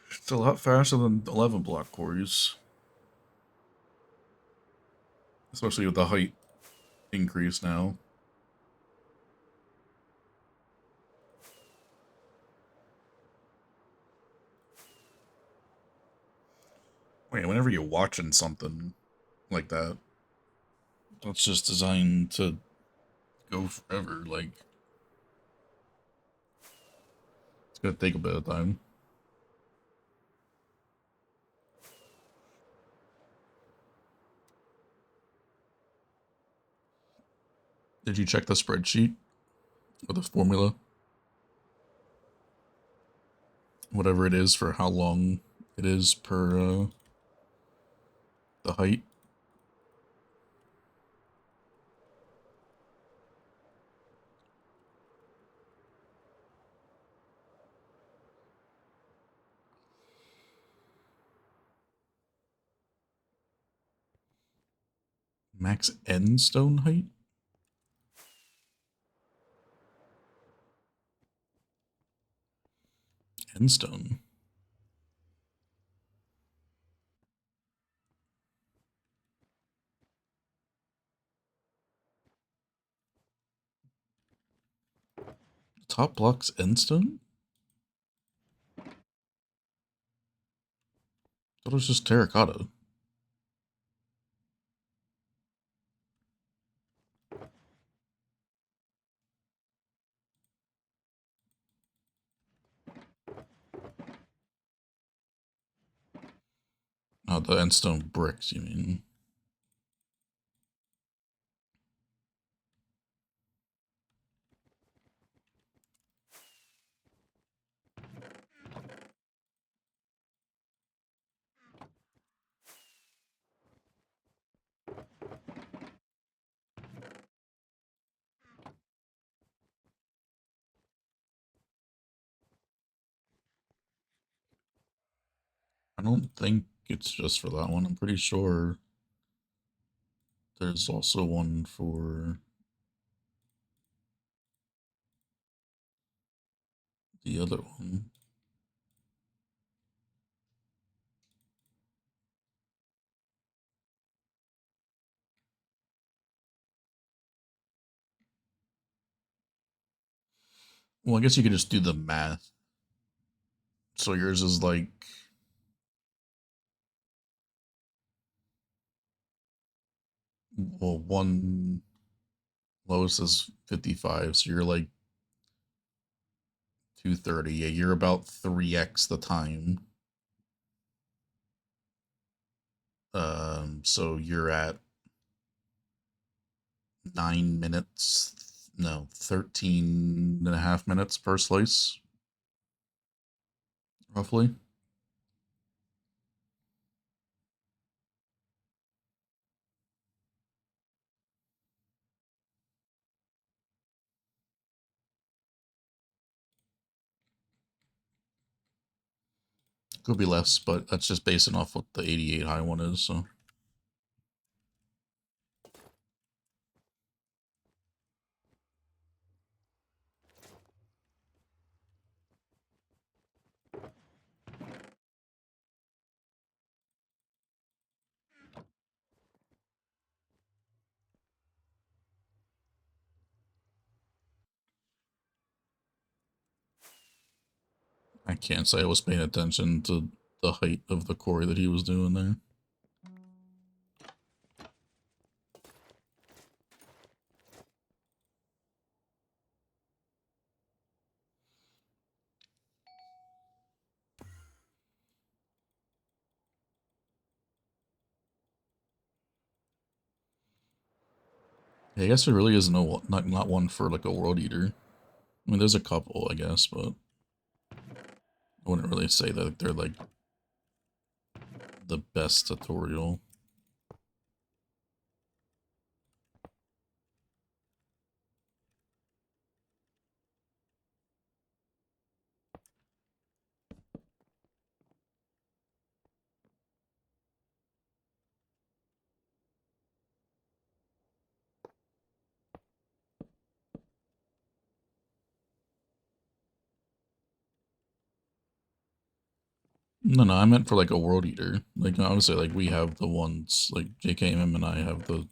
it's a lot faster than 11 block quarries, especially with the height increase now. Wait, whenever you're watching something like that, that's just designed to go forever. Like, it's gonna take a bit of time. Did you check the spreadsheet or the formula? Whatever it is for how long it is per the height. Max end stone height? End stone. Top blocks end stone? That was just terracotta. Oh, the end stone bricks, you mean? I don't think it's just for that one. I'm pretty sure there's also one for the other one. Well, I guess you could just do the math. So yours is like, well, one lowest is 55, so you're like 230. Yeah, you're about 3x the time. So you're at 9 minutes, no, 13.5 minutes per slice, roughly. Could be less, but that's just basing off what the 88 high one is, so. can't say I was paying attention to the height of the quarry that he was doing there. Yeah, I guess there really is not one for like a world eater. I mean, there's a couple, I guess, but I wouldn't really say that they're like the best tutorial. No, I meant for like a world eater. Like obviously, like we have the ones like JKM and I have the.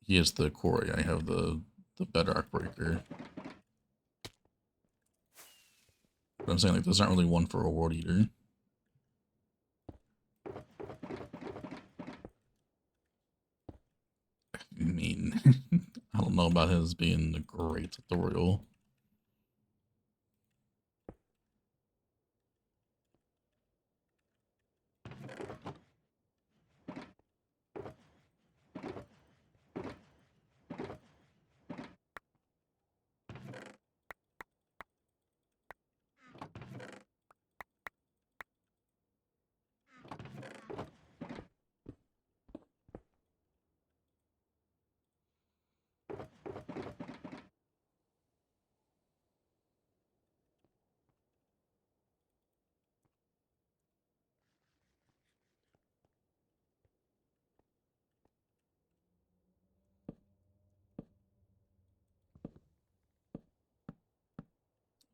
He has the quarry. I have the bedrock breaker. But I'm saying like there's not really one for a world eater. I mean, I don't know about his being a great tutorial.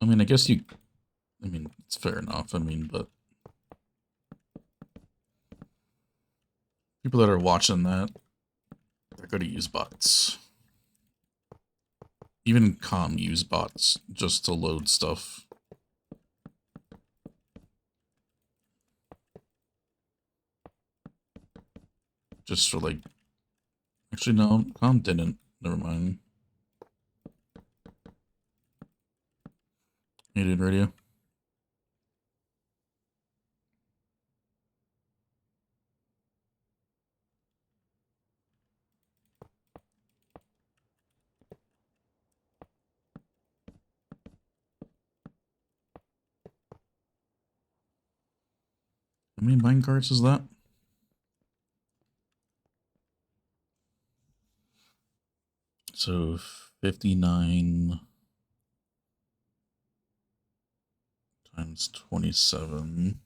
I mean, I guess you. I mean, it's fair enough. I mean, but people that are watching that, they're going to use bots. Even com use bots just to load stuff. Just for like. Actually, no, com didn't. Never mind. You did radio. How many minecarts is that? So 59 times 27.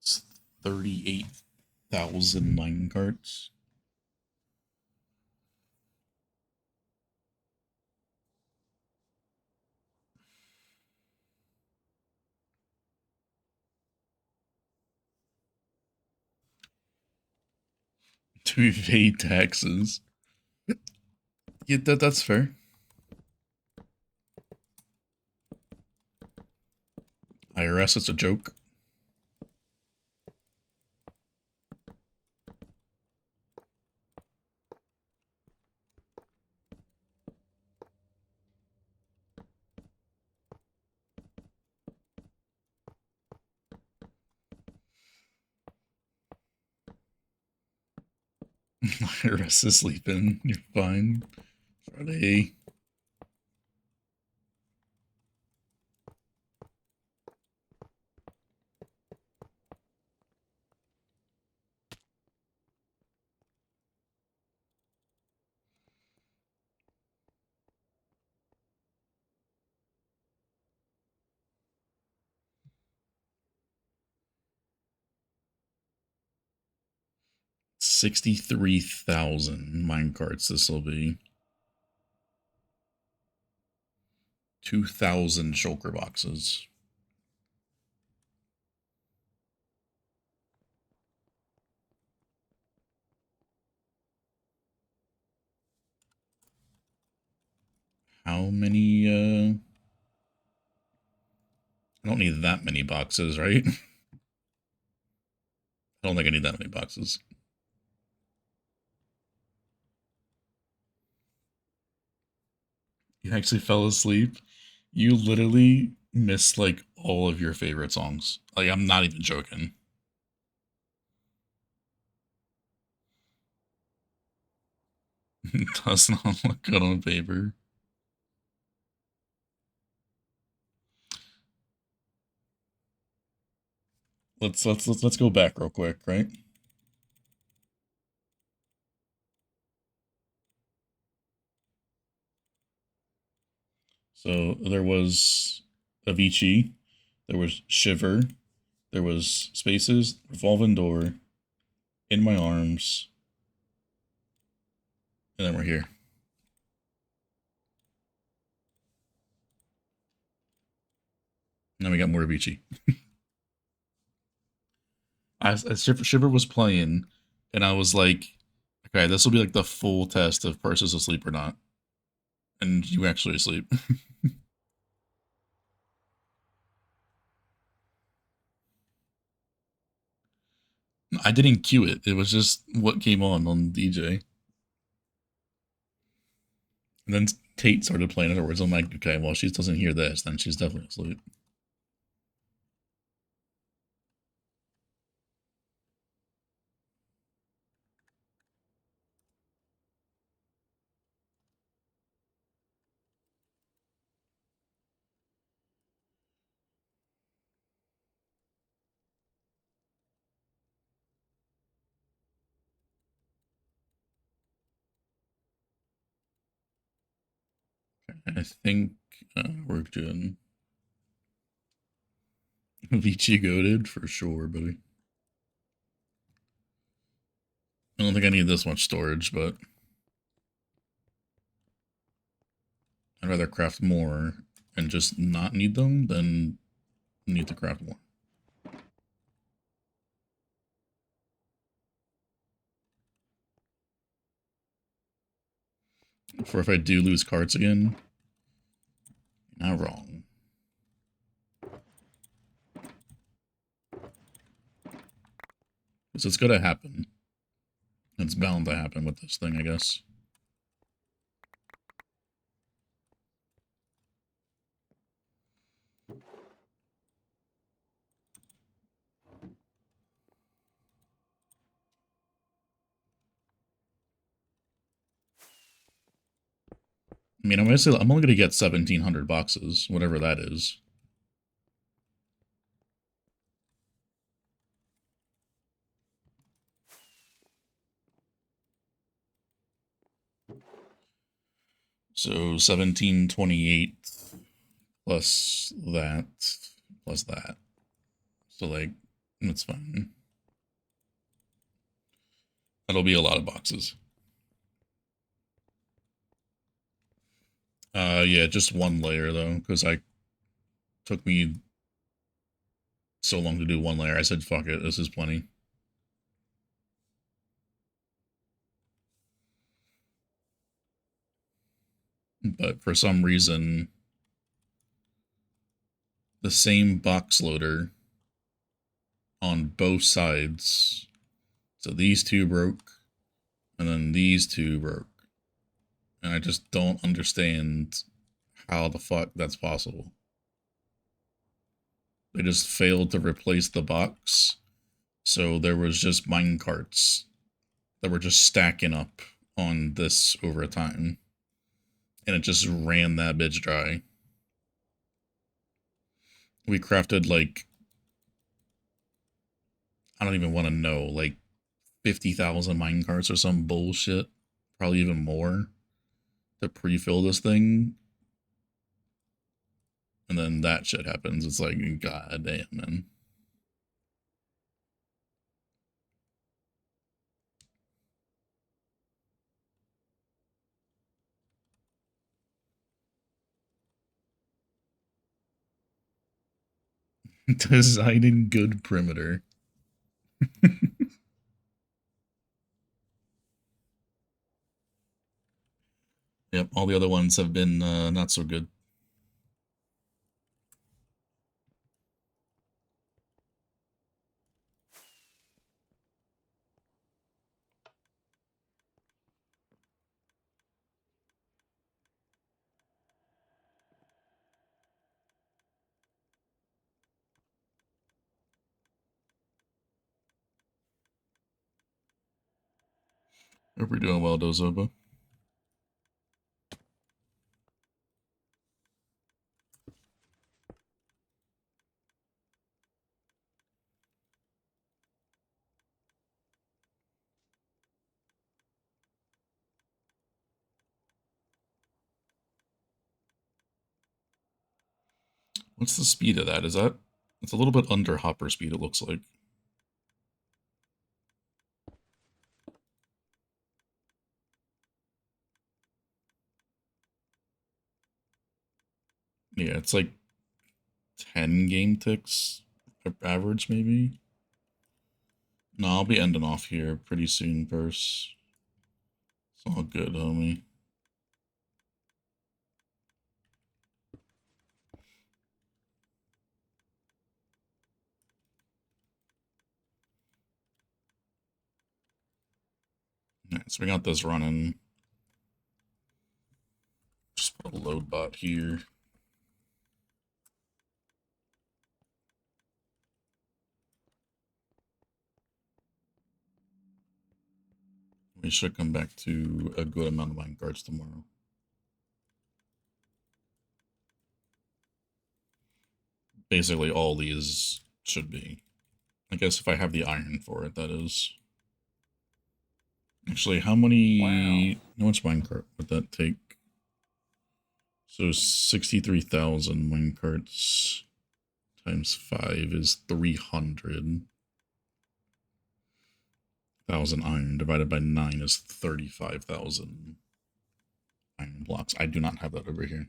It's 38,000 minecarts. To evade taxes. Yeah, that's fair. IRS, it's a joke. IRS is sleeping. You're fine. Friday. $63,000 minecarts this will be. 2,000 shulker boxes. How many, I don't need that many boxes, right? I don't think I need that many boxes. You actually fell asleep? You literally missed, like, all of your favorite songs. Like, I'm not even joking. It does not look good on paper. Let's go back real quick, right? So there was Avicii, there was Shiver, there was Spaces, Revolving Door, In My Arms, and then we're here. And then we got more Avicii. Shiver was playing, and I was like, okay, this will be like the full test if Purse is asleep or not. And you actually asleep. I didn't cue it. It was just what came on DJ. And then Tate started playing afterwards. I'm like, okay, well, she doesn't hear this, then she's definitely asleep. I think we're doing Vici goaded for sure, buddy. I don't think I need this much storage, but I'd rather craft more and just not need them than need to craft more. For if I do lose cards again, not wrong. Because it's gonna happen. It's bound to happen with this thing, I guess. I mean, I'm only gonna get 1,700 boxes, whatever that is. So 1728 plus that plus that. So like, that's fine. That'll be a lot of boxes. Yeah, just one layer though, because I took me so long to do one layer. I said, fuck it, this is plenty. But for some reason, the same box loader on both sides. So these two broke, and then these two broke. And I just don't understand how the fuck that's possible. They just failed to replace the box, so there was just mine carts that were just stacking up on this over time. And it just ran that bitch dry. We crafted like, I don't even want to know, like 50,000 mine carts or some bullshit. Probably even more to pre-fill this thing. And then that shit happens. It's like, god damn, man. Designing good perimeter. Yep, all the other ones have been not so good. Hope you're doing well, Dozoba. What's the speed of that? Is that... It's a little bit under hopper speed, it looks like. Yeah, it's like 10 game ticks average, maybe? No, I'll be ending off here pretty soon, Purse. It's all good, homie. Alright, so we got this running. Just put a load bot here. We should come back to a good amount of mine cards tomorrow. Basically, all these should be. I guess if I have the iron for it, that is. Actually, how many... How much minecart would that take? So 63,000 minecarts times 5 is 300,000 iron. Divided by 9 is 35,000 iron blocks. I do not have that over here.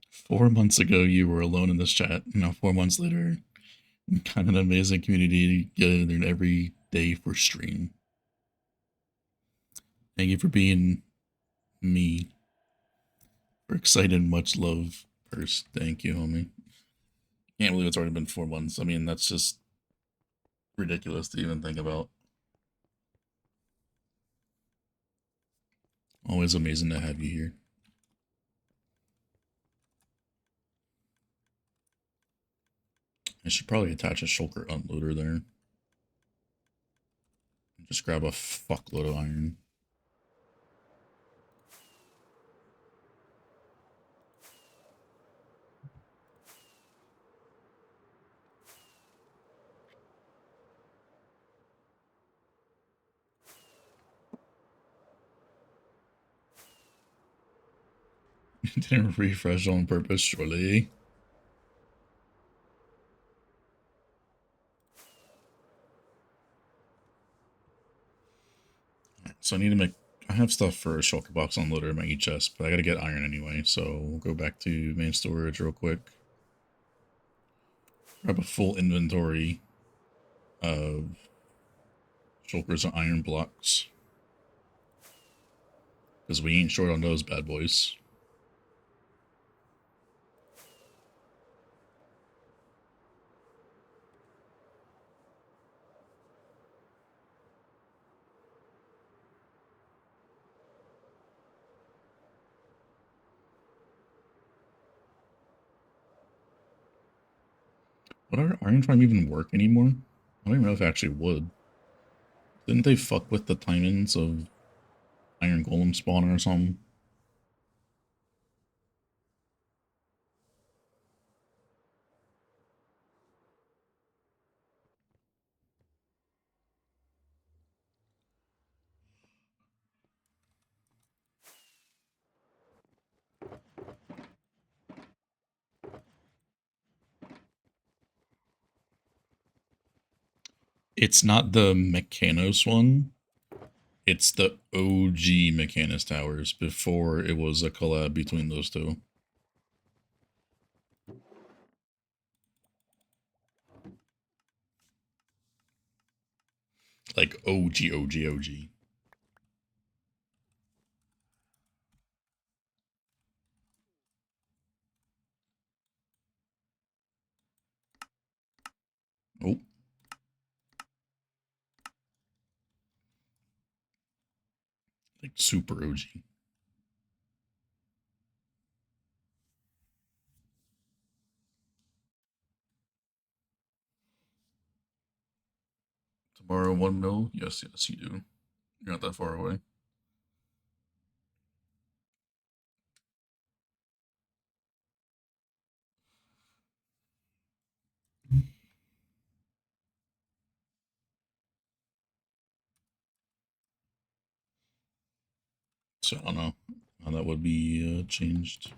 Four months ago, you were alone in this chat. Now, 4 months later, kind of an amazing community to get in there every day for stream. Thank you for being me. For excited, much love, Purse. Thank you, homie. Can't believe it's already been 4 months. I mean, that's just ridiculous to even think about. Always amazing to have you here. I should probably attach a shulker unloader there. Just grab a fuckload of iron. Didn't refresh on purpose, surely. So I need to make... I have stuff for a shulker box unloader in my chest, but I gotta get iron anyway, so we'll go back to main storage real quick. Grab a full inventory of shulkers and iron blocks. Because we ain't short on those bad boys. Would our iron farm even work anymore? I don't even know if it actually would. Didn't they fuck with the timings of iron golem spawner or something? It's not the Mechanos one. It's the OG Mechanis Towers before it was a collab between those two. Like OG, OG, OG. Oh. Like super OG. Tomorrow, 1 mil? Yes, yes, you do. You're not that far away. So I don't know how that would be changed.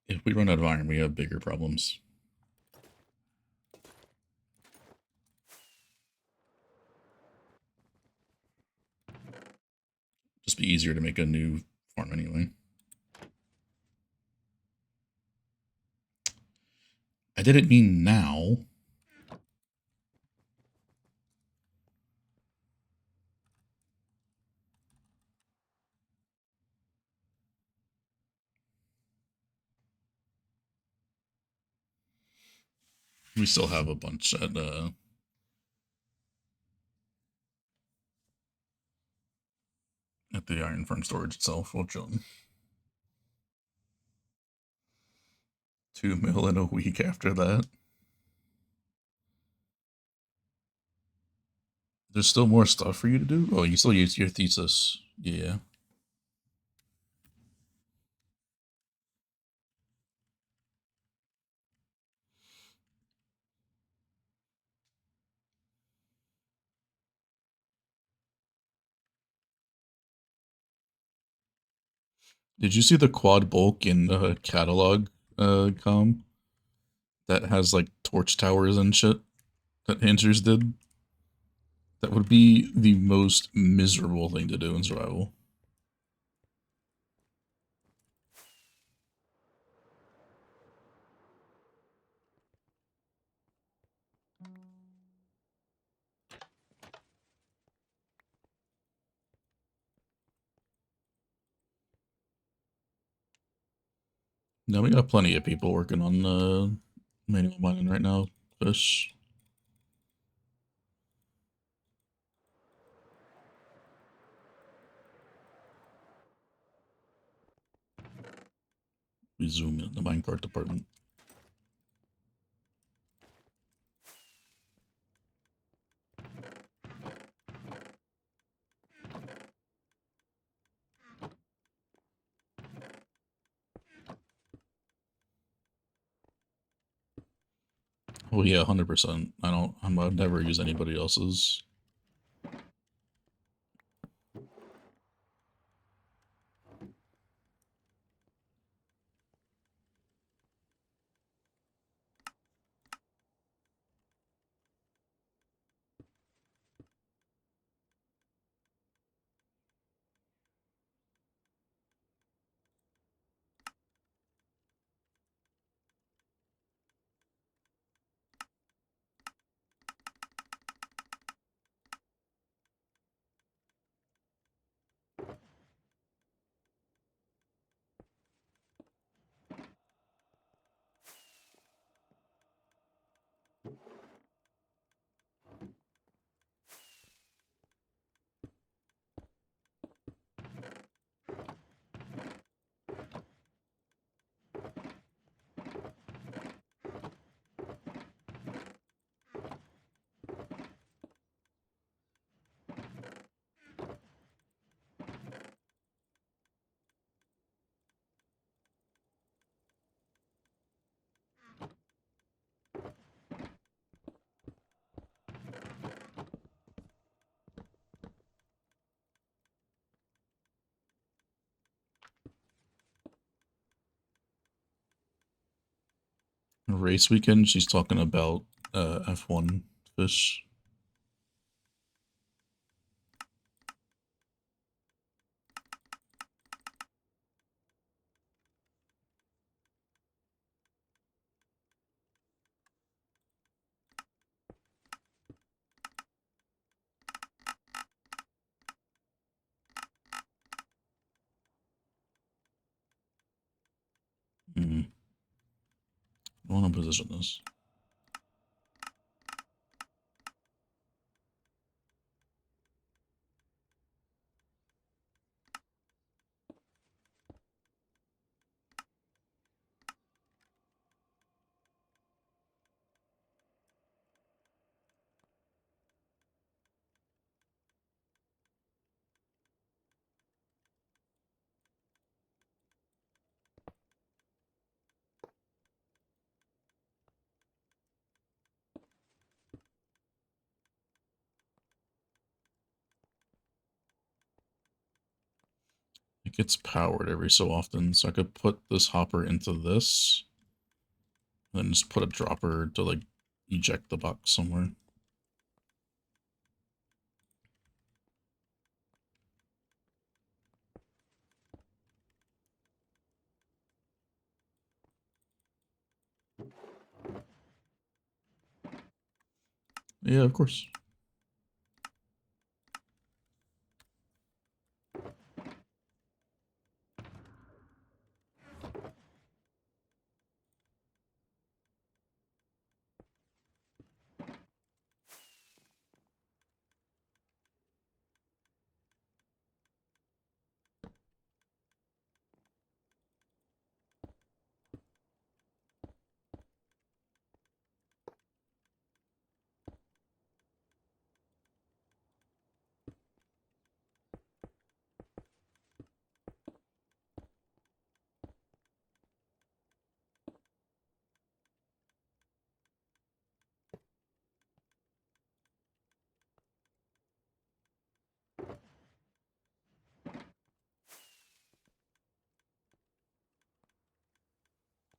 If we run out of iron, we have bigger problems. Just be easier to make a new farm anyway. I didn't mean now. We still have a bunch at the iron farm storage itself. We'll chilling. 2 mil in a week after that. There's still more stuff for you to do? Oh, you still use your thesis. Yeah. Did you see the quad bulk in the catalog com that has like torch towers and shit that Hingers did? That would be the most miserable thing to do in survival. No, we got plenty of people working on manual mining right now. Fish. We zoom in the minecart department. Oh yeah, 100%. I'd never use anybody else's. race weekend, she's talking about F1 fish. I want to position this. It gets powered every so often, so I could put this hopper into this, and then just put a dropper to like eject the box somewhere. Yeah, of course.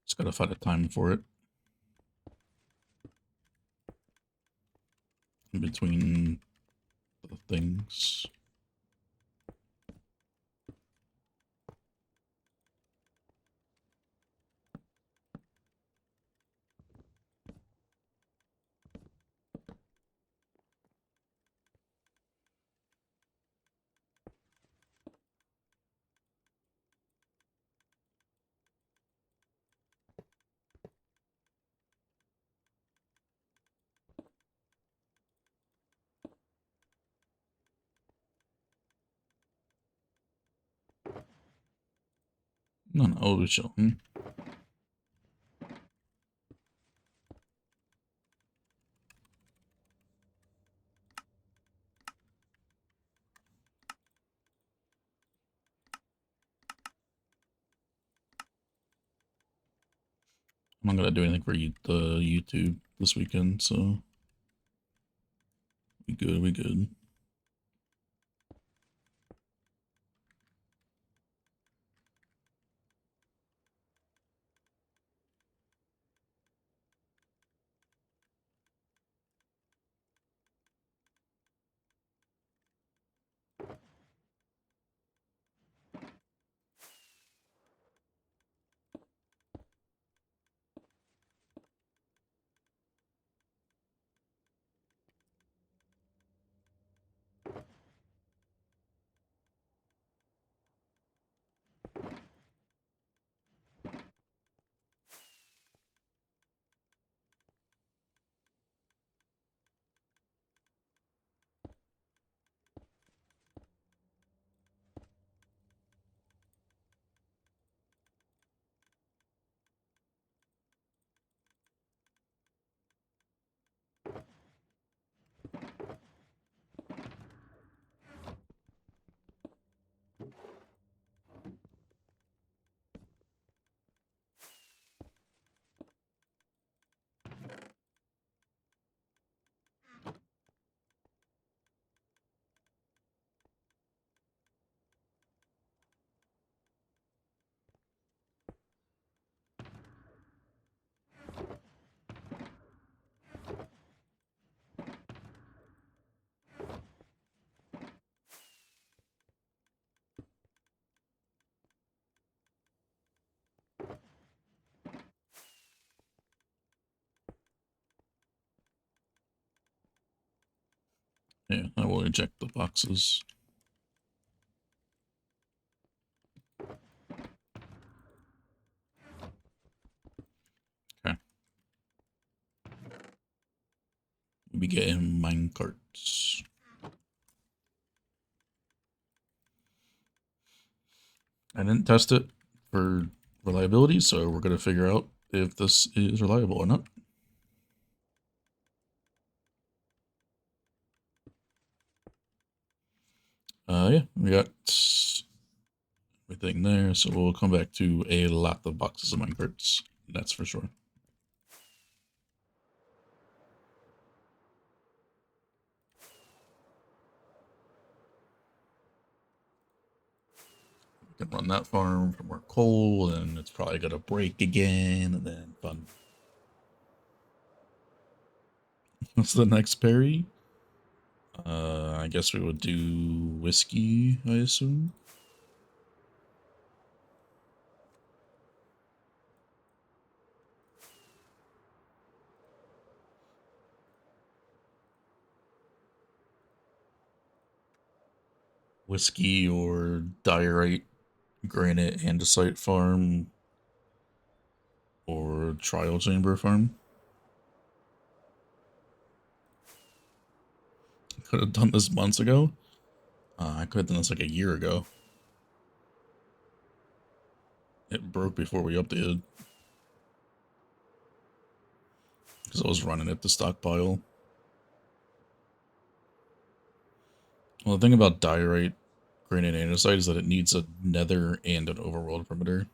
Just gotta find a time for it. In between the things. No, oh, chill. I'm not gonna do anything for the YouTube this weekend, so we good, we good. Yeah, I will eject the boxes. Okay. We get him mine carts. I didn't test it for reliability, so we're going to figure out if this is reliable or not. Yeah, we got everything there, so we'll come back to a lot of boxes of minecarts. That's for sure. We can run that farm for more coal, and it's probably gonna break again, and then fun. What's the next parry? I guess we would do whiskey, I assume. Whiskey or diorite, granite, andesite farm, or trial chamber farm. Could have done this months ago. I could have done this like a year ago. It broke before we updated. Because I was running it to stockpile. Well, the thing about diorite, granite, andesite is that it needs a nether and an overworld perimeter.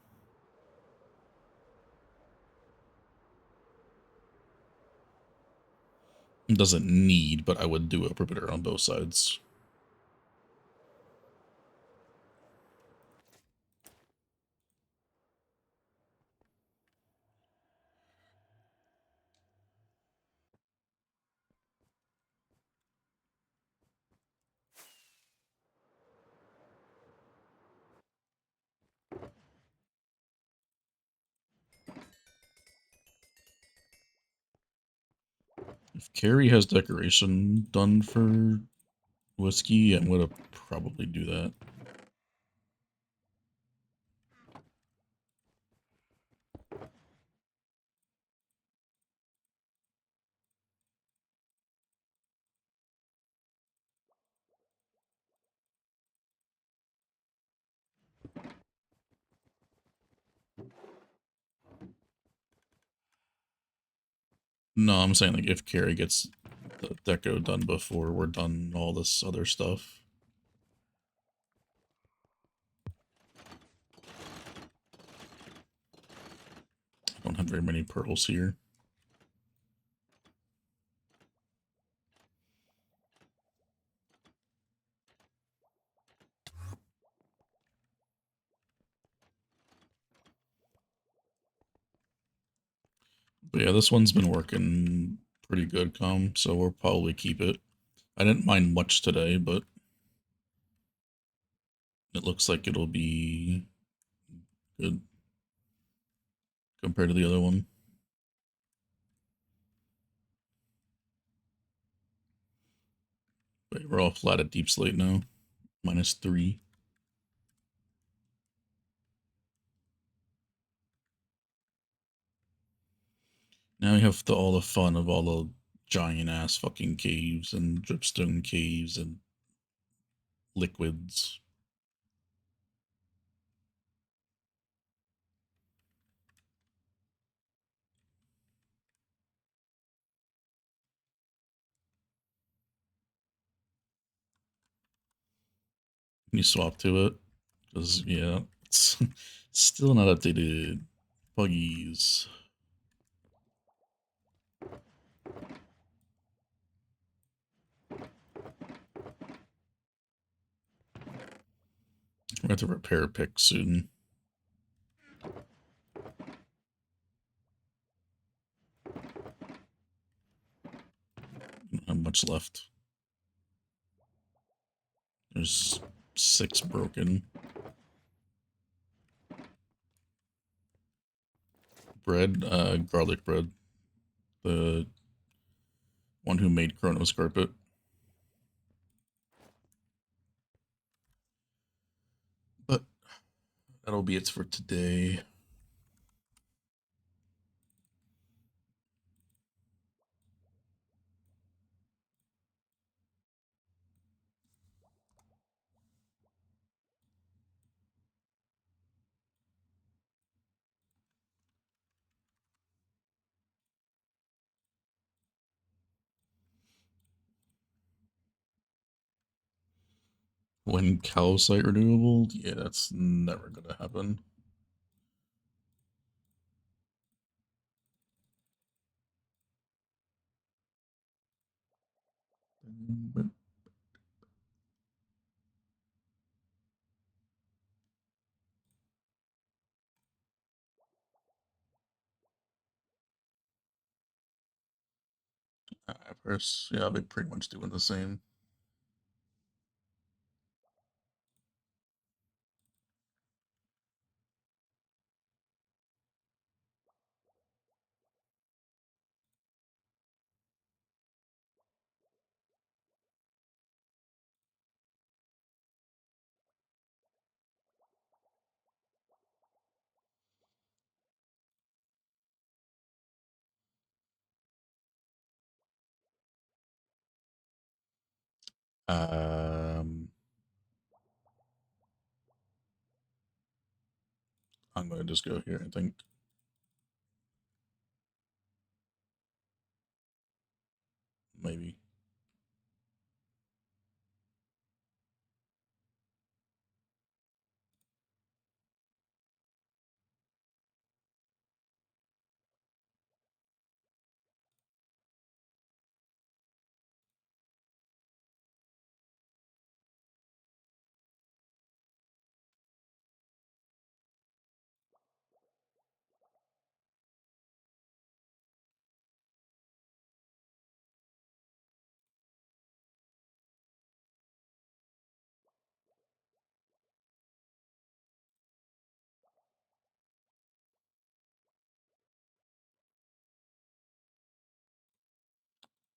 It doesn't need, but I would do a perimeter on both sides. If Carrie has decoration done for whiskey, I'm gonna probably do that. No, I'm saying like if Carrie gets the deco done before we're done all this other stuff. I don't have very many pearls here. But yeah, this one's been working pretty good, so we'll probably keep it. I didn't mind much today, but it looks like it'll be good compared to the other one. But we're all flat at deep slate now. -3. Now we have all the fun of all the giant ass fucking caves and dripstone caves and liquids. Can you swap to it? Because, yeah, it's still not updated. Buggies. We're going to have to repair a pick soon. Not much left. There's 6 broken. Bread, garlic bread. The one who made Chronos carpet. That'll be it for today. When cow site renewable? Yeah, that's never gonna happen. But first, yeah, I'll be pretty much doing the same. Um, I'm gonna just go here, I think. Maybe.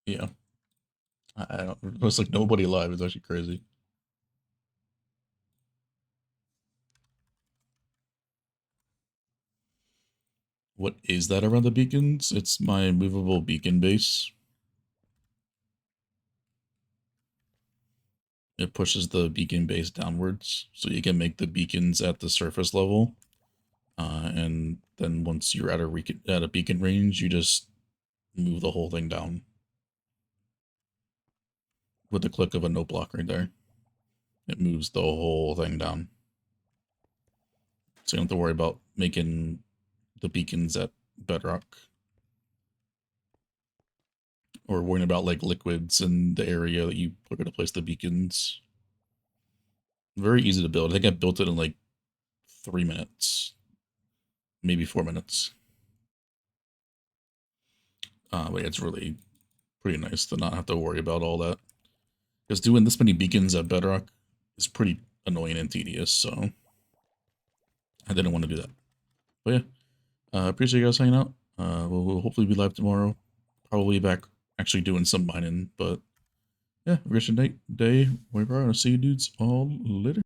Yeah. I don't, it's like nobody live. It's actually crazy. What is that around the beacons? It's my movable beacon base. It pushes the beacon base downwards, so you can make the beacons at the surface level. And then once you're at a beacon range, you just move the whole thing down with the click of a note block right there. It moves the whole thing down, so you don't have to worry about making the beacons at bedrock or worrying about like liquids in the area that you are going to place the beacons. Very easy to build. I think I built it in like 3 minutes, maybe 4 minutes. But yeah, it's really pretty nice to not have to worry about all that. Because doing this many beacons at bedrock is pretty annoying and tedious, so I didn't want to do that. But yeah, appreciate you guys hanging out. We'll hopefully be live tomorrow. Probably back actually doing some mining, but yeah, rich and day, whatever. I'll see you dudes all later.